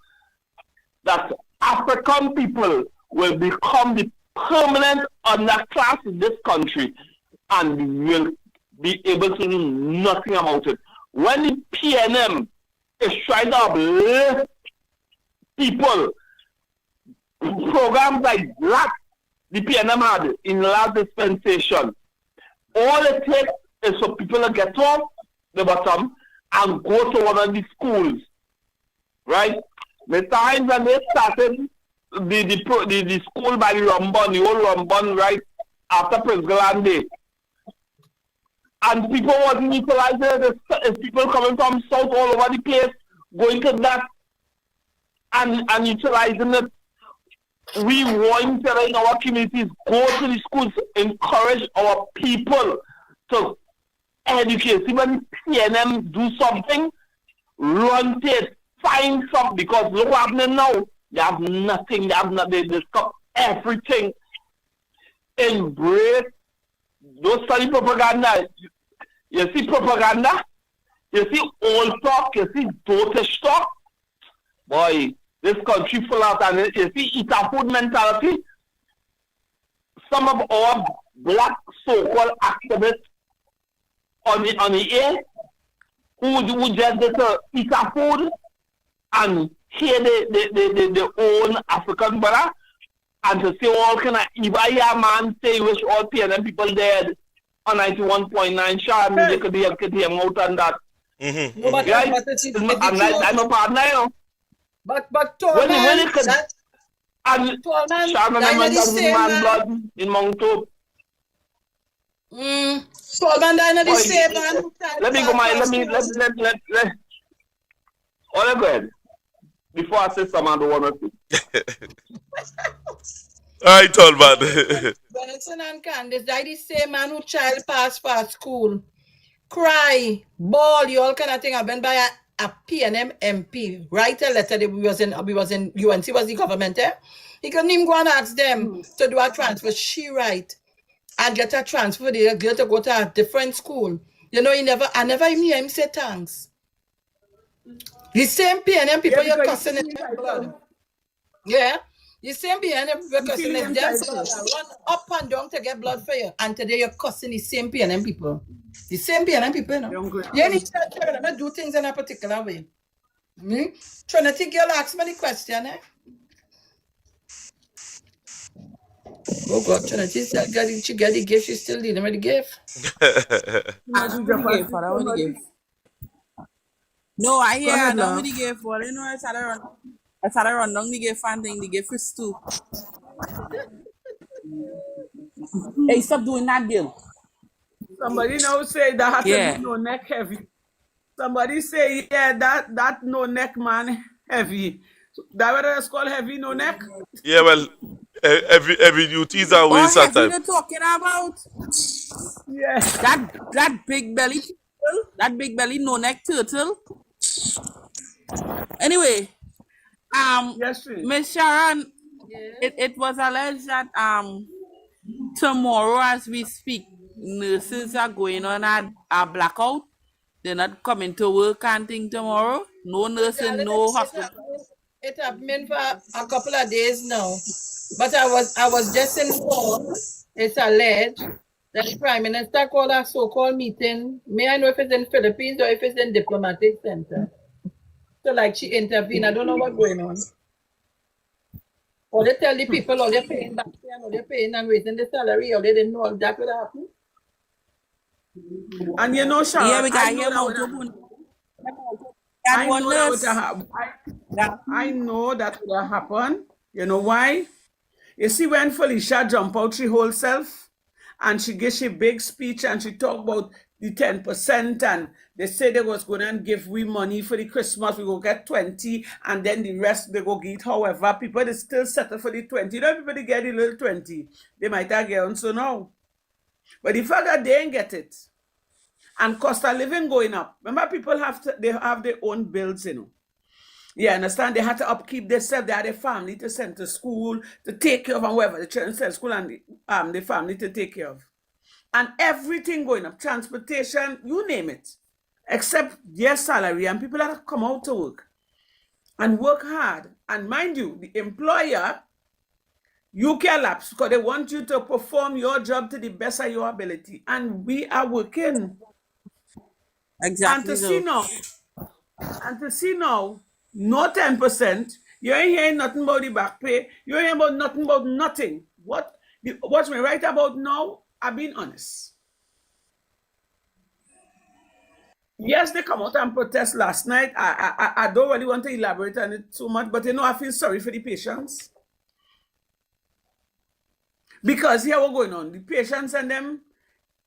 That African people will become the permanent underclass in this country and will be able to do nothing about it. When the PNM is trying to uplift people, programs like that the PNM had in the last dispensation, all it takes is for people to get off the bottom and go to one of the schools, right? The times when they started the school by the Rumbun, the old Rumbun, right, after Prince Galande, and people wasn't utilizing it. There's people coming from south all over the place, going to that and utilizing it. We want to in our communities, go to the schools, encourage our people to educate. See, when PNM do something, run to it, find something, because look what happening now. They have nothing, they stop everything. Embrace, don't study propaganda. You see propaganda, you see old talk, you see dotish talk. Boy, this country full of, and you see eat a food mentality. Some of our black so-called activists on the air who just get to eat a food and hear the own African brother and to say all kind of Ibaya man say wish all PNM people dead on 91.9 sharp they could be out on that. No, but, right? I'm a partner, you know. But Tallman, and Sharman blood in Mount Tallman died in the same man. Let me all go ahead. Before I say some, I don't want to. All right, Tallman. Benson and Candice died the same man who child passed for school. Cry, ball, you all kind of thing. I've been by a PNM MP. Write a letter. We was in UNC was the government, eh? He couldn't even go and ask them to do a transfer. She write and get a transfer. They get to go to a different school. You know, I never even hear him say thanks. The same PNM people you're cussing in their blood. Yeah. The same PNM people cussing in them run up and down to get blood for you. And today you're cussing the same PNM people. The same PNM people, you know. You need to do things in a particular way. Trinity girl ask me the question, eh? Oh God, Trinity still she get the gift, she's still dealing with the gift. No, I hear I don't really give for you know I started run down the gift and thing the gift is too. Hey, stop doing that deal. Somebody now say that has to be no neck heavy. Somebody say that no neck man heavy. So that what it's called heavy no neck? Yeah, well, every duties are waste of time. What are you talking about? Yeah. That big belly turtle, that big belly no neck turtle. Anyway, yes, Miss Sharon, it was alleged that tomorrow as we speak, nurses are going on a blackout. They're not coming to work and thing tomorrow. No nursing, no hospital. It happened for a couple of days now. But I was just informed, it's alleged, that the Prime Minister called a so-called meeting. May I know if it's in Philippines or if it's in diplomatic center? So like she intervened. I don't know what's going on. Or they tell the people, or they're paying back and or they're paying and raising the salary, or they didn't know that would happen. And you know, Sharon, Yeah, we I got know here that would Mount I know that would happen. I know that would happen. You know why? You see, when Felicia jump out she whole self, and she gave she big speech and she talk about the 10%, and they say they was going to give we money for the Christmas, we go get 20, and then the rest they go get. However, people they still settle for the 20. You know, everybody get the little 20. They might have get on so now. But the fact that they ain't get it, and cost of living going up. Remember, people they have their own bills, you know. You understand? They had to upkeep themselves. They had a family to send to school, to take care of, and whoever the children send to school, and the family to take care of. And everything going up, transportation, you name it, except their salary. And people have to come out to work and work hard. And mind you, the employer, you can lapse because they want you to perform your job to the best of your ability. And we are working. Exactly. And to see now, no 10%, you ain't hearing nothing about the back pay, you ain't hearing about nothing. What's me right about now, I'm being honest. Yes, they come out and protest last night. I don't really want to elaborate on it too much, but you know, I feel sorry for the patients. Because here what's going on, the patients and them,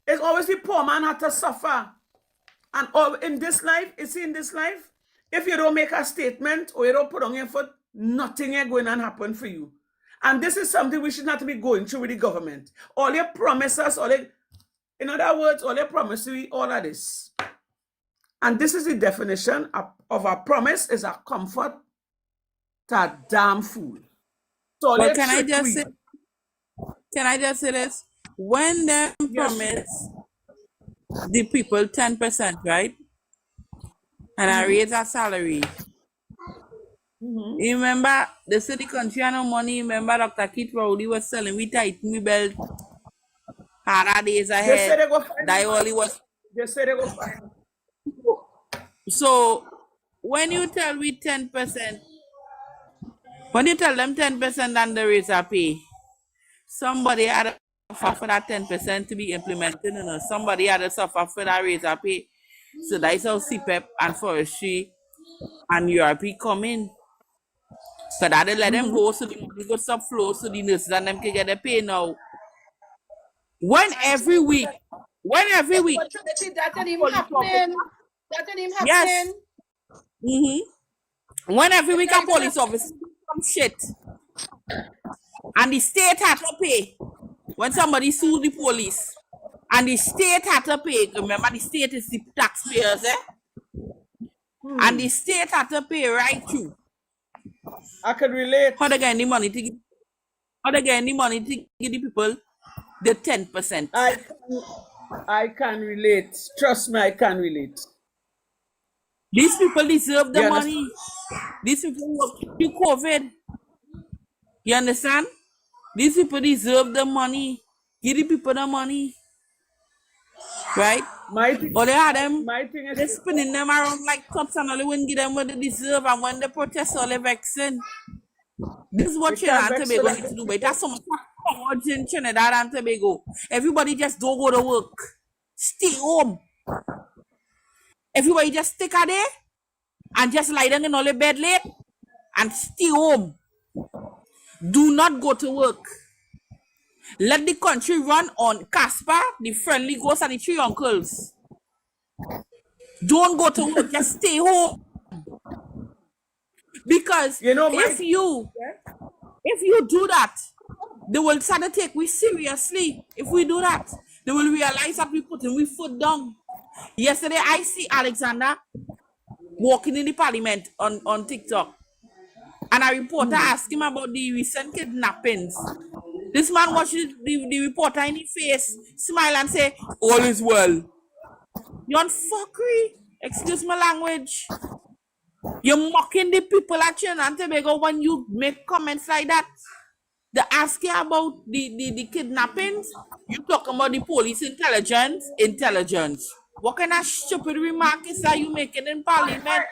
it's always the poor man had to suffer. And all in this life, if you don't make a statement or you don't put on your foot, nothing is going to happen for you. And this is something we should not be going through with the government. All your promises, in other words, all your promises, all of this. And this is the definition of a promise is a comfort to a damn fool. So But can I just say this? When them promise the people 10%, right? And I raise our salary. You remember the city country had no money. Remember Dr. Keith Rowley was selling we tighten we belt harder days ahead. They said they go find They said they go find. So when you tell me 10%, when you tell them 10% and the raise a pay, somebody had to suffer for that 10% to be implemented. You know? Somebody had to suffer for that raise a pay. So that's how CPEP and forestry and URP come in. So that they let them go so the money go stop flow so the nurses and them can get their pay now. When every week. That didn't happen. Yes. When every week a police officer some shit. And the state had to pay. When somebody sued the police. And the state had to pay. Remember the state is the taxpayers, eh? And the state had to pay right through. I can relate. How they get any money to give? How they get any money to give the people the 10%? I can relate. Trust me, I can relate. These people deserve the money. These people work through COVID. You understand? These people deserve the money. Give the people the money. Right? Or they had them, they're spinning them around like tops and all they wouldn't give them what they deserve. And when they protest, all they're vexing. This is what Trinidad and Tobago need to do. But that's so much cowards in Trinidad and Tobago. Everybody just don't go to work. Stay home. Everybody just stick out there and just lie down in all the bed late and stay home. Do not go to work. Let the country run on Casper, the friendly ghost, and the three uncles. Don't go to work. Just stay home. Because if you do that, they will start to take we seriously. If we do that, they will realize that we putting we foot down. Yesterday, I see Alexander walking in the parliament on TikTok. And a reporter asked him about the recent kidnappings. This man watched the reporter in the face, smile and say, all is well. You on fuckery? Excuse my language. You're mocking the people at Trinidad and Tobago when you make comments like that. They ask you about the kidnappings. You talk about the police intelligence. What kind of stupid remark is that you making in parliament?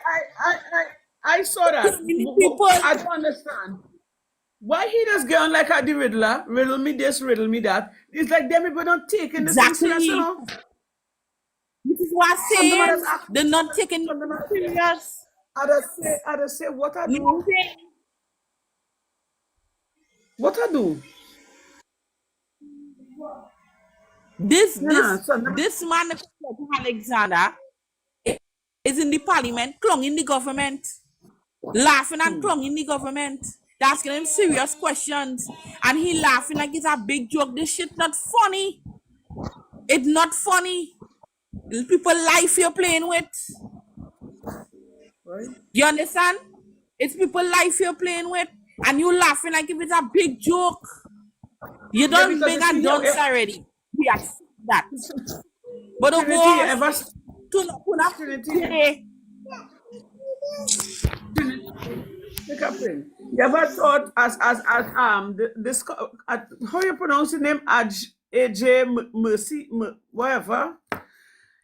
I saw that. People. I don't understand. Why he just get on like a the riddler, riddle me this, riddle me that. It's like them people not taking this thing serious, you know. This is what I'm saying. They're not taking it serious. I just say, what I do? What I do? This man, Alexander, is in the parliament, clung in the government, laughing and clung in the government. They're asking him serious questions, and he laughing like it's a big joke. This shit not funny. It's not funny. People life you're playing with. Right. You understand? It's people life you're playing with, and you laughing like if it's a big joke. You don't big and done already. We are that. But of course, you ever thought as this how you pronounce the name AJ Mercy whatever?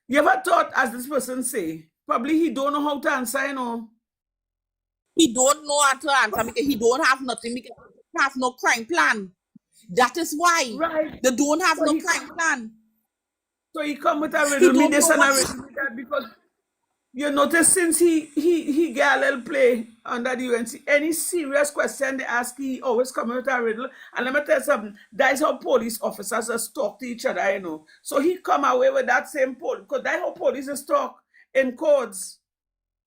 You ever thought as this person say probably he don't know how to answer, you know? He don't know how to answer because he don't have nothing because he have no crime plan. That is why. Right. They don't have no crime plan. So he come with a riddle me this and a riddle me that because you notice since he get a little play under the UNC, any serious question they ask, he always come with a riddle. And let me tell you something, that is how police officers just talk to each other, you know. So he come away with that same because that's how police is talk in codes.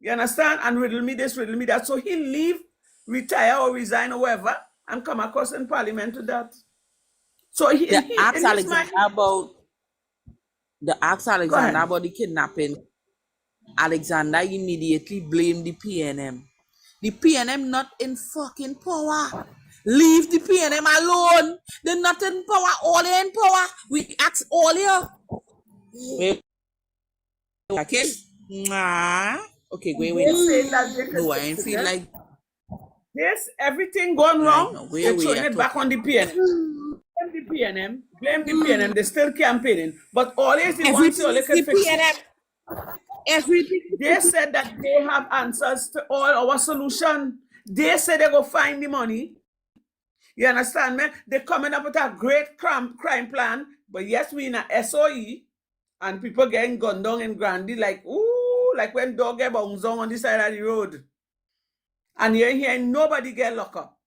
You understand? And riddle me this, riddle me that. So he leave, retire or resign or whatever, and come across in parliament to that. So he asked Alexander about the kidnapping. Alexander immediately blamed the PNM. The PNM not in fucking power. Leave the PNM alone. They're not in power. All they in power. We ask all here. Wait. Okay. Okay, wait. No, I ain't feel like this. Everything going wrong. They're throwing it back on the PNM. Blame the PNM. They're still campaigning, but always the ones who can fix it. Everything. They said that they have answers to all our solution. They said they go find the money. You understand me? They're coming up with a great crime plan, but yes, we in a SOE, and people getting gunned down in Grandy like like when dog get bounced on the side of the road, and you're hearing nobody get locked up.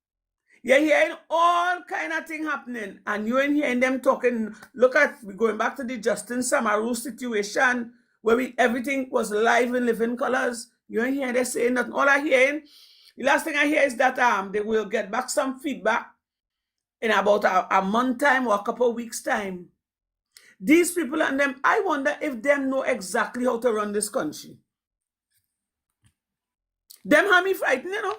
You're hearing all kind of thing happening, and you're hearing them talking. Look at going back to the Justin Samaru situation where everything was live in living colors. You ain't hearing they saying nothing. All I'm hearing, the last thing I hear is that they will get back some feedback in about a month time or a couple of weeks time. These people and them, I wonder if them know exactly how to run this country. Them have me frightened, you know.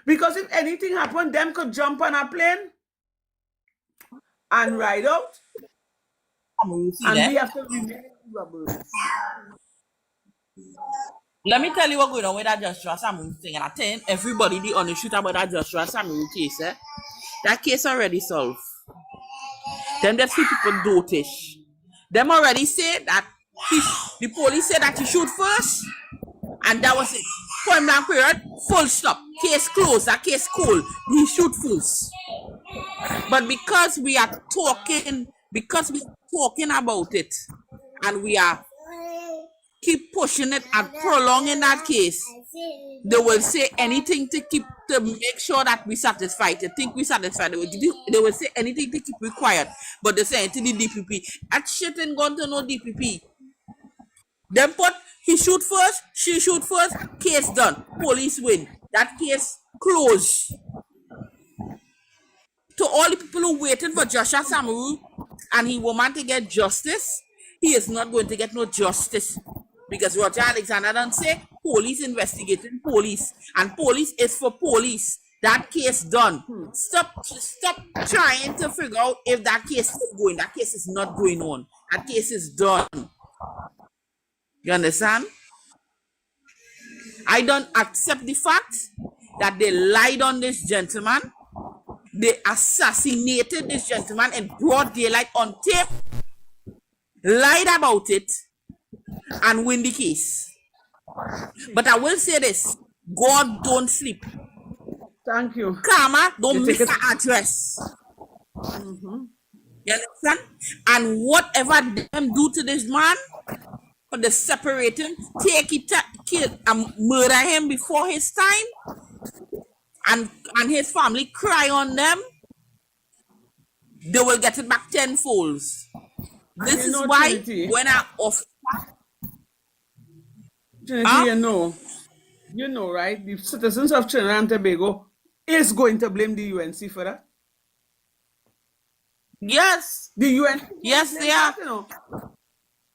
Because if anything happened, them could jump on a plane and ride out. And we have to remain robbers. Let me tell you what's going on with that Joshua Samuel thing. And I tell everybody the honest truth about that Joshua Samuel case. That case already solved. Them just people dotish. Them already said that the police said that he shoot first. And that was it. Point blank period, full stop. Case closed, that case cold. He shoot first. But because we are talking about it, and we are keep pushing it and prolonging that case, they will say anything to make sure that we satisfied. They think we satisfied. They will say anything to keep it quiet. But they say to the DPP. That shit ain't going to no DPP. Them put he shoot first, she shoot first, case done. Police win. That case closed. To all the people who waiting for Joshua Samuel and he woman to get justice, he is not going to get no justice. Because Roger Alexander done say police investigating police. And police is for police. That case done. Stop trying to figure out if that case is going. That case is not going on. That case is done. You understand? I don't accept the fact that they lied on this gentleman. They assassinated this gentleman in broad daylight on tape, lied about it, and win the case. But I will say this: God don't sleep. Thank you. Karma don't You miss take it. an address. You understand? And whatever them do to this man, for the separating, take it, kill, and murder him before his time, and his family cry on them, they will get it back tenfold. This is why Trinity, when I offer, Trinity, you know, right? The citizens of Trinidad and Tobago is going to blame the UNC for that. Yes. The UNC. Yes, they are.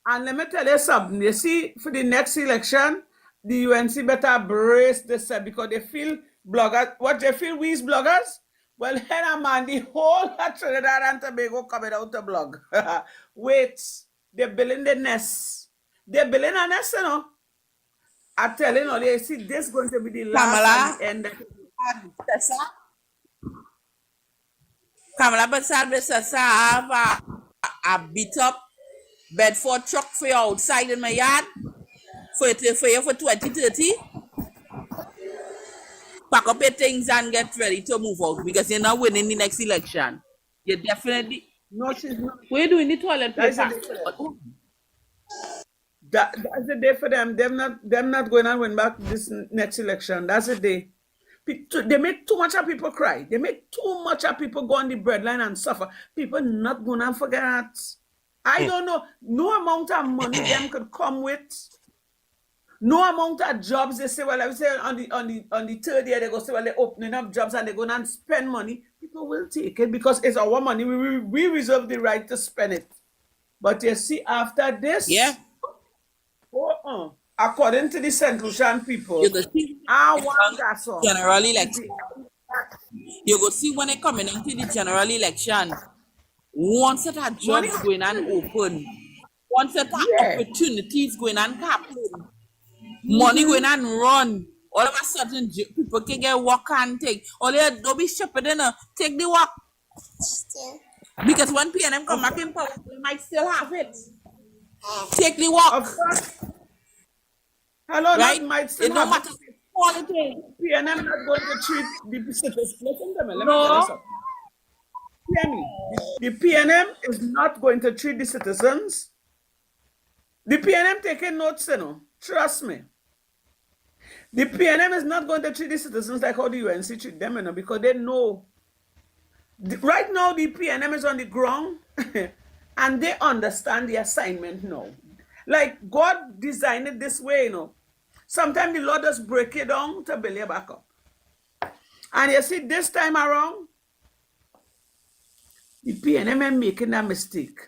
And let me tell you something. You see, for the next election, the UNC better brace themselves because they feel bloggers. What they feel, we as bloggers? Well, Henna man, the whole of Trinidad and Tobago coming out to blog. Wait, they're building the nest. They're building a nest, I'm telling you, they see this going to be the last and the end. Kamala Bassad have a beat up Bedford truck for you outside in my yard for you for 2030. Pack up your things and get ready to move out because you're not winning the next election. You definitely. No, she's not. What are you doing the toilet paper? That's the day for them. Them not going to win back this next election. That's the day. They make too much of people cry. They make too much of people go on the breadline and suffer. People not gonna forget. I don't know. No amount of money them could come with. No amount of jobs they say. Well, I would say on the third year they go say well they're opening up jobs and they're gonna spend money. People will take it because it's our money. We reserve the right to spend it. But you see, after this, according to the St. Lucian people, I want that song. General election. You go see when they coming into the general election. One set of jobs going on open. One set of opportunities going on happen. Money going on run. All of a sudden, people can get work and take. All they don't be shipping in, take the work. Because when PNM come back in power, they might still have it. Take the work. Hello, right? Might still it don't matter quality. PNM not going to treat the citizens. Listen to me. Let me tell you something. Hear me. The PNM is not going to treat the citizens. The PNM taking notes, Trust me. The PNM is not going to treat the citizens like how the UNC treat them, because they know. Right now, the PNM is on the ground, and they understand the assignment now. Like God designed it this way, Sometimes the Lord just break it down to build it back up. And you see, this time around, the PNM are making that mistake.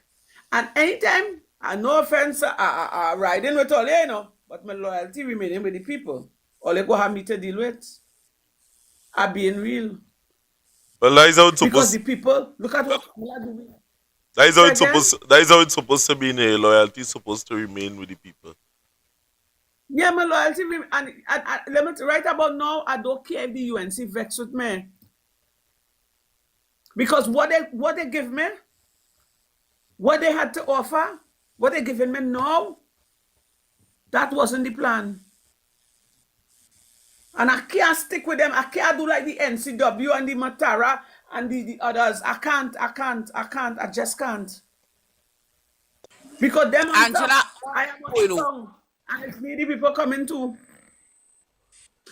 And anytime, no offense, riding with all, but my loyalty remaining with the people. All they go have me to deal with are being real. Well, that is how it's because supposed. The people, look at what we are doing. That is how it's supposed. That is how it's supposed to be. Loyalty is supposed to remain with the people. Yeah, my loyalty, and let me right about now. I don't care if the UNC vex with me, because what they give me, what they had to offer, what they giving me now, that wasn't the plan. And I can't stick with them. I can't do like the NCW and the Matara and the others. I can't. I just can't. Because them Angela, I am on the song. And it's needy people coming too.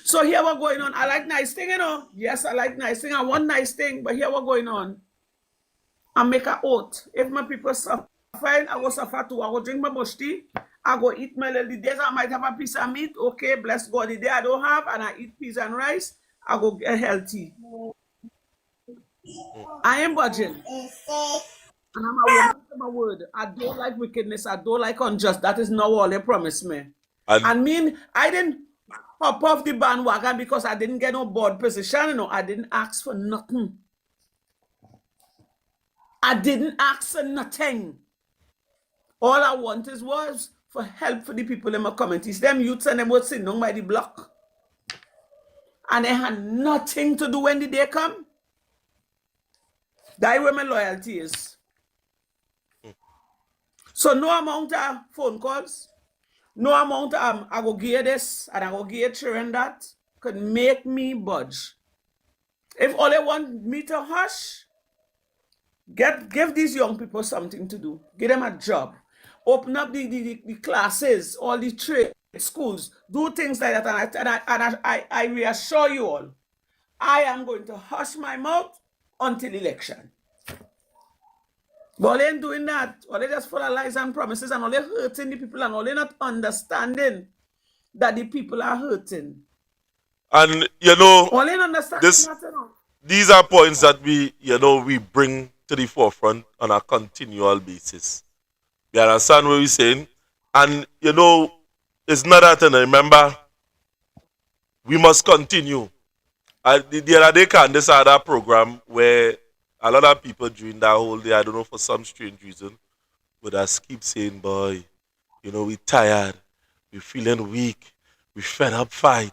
So here what's going on. I like nice thing, Yes, I like nice thing. I want nice thing, but here what's going on. I make an oath. If my people suffer, I will suffer too. I will drink my bush tea. I go eat my little days. I might have a piece of meat. Okay, bless God. The day I don't have and I eat peas and rice, I go get healthy. I am budging. And I'm a woman to my word. I don't like wickedness. I don't like unjust. That is not all they promised me. I didn't pop off the bandwagon because I didn't get no board position. I didn't ask for nothing. I didn't ask for nothing. All I wanted was for help for the people in my communities. Them youths and them were sitting down by the block. and they had nothing to do when the day come. That's where my loyalty is. So no amount of phone calls, no amount of I go give this and I go give children that could make me budge. If all they want me to hush, give these young people something to do. Give them a job. Open up the classes, all the trade schools, do things like that. And I reassure you all, I am going to hush my mouth until election. But they ain't doing that. Or they just full of lies and promises, and all they hurting the people, and all they not understanding that the people are hurting. And you know, all they understand these are points that we bring to the forefront on a continual basis. You understand what we're saying? And it's not that, and remember, we must continue. The other day, Candace had a program where a lot of people during that whole day, I don't know, for some strange reason, would just keep saying, boy, we tired, we feeling weak, we fed up fight.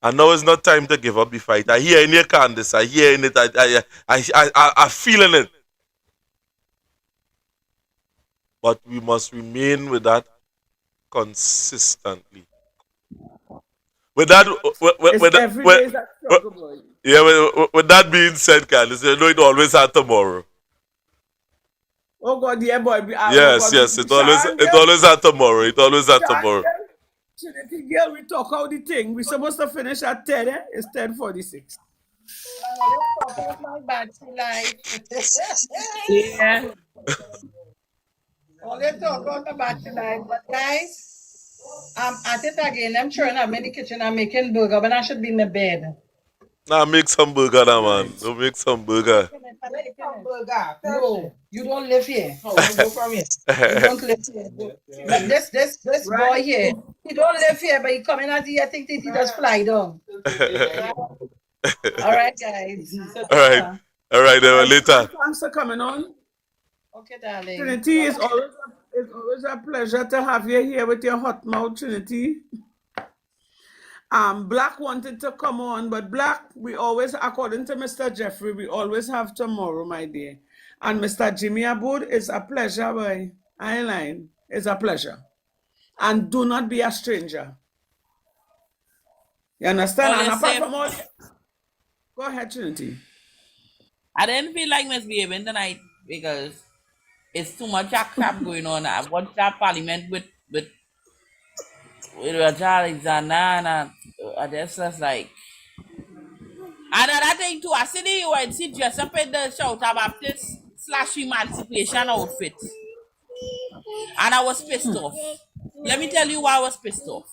And now it's not time to give up the fight. I hear in it, Candace, I hear in it, I feeling it. But we must remain with that consistently. With that, with that being said, Candace, it always had tomorrow. Oh God, yeah, boy. Yes, it always had tomorrow. It always had tomorrow. Trinity girl, we talk out the thing. We're supposed to finish at 10, eh? It's 10:46. My battery life. Yeah. All they talk about my battery life, but guys, I'm at it again. I'm sure I'm in the kitchen. I'm making burger, but I should be in the bed. Nah, make some burger, now, man. Don't make some burger. No, you don't live here. Oh, you go from here. You don't live here. But this boy here, he don't live here, but he coming out here. I think he just fly down. All right, guys. All right. Later. Thanks for coming on. Okay, darling. Trinity, it's always a pleasure to have you here with your hot mouth, Trinity. Black wanted to come on, but Black, we always, according to Mr. Jeffrey, we always have tomorrow, my dear. And Mr. Jimmy Aboud, it's a pleasure, boy. I ain't lying. It's a pleasure. And do not be a stranger. You understand? And apart from all, go ahead, Trinity. I didn't feel like misbehaving tonight because it's too much crap going on. I watched that parliament with Alexander and that's just like. Another thing too, I see the UNC dress up in the Shout Baptist / Emancipation outfit. And I was pissed off. Let me tell you why I was pissed off.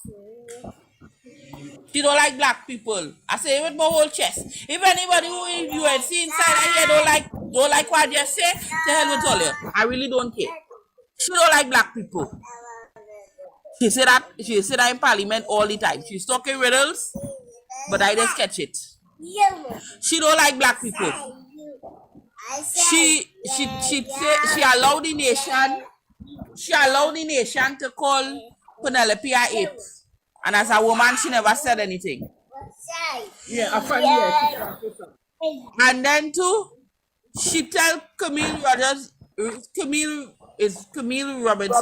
She don't like black people. I say it with my whole chest. If anybody who is UNC inside here don't like what I just say, to hell with all you. I really don't care. She don't like black people. She said that in parliament all the time. She's talking riddles, but I just catch it. She don't like black people. She allowed the nation. She allowed the nation to call Penelope a ape. And as a woman, she never said anything. Yeah, I find And then too, she tell Camille Robinson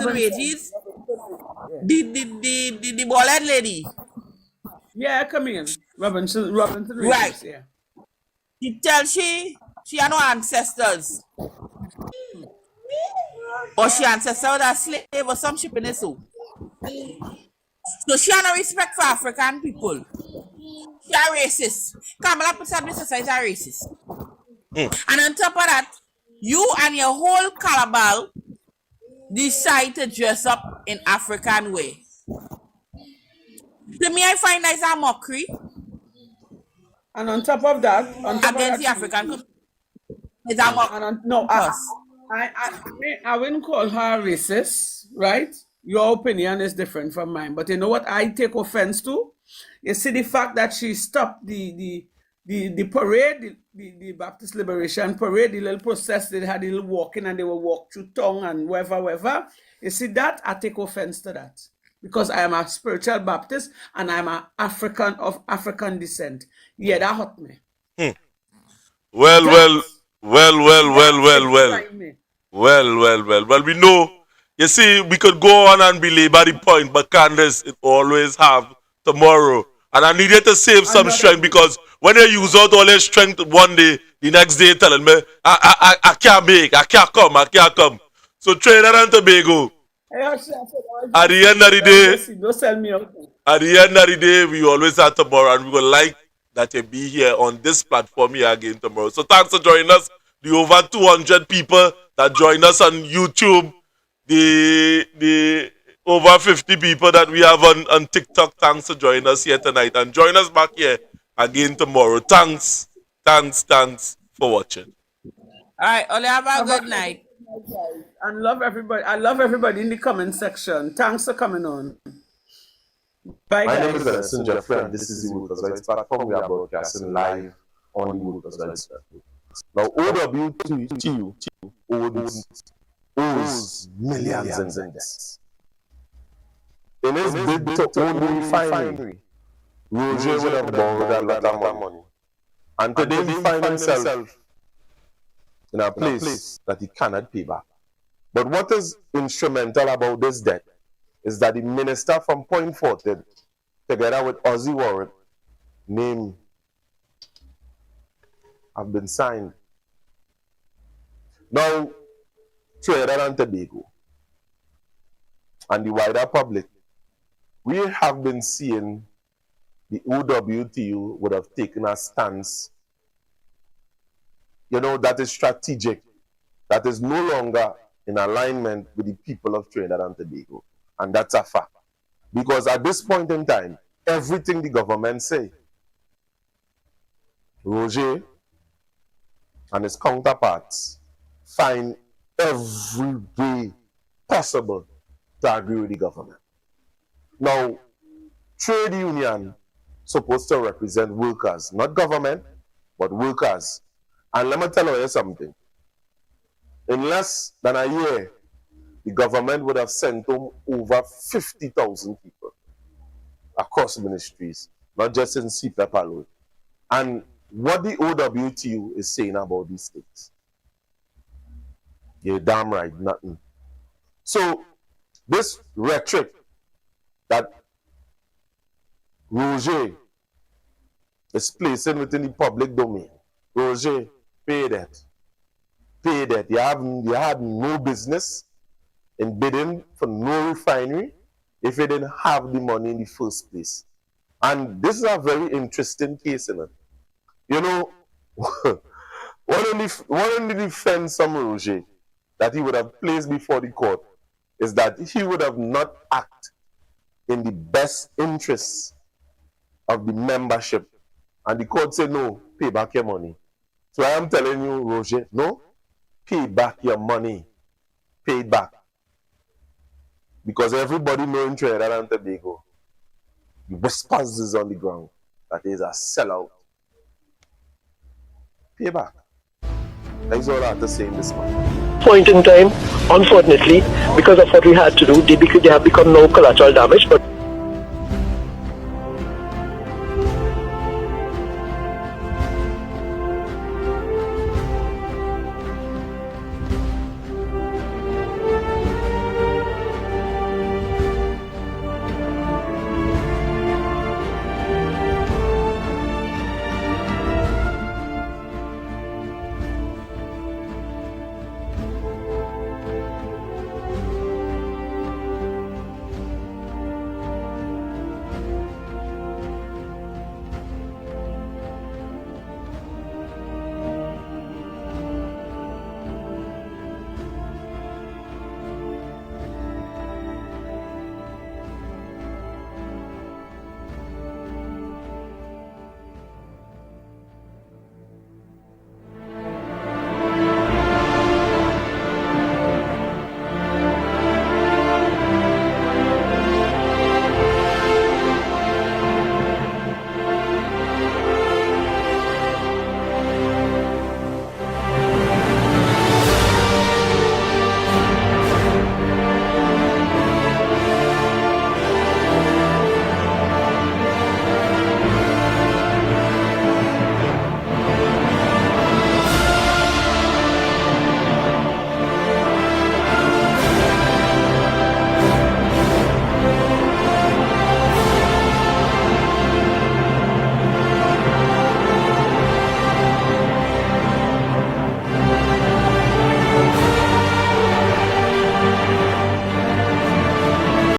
Regis, the bald lady. Yeah, Camille Robinson Regis, right. Yeah. She tell she had no ancestors. Or she ancestor was a slave or some ship in it so. So she had no respect for African people. She a racist. Kamala Prasad society are racist. And on top of that, you and your whole cabal decide to dress up in African way. To me, I find that is a mockery. And on top of that, against the African, it's a mockery. I wouldn't call her racist, right? Your opinion is different from mine. But you know what I take offense to? You see the fact that she stopped the parade, the Baptist Liberation Parade, the little process, they had a little walking and they will walk through town and wherever. You see that? I take offense to that. because I am a spiritual Baptist and I'm an African of African descent. Yeah, that hurt me. Well, we know. You see, we could go on and belabor the point, but Candace, it always have tomorrow. And I needed to save some strength because when you use out all your strength one day, the next day telling me, I can't make, I can't come. So Trinidad and Tobago, at the end of the day, don't sell me out. At the end of the day, we always have tomorrow, and we would like that you be here on this platform here again tomorrow. So thanks for joining us. The over 200 people that join us on YouTube, the over 50 people that we have on TikTok. Thanks for joining us here tonight, and join us back here again tomorrow. Thanks for watching. All right, Ole, have a good night. And love everybody. I love everybody in the comment section. Thanks for coming on. Bye, My guys. name is Edison Jeffrey, and this is the Workers' Rights Platform. We are broadcasting live on the Workers' Rights Platform. Now, OWTU owes millions in debts. In his bid to own the refinery, Roger would have borrowed a lot of money. And today he finds himself in a place that he cannot pay back. But what is instrumental about this debt is that the minister from Point Fortin, together with Ozzy Warren, name have been signed. Now, Trinidad and Tobago and the wider public, we have been seeing the OWTU would have taken a stance, that is strategic, that is no longer in alignment with the people of Trinidad and Tobago. And that's a fact. Because at this point in time, everything the government say, Roger and his counterparts find every way possible to agree with the government. Now, trade union supposed to represent workers, not government, but workers. And let me tell you something. In less than a year, the government would have sent home over 50,000 people across ministries, not just in CPEP alone. And what the OWTU is saying about these things, you're damn right, nothing. So, this rhetoric that Roger is placing within the public domain, Roger, pay that. Pay that. You had no business in bidding for no refinery if you didn't have the money in the first place. And this is a very interesting case, isn't it? One only defense some Roger that he would have placed before the court is that he would have not acted in the best interests of the membership. And the court said, no, pay back your money. So I am telling you, Roger, no, pay back your money. Pay it back. Because everybody knows in Trinidad and Tobago, the response is on the ground. That is a sellout. Pay back. That's all I have to say in this one. Point in time, unfortunately, because of what we had to do, they have become no collateral damage. But